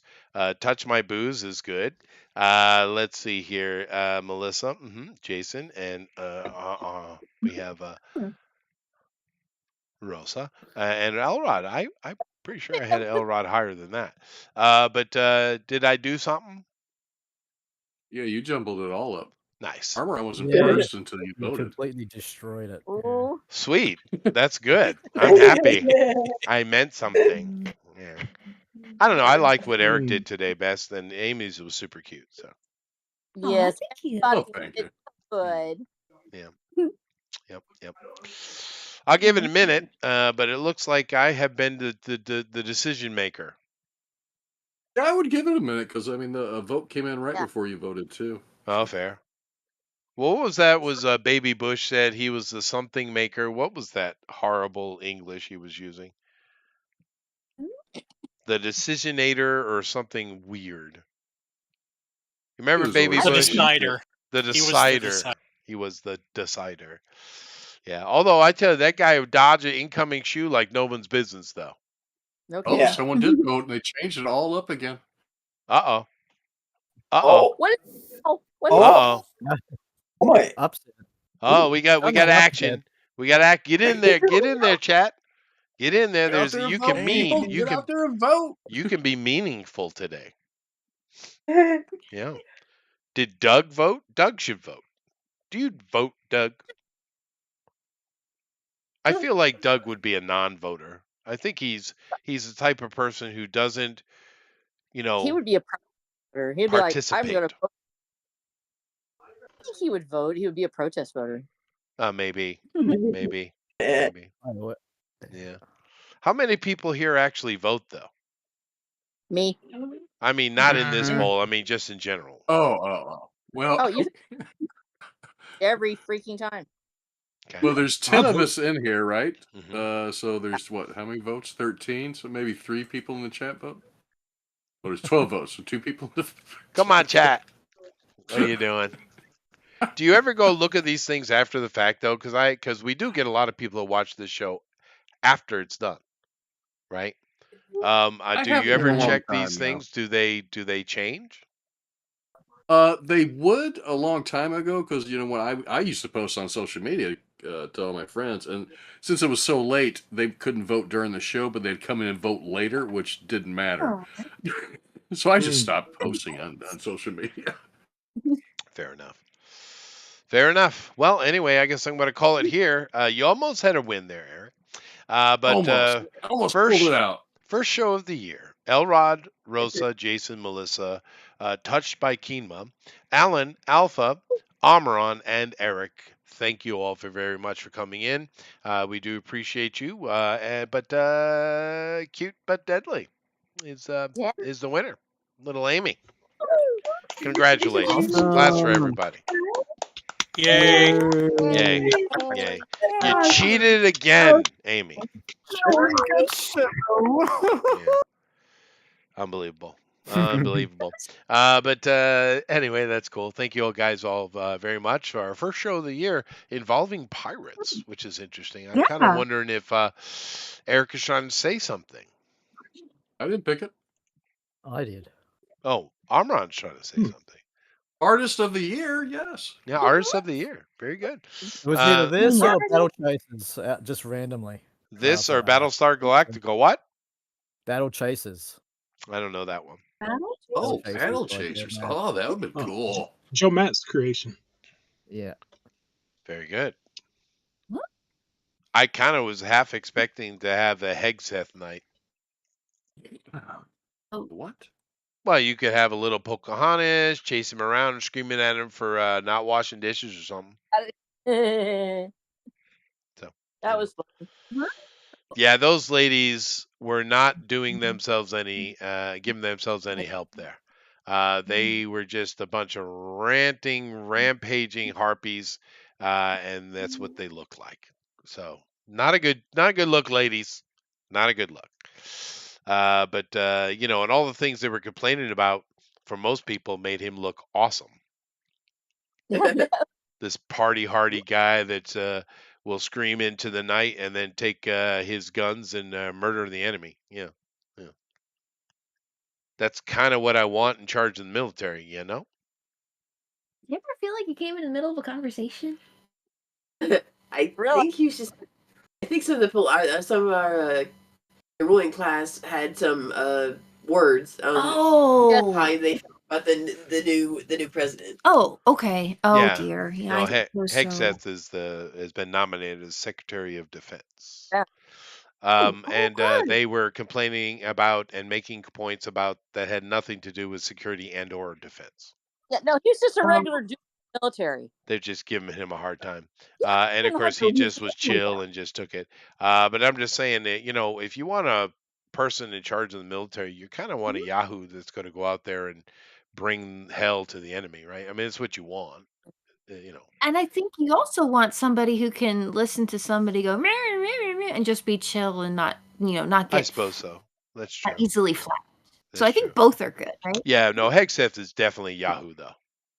Touch My Booze is good. Let's see here. Melissa, Jason, and we have Rosa and Elrod. I'm pretty sure I had Elrod higher than that. But did I do something? Yeah, you jumbled it all up. Nice. Armor wasn't Yeah, first until you you voted. completely destroyed it. Ooh. Sweet. That's good. I'm happy. I meant something. Yeah. I don't know. I liked what Eric did today best, and Amy's was super cute. So Yes. thank you. Oh, thank you. It's good. yeah. Yep. I'll give it a minute, but it looks like I have been the decision maker. Yeah, I would give it a minute because I mean the vote came in right Yeah. before you voted too. Oh, fair. What was that? Was Baby Bush said he was the something maker? What was that horrible English he was using? The decisionator or something weird. Remember was Baby always The Bush? decider. The He was the decider. decider. He was the decider. Yeah. Although I tell you, that guy would dodge an incoming shoe like no one's business, though. Okay. Oh, Yeah. someone did vote and they changed it all up again. Uh oh. Oh, What is what is Uh oh. oh my! Upset. Oh, we got I'm not action. We got act. Get in there. Get in there, chat. Get in there. Get out There's there and you vote, can people. mean. You Get can out there and vote. you can be meaningful today. Yeah. Did Doug vote? Doug should vote. Do you vote, Doug? I feel like Doug would be a non-voter. I think he's the type of person who doesn't, he would be a voter. He'd be like, I'm participate. gonna vote. I think he would vote. He would be a protest voter. Maybe. Eh, I know it. Yeah. How many people here actually vote, though? Me. I mean, not in this Mhm. poll. I mean, just in general. Oh. Well, Oh, you every freaking time. Okay. well, there's 10 I'll of vote. us in here, right? Mhm. So there's what? How many votes? 13. So maybe 3 people in the chat vote. Well, there's 12 votes, so 2 people. Come on, chat. What are you doing? Do you ever go look at these things after the fact, though? Because we do get a lot of people that watch this show after it's done, right? Do haven't you in ever a long check time, these yeah. things? Do they change? They would a long time ago because when I used to post on social media to all my friends, and since it was so late, they couldn't vote during the show, but they'd come in and vote later, which didn't matter. So I just stopped posting on social media. Fair enough. Well, anyway, I guess I'm going to call it here. You almost had a win there, Eric. But Almost pulled it out. First show of the year. Elrod, Rosa, Jason, Melissa, Touched by Keenma, Alan, Alpha, Amaron, and Eric. Thank you all very much for coming in. We do appreciate you. But Cute but Deadly is the winner. Little Amy. Congratulations. Claps for everybody. Yay. Yay. You cheated again, Amy. Yeah. Unbelievable. But anyway, that's cool. Thank you all guys all very much for our first show of the year involving pirates, which is interesting. I'm kind of wondering if Eric is trying to say something. I didn't pick it. I did. Oh, Amron's trying to say something. Artist of the year, yes. Yeah, Artist of the Year. Very good. It was either this or Battle Chasers, just randomly. This or Battlestar Galactica. What? Battle Chasers. I don't know that one. Oh, Battle Chasers. Oh, that would be cool. Joe Matt's creation. Yeah. Very good. I kind of was half expecting to have a Hegseth night. What? Well, you could have a little Pocahontas, chase him around and screaming at him for not washing dishes or something. So that was fun. Yeah, those ladies were not doing themselves any, giving themselves any help there. They were just a bunch of ranting, rampaging harpies, and that's what they look like. So not a good look, ladies. Not a good look. But and all the things they were complaining about for most people made him look awesome. This party hardy guy that will scream into the night and then take his guns and murder the enemy. Yeah. That's kind of what I want in charge of the military, you know? You ever feel like you came in the middle of a conversation? I think you should. I think some of our ruling class had some words on how they felt about the new president. Oh, okay. Oh Yeah. dear. Yeah, No, I suppose so. Hegseth has been nominated as Secretary of Defense. Yeah. And they were complaining about and making points about that had nothing to do with security and or defense. Yeah, no, he's just a regular dude in the military. They're just giving him a hard time. Yeah, And of course, he just was chill and just took it. But I'm just saying that, if you want a person in charge of the military, you kind of want a Yahoo that's going to go out there and bring hell to the enemy, right? I mean, it's what you want, And I think you also want somebody who can listen to somebody go "Meow, meow, meow," and just be chill and not I get suppose so. That's true. easily flat. So That's I think true. both are good, right? Yeah, no, Hegseth is definitely Yahoo, though.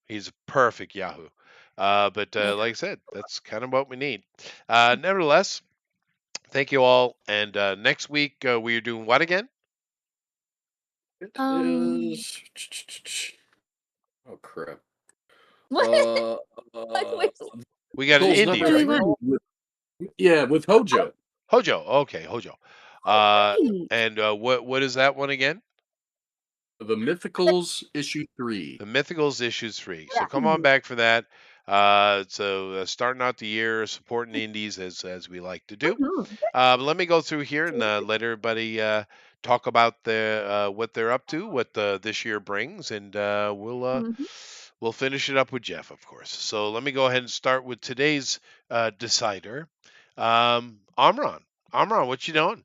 He's a perfect Yahoo. But like I said, that's kind of what we need. Nevertheless, thank you all. And next week, we are doing what again? Oh crap! We got an Cole's indie, number right? three with Hojo. Hojo, okay, Hojo. And what is that one again? The Mythicals issue 3. The Mythicals issue 3. So come on back for that. So starting out the year, supporting indies as we like to do. But let me go through here and let everybody talk about what they're up to, what this year brings, and we'll finish it up with Jeff, of course. So let me go ahead and start with today's decider, Amran. Amran, what you doing?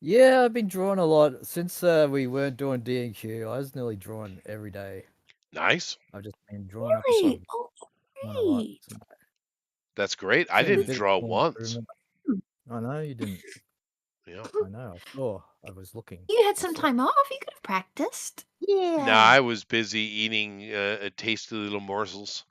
Yeah, I've been drawing a lot since we weren't doing D&Q. I was nearly drawing every day. Nice. I've just been drawing up Really? some. Oh, great. That's great. I didn't draw once. I know you didn't. Yeah. I know. I saw. I was looking. You had some time off. You could have practiced. No, I was busy eating tasty little morsels.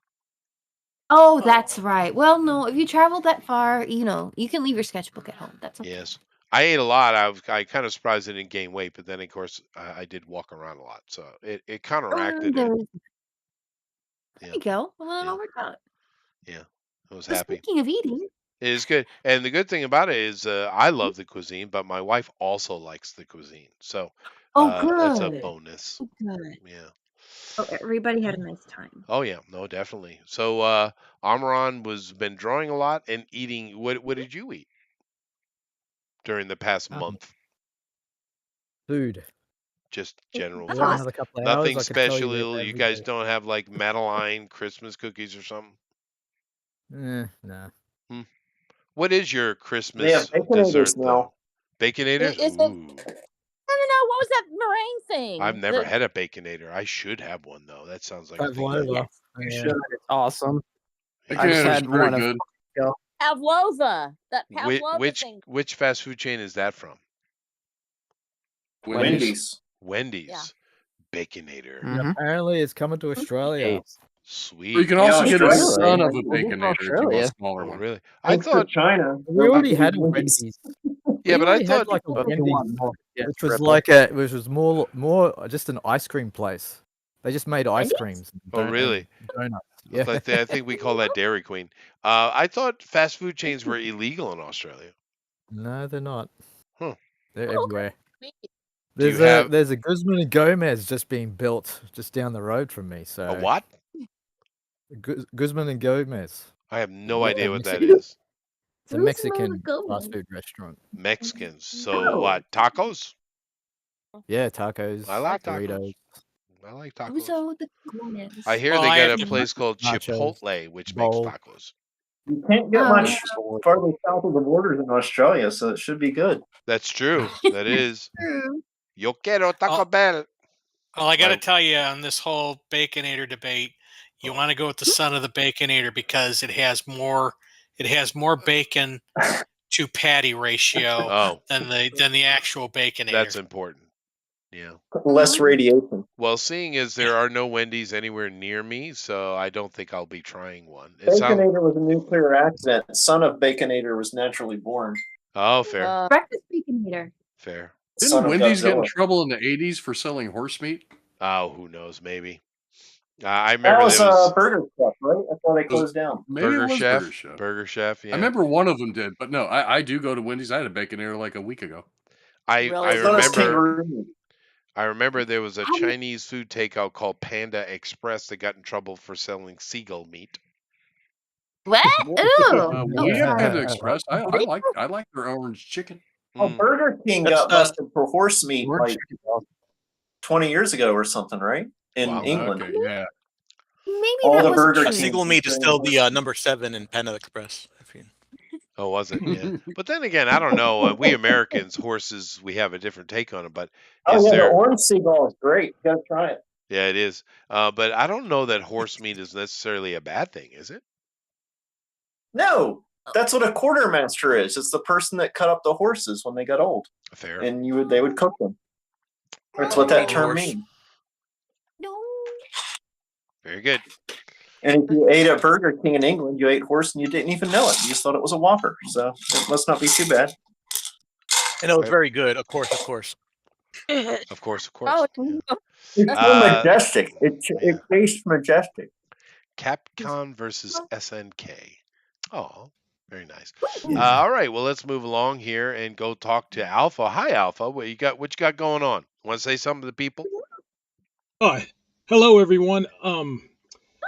Oh, that's right. Well, no, if you traveled that far, you can leave your sketchbook at home. That's okay. Yes. I ate a lot. I kind of surprised I didn't gain weight, but then of course I did walk around a lot, so it counteracted it. There you go. Well, then I'll work out. Yeah, I was But happy. speaking of eating, It is good, and the good thing about it is I love the cuisine, but my wife also likes the cuisine, so that's a good. bonus. Good. Yeah. Oh, everybody had a nice time. Oh yeah, no, definitely. So Amaran been drawing a lot and eating. What did you eat during the past month? Food. Just general We food. have another couple of Nothing hours, I could tell special. you You guys don't have like Madeline Christmas cookies or something? Nah. What is your Christmas They have Baconators dessert now. though? Baconators? Is it? Ooh. I don't know. What was that meringue thing? I've never had a Baconator. I should have one though. That sounds like a thing. Pavlova. You should. It's awesome. I just Baconator's had very one good. Pavlova. That Pavlova thing. Which fast food chain is that from? Wendy's. Wendy's. Yeah. Baconator. And apparently it's coming to Australia. Sweet. Well, you can also get a son of a Australia. Baconator if you want a smaller Oh, one. really? I Thanks for thought China. We already had a Wendy's. Yeah, but I had thought like a But if you want Wendy's, more, yeah, which was triple. like which was more just an ice cream place. They just made ice creams. Oh, really? And donuts. Yeah. I think we call that Dairy Queen. I thought fast food chains were illegal in Australia. No, they're not. Huh. They're everywhere. Do you There's a Guzman and Gomez just being built just down the road from me. So A what? Guzman and Gomez. I have no Yeah, idea what that Mexican. is. It's a Mexican fast food restaurant. Mexicans. So what? Tacos? Yeah, tacos. I like Doritos. I like tacos. Uso the Gomez. I hear Well, they I got have a to- place called Nachos, Chipotle, which bowl. makes tacos. You can't get Oh, much farther south of the borders in Australia, so it should be good. That's true. That is. True. Yo quiero Taco Bell. Well, I got to My- tell you, on this whole Baconator debate, you want to go with the son of the Baconator because it has more bacon to patty ratio Oh, than the actual Baconator. that's important. Yeah. Less radiation. Well, seeing as there are no Wendy's anywhere near me, so I don't think I'll be trying one. It sounds. Baconator was a nuclear accident. Son of Baconator was naturally born. Oh, fair. Breakfast Baconator. Fair. Didn't Son of Wendy's get in Godzilla. trouble in the 80s for selling horse meat? Oh, who knows? Maybe. I That remember was there was Burger Chef, right? That's why they closed down. Maybe Burger it was Chef. Burger Chef. Burger Chef. I Yeah. remember one of them did, but no, I do go to Wendy's. I had a Baconator like a week ago. I Really? So does remember. kangaroo meat. I remember there was a Chinese food takeout called Panda Express that got in trouble for selling seagull meat. What? Ooh. We had sorry. Panda Express. I like their orange chicken. Oh, Mm. Burger King That's, got busted for horse meat Orange like chicken sauce. 20 years ago or something, right? In Wow. England. Okay, yeah. Maybe All that the wasn't Burger true. King- Seagull meat is still the number 7 in Panda Express. Oh, was it? Yeah. But then again, I don't know. We Americans, horses, we have a different take on it. But Oh is yeah, there? the orange seagull is great. You gotta try it. Yeah, it is. But I don't know that horse meat is necessarily a bad thing, is it? No, that's what a quartermaster is. It's the person that cut up the horses when they got old, Fair. and they would cook them. That's what Meat that term horse. means. No. Very good. And if you ate at Burger King in England, you ate horse and you didn't even know it. You just thought it was a Whopper. So it must not be too bad. And it was Right. very good, of course, of course. Of course, of course. Oh, Yeah. It's so majestic. It tastes majestic. Capcom versus SNK. Oh, very nice. All right, well, let's move along here and go talk to Alpha. Hi, Alpha. What you got going on? Want to say something to the people? Hi. Hello, everyone.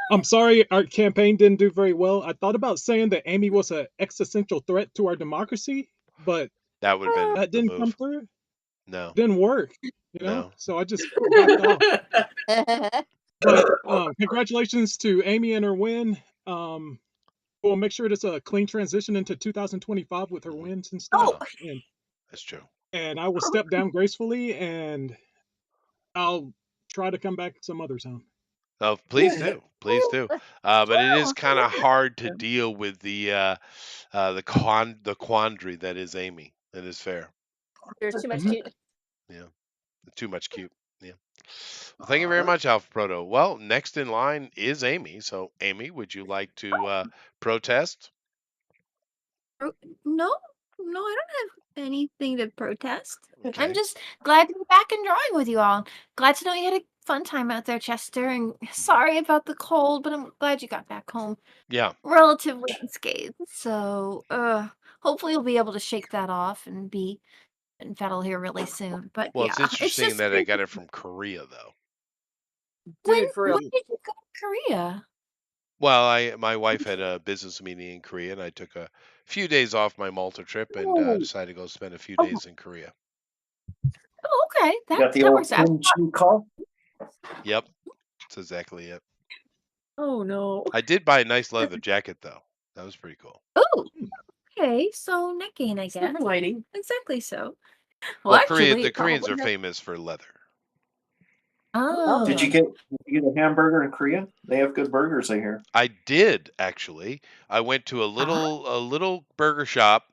I'm sorry our campaign didn't do very well. I thought about saying that Amy was an existential threat to our democracy, but That would have been that the didn't come move. through. No. Didn't work, you know? No. So I just backed off. But congratulations to Amy and her win. We'll make sure it's a clean transition into 2025 with her wins and stuff. And, That's true. and I will step down gracefully, and I'll try to come back some other time. Oh, please do. Please do. But it is kind of hard to deal with the quandary that is Amy. That is fair. There's too much cute. Yeah. Too much cute. Yeah. Well, thank you very much, Alpha Proto. Well, next in line is Amy. So, Amy, would you like to protest? No, I don't have anything to protest. Okay. I'm just glad to be back and drawing with you all. Glad to know you had a fun time out there, Chester. And sorry about the cold, but I'm glad you got back home Yeah. relatively unscathed. So, hopefully you'll be able to shake that off and be in battle here really soon. But Well, yeah, it's interesting just that I got it from Korea, though. when, for real. when did you go to Korea? Well, my wife had a business meeting in Korea, and I took a few days off my Malta trip and Oh. decided to go spend a few Oh. days in Korea. Oh, okay. You got the That old works out. kimchi call. Yep. That's exactly it. Oh no. I did buy a nice leather jacket, though. That was pretty cool. Oh, okay. So neck gain, I guess. Silver lining. Exactly so. Well, actually, the it Koreans are probably has- famous for leather. Oh. Did you get a hamburger in Korea? They have good burgers, I hear. I did actually. I went to a little burger shop,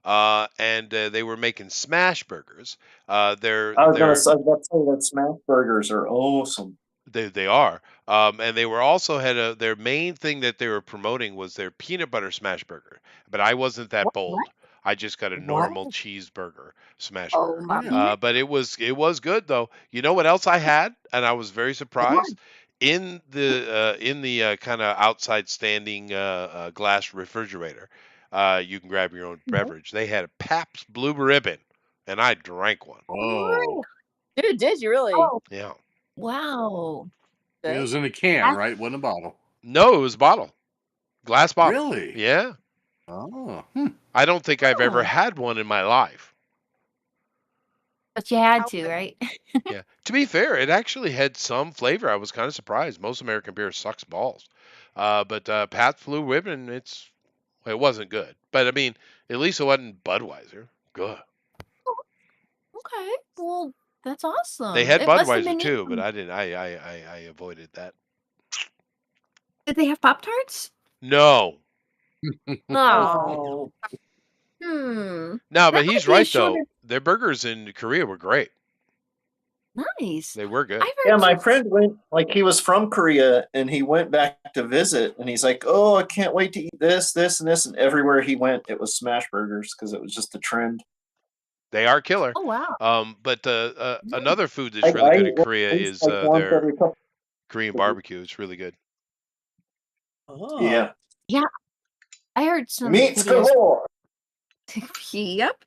and they were making smash burgers. I was about to say that smash burgers are awesome. They are, and they were also had their main thing that they were promoting was their peanut butter smash burger. But I wasn't that bold. I just got a normal cheeseburger smash Oh burger. my! But it was good though. You know what else I had, and I was very surprised. In the kind of outside standing glass refrigerator, you can grab your own beverage. They had a Pabst Blue Ribbon, and I drank one. Oh, Dude, did you really? Oh, Yeah. wow. it was in a can, right? Wasn't a bottle. No, it was a bottle, glass bottle. Really? Yeah. Oh. I don't think I've ever had one in my life. But you had to, right? Yeah. To be fair, it actually had some flavor. I was kind of surprised. Most American beer sucks balls. But Pabst Blue Ribbon, it wasn't good. But I mean, at least it wasn't Budweiser. Good. Okay. Well, that's awesome. They had It must have Budweiser been too, yum. but I didn't. I avoided that. Did they have Pop Tarts? No. Oh. No, That but might he's be a right though. shorter- Their burgers in Korea were great. Nice. They were good. I've Yeah, heard my some- friend went, like, he was from Korea and he went back to visit and he's like, oh, I can't wait to eat this, this, and this. And everywhere he went, it was smash burgers because it was just a trend. They are killer. Oh wow. But another food that's really good in Korea is their Korean barbecue. It's really good. Oh. Yeah. Yeah. I heard some Meat videos. galore. Yep.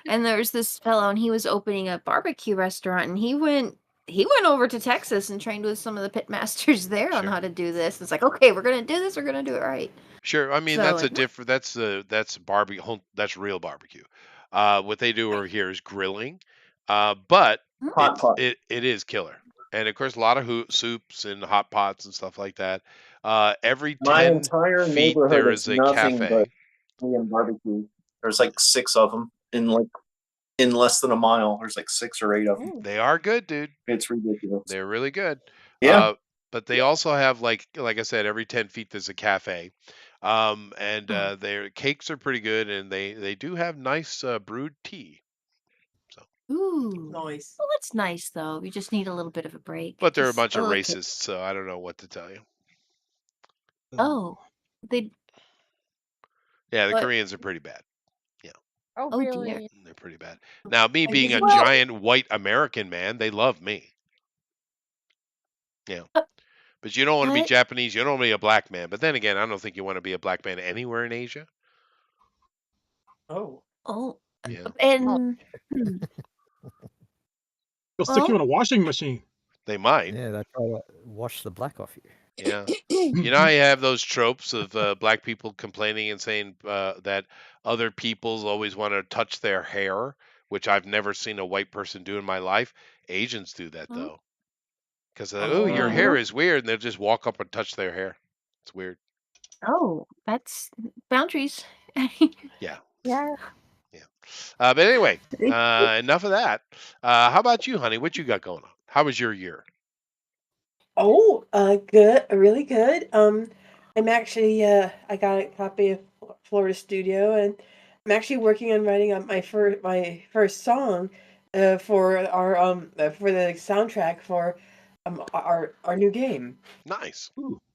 And there's this fellow, and he was opening a barbecue restaurant, and he went over to Texas and trained with some of the pit masters there on how to do this. It's like, okay, we're gonna do this. We're gonna do it right. Sure. I mean, So, that's a like, different. That's barbecue. That's real barbecue. What they do over here is grilling. But Hot pot. it is killer. And of course, a lot of soups and hot pots and stuff like that. Every My 10 entire feet neighborhood there is is a nothing cafe. but Korean barbecue. There's like 6 of them in less than a mile. There's like 6 or 8 of them. They are good, dude. It's ridiculous. They're really good. Yeah. But they also have like I said, every 10 feet there's a cafe. And their cakes are pretty good, and they do have nice brewed tea. ooh, Nice. well, that's nice though. You just need a little bit of a break. But they're a Just bunch of little kick. racists, so I don't know what to tell you. Oh, they. Yeah, the What? Koreans are pretty bad. Oh, Oh really? dear. They're pretty bad. Now, me being a Well- giant white American man, they love me. Yeah. But you don't want to be What? Japanese. You don't want to be a black man. But then again, I don't think you want to be a black man anywhere in Asia. Oh. Oh, Yeah. and They'll stick you Well- in a washing machine. They might. Yeah, they try to wash the black off you. Yeah. You know how you have those tropes of black people complaining and saying that other peoples always want to touch their hair, which I've never seen a white person do in my life. Asians do that, though. Because, oh, your hair is weird, and they'll just walk up and touch their hair. It's weird. oh, that's boundaries. Yeah. Yeah. But anyway, enough of that. How about you, honey? What you got going on? How was your year? Oh, good, really good. I'm actually I got a copy of Florida Studio, and I'm actually working on writing up my first song, for for the soundtrack for our new game. Nice.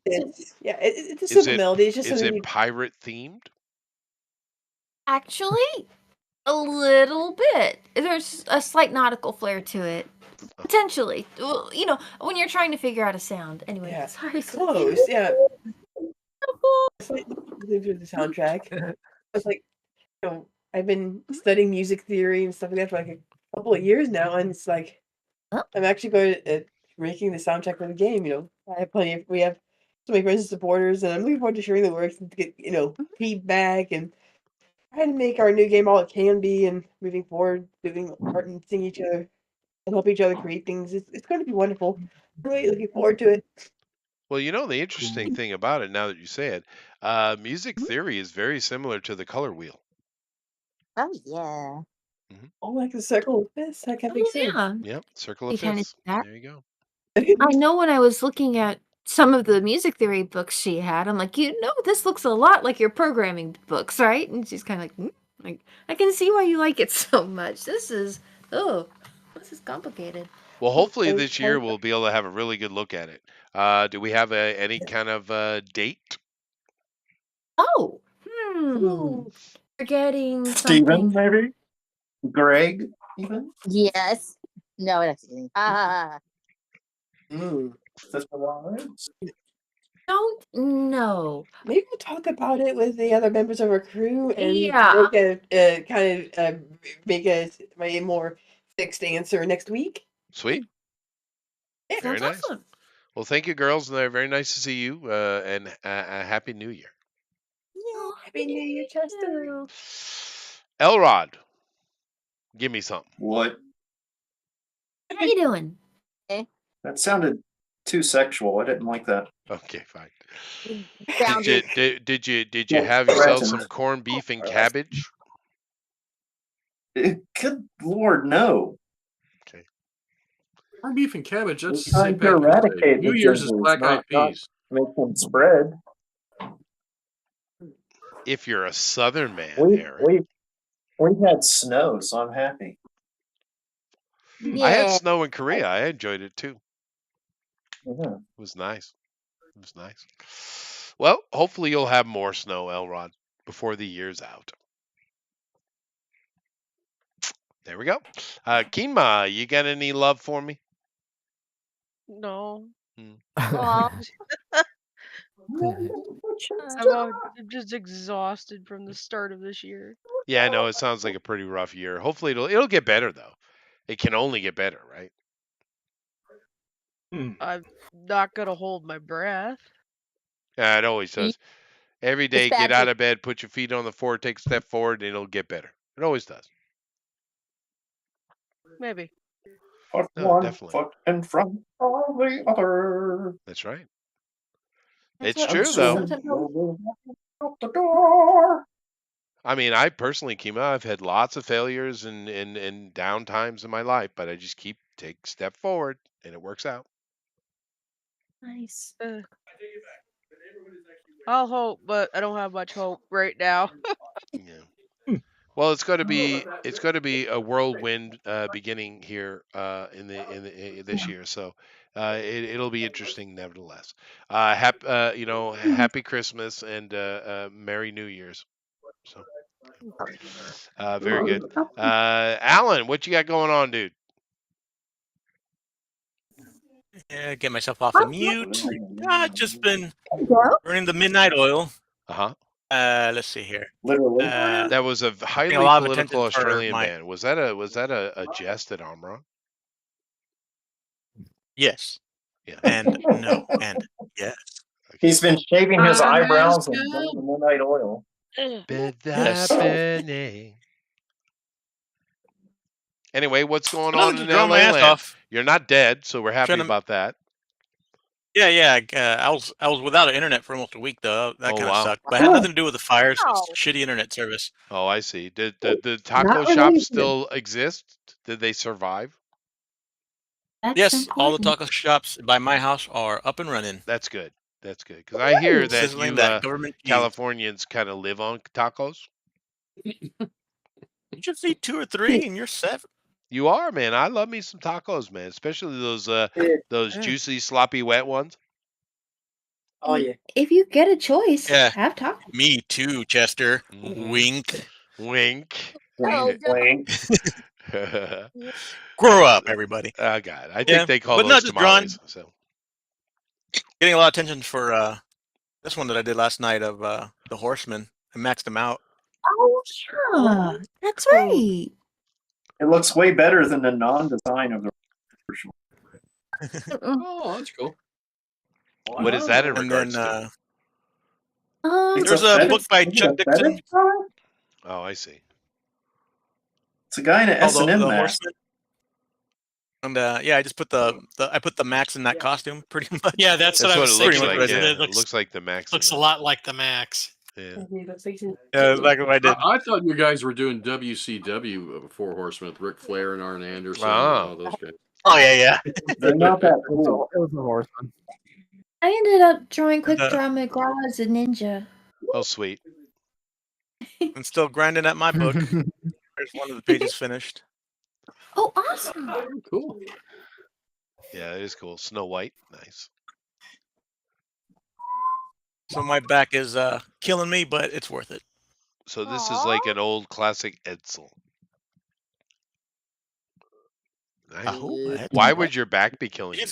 It's a simple melody. It's just is something it pirate themed? Actually, a little bit. There's a slight nautical flair to it. Potentially. Well, you know, when you're trying to figure out a sound. Anyway, Yeah. sorry. Close, yeah. It's like through the soundtrack. It's like, I've been studying music theory and stuff like that for like a couple of years now, and it's like I'm actually going to making the soundtrack for the game. We have so many friends and supporters, and I'm looking forward to sharing the works and to get feedback and trying to make our new game all it can be, and moving forward, doing art and seeing each other and help each other create things. It's going to be wonderful. I'm really looking forward to it. Well, the interesting thing about it, now that you say it, music theory is very similar to the color wheel. Oh yeah. Oh, like the circle of fifths. That can make sense. Yeah. Yep, circle of You kinda fifths. see that. There you go. I know when I was looking at some of the music theory books she had, I'm like, this looks a lot like your programming books, right? And she's kind of like, I can see why you like it so much. This is complicated. Well, hopefully this year we'll be able to have a really good look at it. Do we have any kind of date? Oh, forgetting Steven, something. maybe? Greg, even? Yes. No, that's ah. That's a lot. Don't know. Maybe we'll talk about it with the other members of our crew and Yeah. make a more fixed answer next week. Sweet. Yeah, Very sounds nice. awesome. Well, thank you, girls. And very nice to see you. And a happy New Year. Oh, Happy New Year, Chester. Elrod, give me something. What? How you doing? That sounded too sexual. I didn't like that. Okay, fine. Boundary. Did you Well, have yourself threatened. some corned beef and cabbage? Good Lord, no. Okay. Corned beef and cabbage, that's We're trying St. to Patrick's Day. eradicate New the Year's is gizzards, black eyed not peas. make them spread. If you're a Southern man, We Eric. we had snow, so I'm happy. I had Yeah. snow in Korea. I enjoyed it too. Yeah. It was nice. It was nice. Well, hopefully you'll have more snow, Elrod, before the year's out. There we go. Kima, you got any love for me? No. Aw. I'm just exhausted from the start of this year. Yeah, I know it sounds like a pretty rough year. Hopefully it'll get better though. It can only get better, right? I'm not gonna hold my breath. Yeah, it always does. Every day, It's get bad out for of bed, put your feet on the floor, take a step forward, and it'll get better. It always does. Maybe. Put No, one definitely. foot in front of the other. That's right. That's It's what true though. sometimes Out the door. I mean, I personally, Kima, I've had lots of failures and down times in my life, but I just take a step forward, and it works out. nice. I'll hope, but I don't have much hope right now. Yeah. Well, it's going to be a whirlwind beginning here in this year, so it'll be interesting nevertheless. Happy Christmas and Merry New Year's. So, very good. Alan, what you got going on, dude? Yeah, get myself off of mute. Just been Well, burning the midnight oil. Uh-huh. Let's see here. Literally. That was a Paying highly a lot of political attention for Australian my band. Was that a jest at Armra? yes, Yeah. and no, and yes. He's been shaving his eyebrows and burning the midnight oil. Yes. Happening. Anyway, what's going Well, on just in drawing LA my ass land? off. You're not dead, so we're happy Trying to- about that. Yeah. I was without internet for almost a week though. That Oh, kind of wow. sucked. But it had nothing to do with the fires. It's shitty internet service. Oh, I see. Did the taco Not shops related. still exist? Did they survive? that's Yes, all the important. taco shops by my house are up and running. That's good. That's good. Because I hear that Sizzling you that government cheese. Californians kind of live on tacos. You just eat 2 or 3 and you're set. You are, man. I love me some tacos, man. Especially those Yeah. juicy, sloppy, wet ones. Oh yeah. If you get a choice, Yeah. have tacos. Me too, Chester. Mhm. Wink. Wink. Wink, wink. Grow up, everybody. Oh God, I Yeah, think they call but no, those just drawing. tamales. So Getting a lot of attention for this one that I did last night of the Horseman. I maxed them out. Oh yeah, that's right. It looks way better than the non-design of the original. Oh, that's cool. what is that in And regards then to? It's there's a a fetish- book by is it Chuck a Dixon fetish drawing? Oh, I see. It's a guy in an called S&M the mask. Horseman. And I just put I put the Max in that costume pretty much. Yeah, that's what I was it pretty looks much thinking. like. what I did. Yeah, It it looks like the Max. looks in a it. lot like the Max. Yeah. Yeah, that's exactly what I did. I thought you guys were doing WCW Four Horsemen with Ric Flair and Arn Anderson and Ah. all those guys. Oh yeah. They're not that cool. It was a horseman. I ended up drawing Quick Uh, Draw McGraw as a ninja. Oh, sweet. I'm still grinding at my book. There's one of the pages finished. Oh, awesome. Oh, cool. Yeah, it is cool. Snow White, nice. So my back is killing me, but it's worth it. So this is like an old classic Edsel. Nice. Oh, Why would your back be killing you?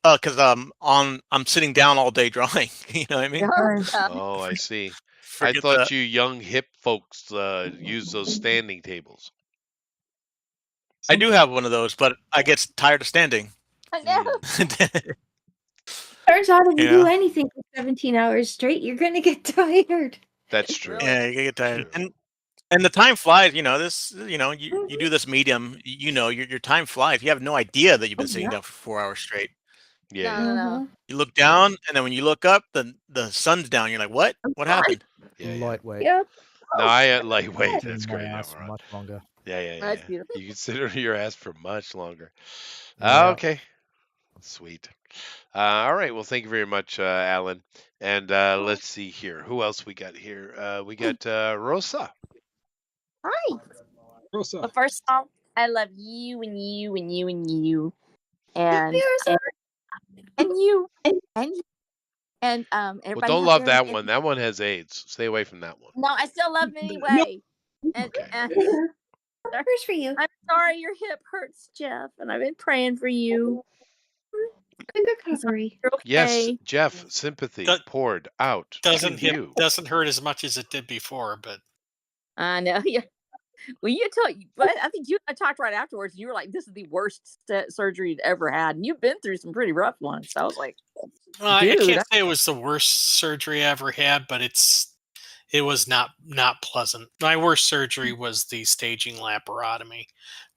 Because I'm sitting down all day drawing. You know what I mean? Oh, I see. Forget I thought the- you young hip folks use those standing tables. I do have one of those, but I get tired of standing. I know. Turns out if you Yeah. do anything for 17 hours straight, you're gonna get tired. That's true. Yeah, you get tired. And the time flies. You know this. You know you do this medium. You know your time flies. You have no idea that you've been sitting down for 4 hours straight. Yeah. No. You look down, and then when you look up, the sun's down. You're like, what? What happened? Yeah. Lightweight. Yep. No, I lightweight. Sitting That's my great. ass for Alright. much longer. Yeah. That's beautiful. You consider your ass for much longer. Yeah. Okay. Sweet. All right. Well, thank you very much, Alan. And let's see here. Who else we got here? We got Rosa. Hi. Rosa. But first off, I love you and you and you and you and you and you. And Well, everybody don't have love their that one. That one has AIDS. Stay away from that one. No, I still love him anyway. And Prayers for you. I'm sorry your hip hurts, Jeff, and I've been praying for you. Good recovery. You're okay. Yes, Jeff, sympathy poured out to you. Doesn't hurt as much as it did before, but I know. Yeah. Well, you told, but I think you and I talked right afterwards. And you were like, "This is the worst surgery you'd ever had," and you've been through some pretty rough ones. So I was like, I "Dude, can't say it was the worst surgery I ever had, but it was not pleasant. My worst surgery was the staging laparotomy,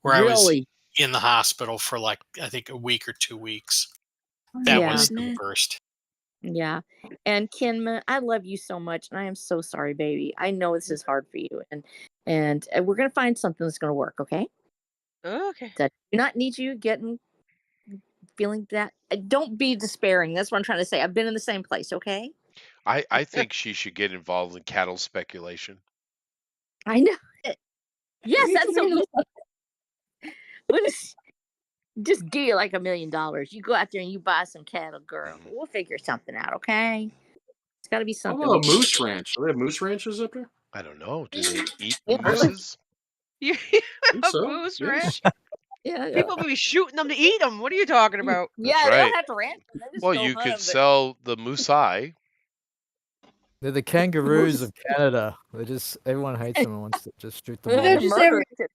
where I was Really? in the hospital for like I think a week or 2 weeks. That Yeah. was the worst. Yeah. And Kinma, I love you so much, and I am so sorry, baby. I know this is hard for you, and we're gonna find something that's gonna work. Okay? Okay. That do not need you feeling that. Don't be despairing. That's what I'm trying to say. I've been in the same place. Okay? I think she should get involved in cattle speculation. I know it. Yes, that's so easy. What is? Just give you like $1 million. You go out there and you buy some cattle, girl. We'll figure something out, okay? It's got to be How something. about a moose ranch? Do they have moose ranches up there? I don't know. Do they eat Yeah. mooses? You think a so, moose yes. ranch? Yeah. People will be shooting them to eat them. What are you talking about? Yeah, That's they right. don't have to ranch them. They just Well, go you hunt could 'em, but- sell the moosai. They're the kangaroos of Canada. Everyone hates them and wants to just shoot them They're all. just murder. They're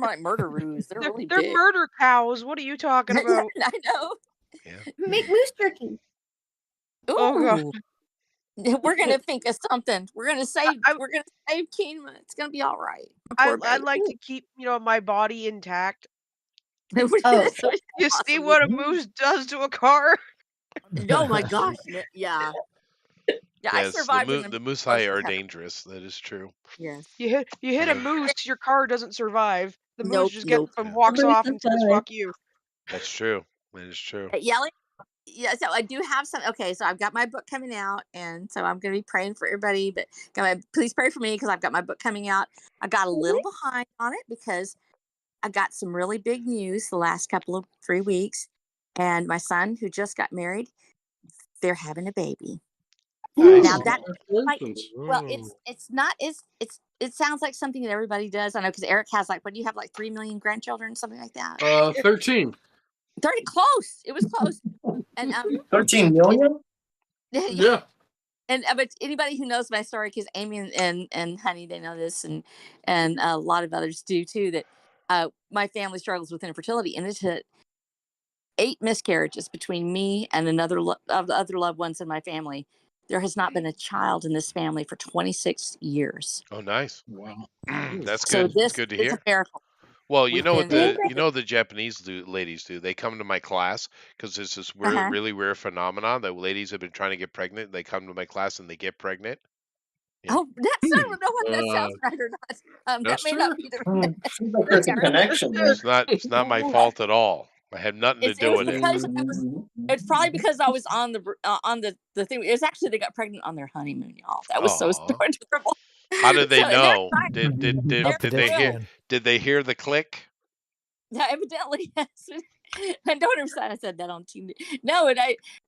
like murderoos. They're really They're big. murder cows. What are you talking about? I know. Make moose turkey. Oh god. Ooh. We're gonna think of something. We're gonna save. We're gonna save Keenma. It's gonna be all right. I like to keep my body intact. Oh. You see what a moose does to a car? Oh my gosh. Yeah. Yeah, I Yes, survived the moosai are dangerous. That is true. Yes. You hit a moose, your car doesn't survive. The moose Nope, just gets nope. walks Nobody off and says survived. "fuck you." That's true. That is true. Yelling. Yeah, so I do have some. Okay, so I've got my book coming out, and so I'm going to be praying for everybody. But please pray for me because I've got my book coming out. I got a little behind on it because I got some really big news the last couple of 3 weeks, and my son who just got married, they're having a baby. Nice. Now that Congratulations. well, it's not it sounds like something that everybody does. I know because Eric has what do you have 3 million grandchildren, something like that? 13. 30, close. It was close. And 13 million? Yeah. And but anybody who knows my story, because Amy and Honey, they know this, and a lot of others do too. That my family struggles with infertility, and it took 8 miscarriages between me and another of the other loved ones in my family. There has not been a child in this family for 26 years. Oh, nice. Wow. That's So good. this Good to is hear. a miracle. Well, you know what Within- the Japanese ladies do. They come to my class because there's this weird, really weird phenomenon that ladies have been trying to get pregnant. They come to my class and they get pregnant. Yeah. Oh, that's I don't know what that sounds right or not. That may not be the. There's a connection there. It's not my fault at all. I had nothing to do with it. It's probably because I was on the thing. It was actually they got pregnant on their honeymoon, y'all. That was so adorable. How did they So, and know? they're Did they hear the click? Yeah, evidently, yes. My daughter said I said that on TV. No, and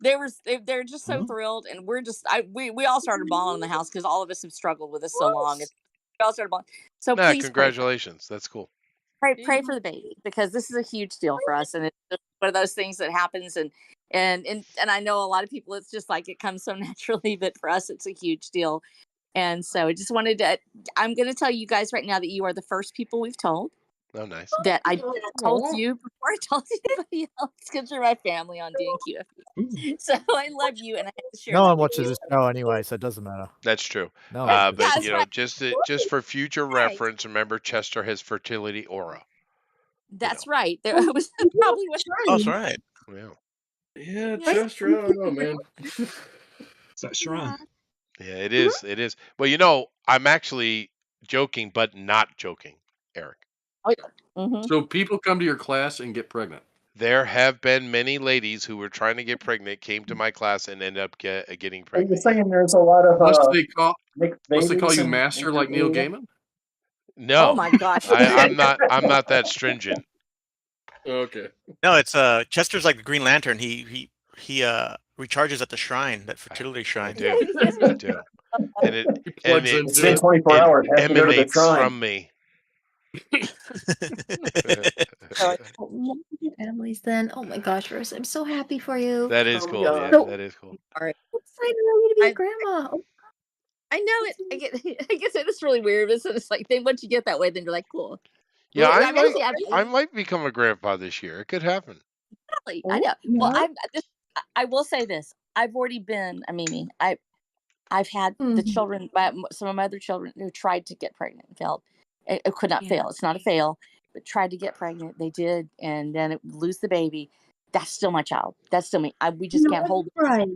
they're just so thrilled, and we all started bawling in the house because all of us have struggled with this so long. And we all started bawling. So please congratulations. That's cool. pray for the baby because this is a huge deal for us, and it's just one of those things that happens. And I know a lot of people, it's just like it comes so naturally, but for us, it's a huge deal. And so I just wanted to. I'm going to tell you guys right now that you are the first people we've told. Oh, nice. That I told you before I told anybody else because you're my family on DNQF. So I love you, and I have to share. No that one with watches you. this show anyway, so it doesn't matter. That's true. No, but you know, just for future reference, remember Chester has fertility aura. That's right. There was probably was That's right. Yeah. Yeah, Chester. I don't know, man. It's that shrine. Yeah, it is. It is. Well, you know, I'm actually joking, but not joking, Eric. So people come to your class and get pregnant. There have been many ladies who were trying to get pregnant, came to my class, and ended up getting Are pregnant. you saying there's a lot of Must they call mixed you babies master in like Neil India? Gaiman? No. Oh my gosh. I'm not that stringent. Okay. No, it's Chester's like the Green Lantern. He recharges at the shrine, that fertility I shrine. do. I do. And it He plugs it, It's into been it. 24 hours. Have to go to the emanates shrine. from me. Oh, love your families then. Oh my gosh, Rose, I'm so happy for you. That is Oh my cool. God. Yeah, that is cool. All right. I'm excited for you to be a I- grandma. Oh, I know it. I guess it's really weird. It's like once you get that way, then you're like, cool. Yeah, Well, I might actually, I might become a grandpa this year. It could happen. Really, I know. Well, yeah. I will say this. I've already been a Mimi. I've had the Mhm. children, some of my other children who tried to get pregnant and failed. It could not Yeah. fail. It's not a fail, but tried to get pregnant. They did, and then it lose the baby. That's still my child. That's still me. We just can't hold them in Right.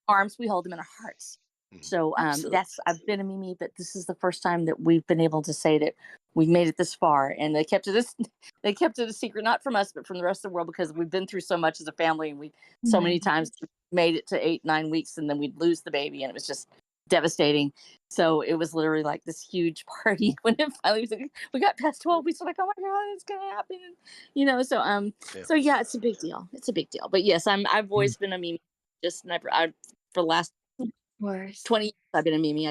our arms. We hold them in our hearts. Mhm. So Absolutely. I've been a Mimi, but this is the first time that we've been able to say that we made it this far. And they kept it a secret, not from us, but from the rest of the world, because we've been through so much as a family, and we so many times made it to 8-9 weeks, and then we'd lose the baby, and it was just devastating. So it was literally like this huge party when it finally was like, we got past 12 weeks. We're like, oh my God, it's gonna happen. So Yeah. so yeah, it's a big deal. It's a big deal. But yes, I've always been a Mimi. Just never for the last Worse. 20 years I've been a Mimi.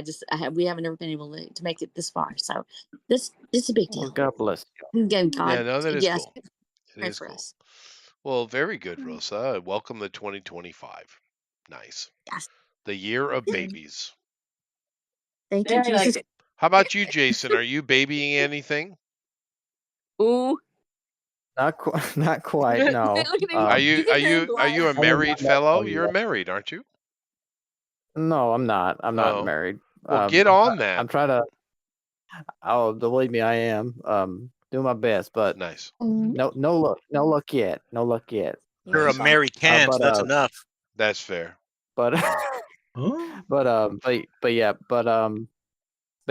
We haven't ever been able to make it this far. So it's a big Well, deal. God bless you. Again, God, Yeah, no, that is yes, cool. It pray is for cool. us. Well, very good, Rosa. Welcome to 2025. Nice. Yes. The year of Good. babies. Thank Yeah, you, I like Jesus. it. How about you, Jason? Are you babying anything? Ooh. Not quite. Not quite. No. Look at him. Are You you can are hear him you are you a I haven't married gotten that fellow? far You're yet. married, aren't you? No, I'm not. I'm not Oh. married. Well, get on that. I'm trying to. Oh, believe me, I am. Doing my best, but Nice. no luck yet. No luck yet. You're a Nice. Mary can, so that's enough. That's fair. But but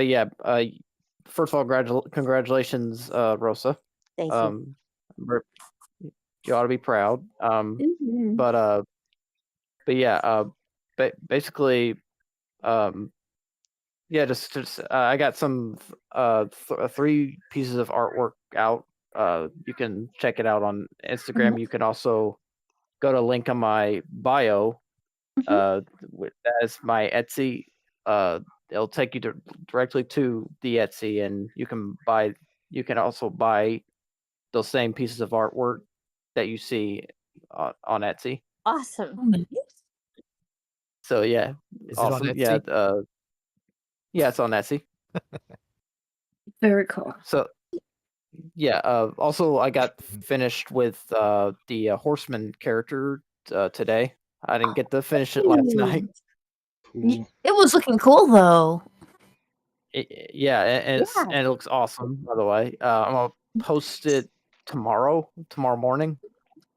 yeah. First of all, congratulations, Rosa. Thank you. You ought to be proud. Mhm. But yeah. Basically, yeah. Just I got some 3 pieces of artwork out. You can check it out on Instagram. You can also go to link on my bio. That's my Etsy. It'll take you directly to the Etsy, and you can also buy those same pieces of artwork that you see on Etsy. Awesome. Oh, nice. So yeah, Is it on awesome. Etsy? Yeah, it's on Etsy. Very cool. So yeah. Also, I got finished with the Horseman character today. I didn't get to finish it last night. It was looking cool though. Yeah, and it looks awesome. By the way, I'm gonna post it tomorrow morning.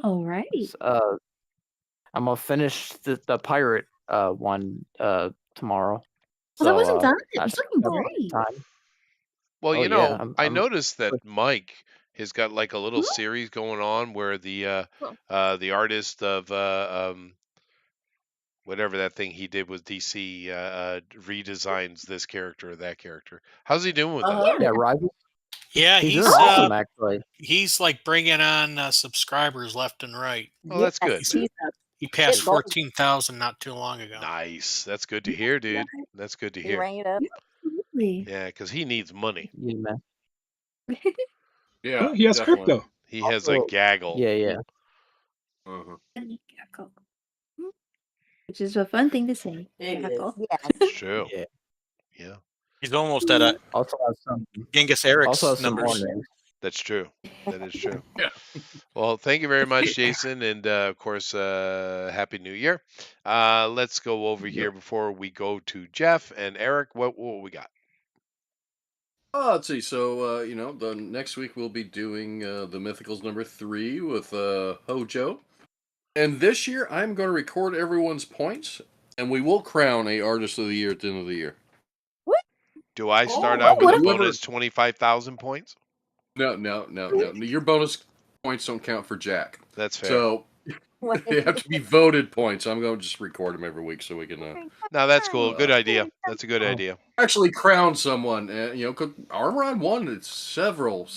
All right. I'm gonna finish the pirate one tomorrow. Well, that wasn't done. I It was should looking have plenty great. of time. Well, Oh, you yeah, know, I'm- I I'm- noticed that Mike has got like a little series going on where the artist of whatever that thing he did with DC redesigns this character or that character. How's he doing with that? Yeah, Rival. Yeah, He's he's doing awesome, actually. he's like bringing on subscribers left and right. Oh, that's good. He passed It goes. 14,000 not too long ago. Nice. That's good to hear, dude. That's good to He hear. rang it up. Absolutely. Yeah, because he needs money. Yeah, man. Yeah. Well, he has definitely. crypto. He has a gaggle. Yeah. Uh-huh. Which is a fun thing to say. It is. Yeah. It's true. Yeah. Yeah. He's almost at a Also have some. Genghis Eric's Also have some more numbers. news. That's true. That is true. Yeah. Well, thank you very much, Jason, and of course, Happy New Year. Let's go over here before we go to Jeff and Eric. What we got? Let's see. So, the next week we'll be doing the Mythicals number 3 with Hojo. And this year I'm going to record everyone's points, and we will crown a Artist of the Year at the end of the year. Do I start out with a whoever- bonus 25,000 points? No. Your bonus points don't count for Jack. That's fair. So, They have to be voted points. I'm going to just record them every week so we can. No, that's cool. Good idea. That's a good idea. Actually, crown someone. 'Cause Armoron won. It's several.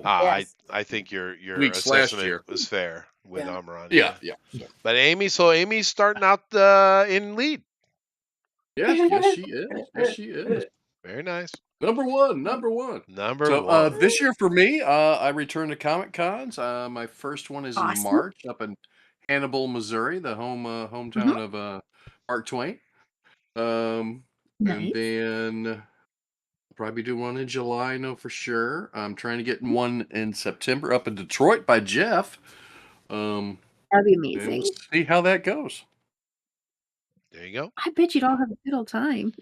I think your weeks last assessment year was fair with Amaran. Yeah. But Amy's starting out in lead. Yes, she is. Yes, she is. Very nice. Number one. This year for me, I returned to Comic Cons. My first one is in March up in Hannibal, Missouri, the hometown of Mark Twain. And then I'll probably do one in July, I know for sure. I'm trying to get one in September up in Detroit by Jeff. That'd be amazing. We'll see how that goes. There you go. I bet you'd all have a good old time.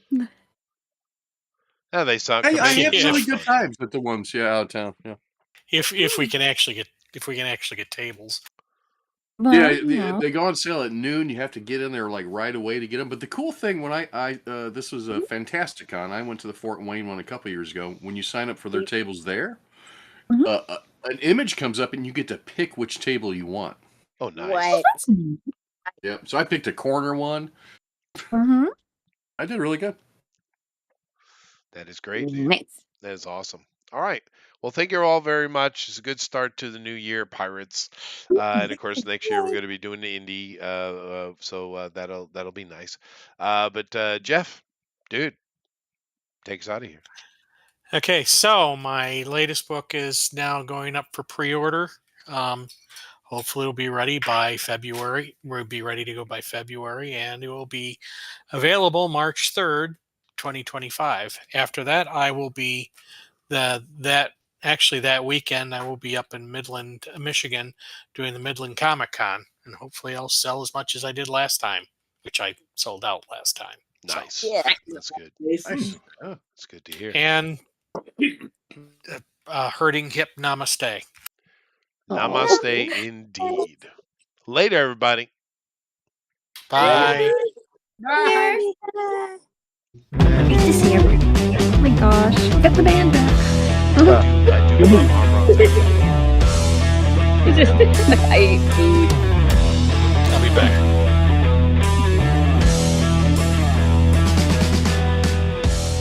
Yeah, they sound. I have really good times at the ones out of town. Yeah. If we can actually get tables. Well, they go on sale at noon. You have to get in there like right away to get them. But the cool thing when this was a fantastic con. I went to the Fort Wayne one a couple years ago. When you sign up for their tables there, an image comes up and you get to pick which table you want. Oh, nice. Yeah. So I picked a corner one. I did really good. That is great. Nice. That is awesome. All right. Well, thank you all very much. It's a good start to the new year, Pirates. And of course, next year we're going to be doing the indie. So that'll be nice. But Jeff, dude, take us out of here. Okay, so my latest book is now going up for pre-order. Hopefully it'll be ready by February. We'll be ready to go by February, and it will be available March 3rd, 2025. After that, I will be that weekend I will be up in Midland, Michigan, doing the Midland Comic Con, and hopefully I'll sell as much as I did last time, which I sold out last time. Nice. So. Yeah. That's good. Nice. Oh, that's good to hear. And hurting hip namaste. Namaste indeed. Later, everybody. Bye. Bye. Great to see everybody. Oh my gosh. Get the band back. I do love Armor. I ate food. I'll be back.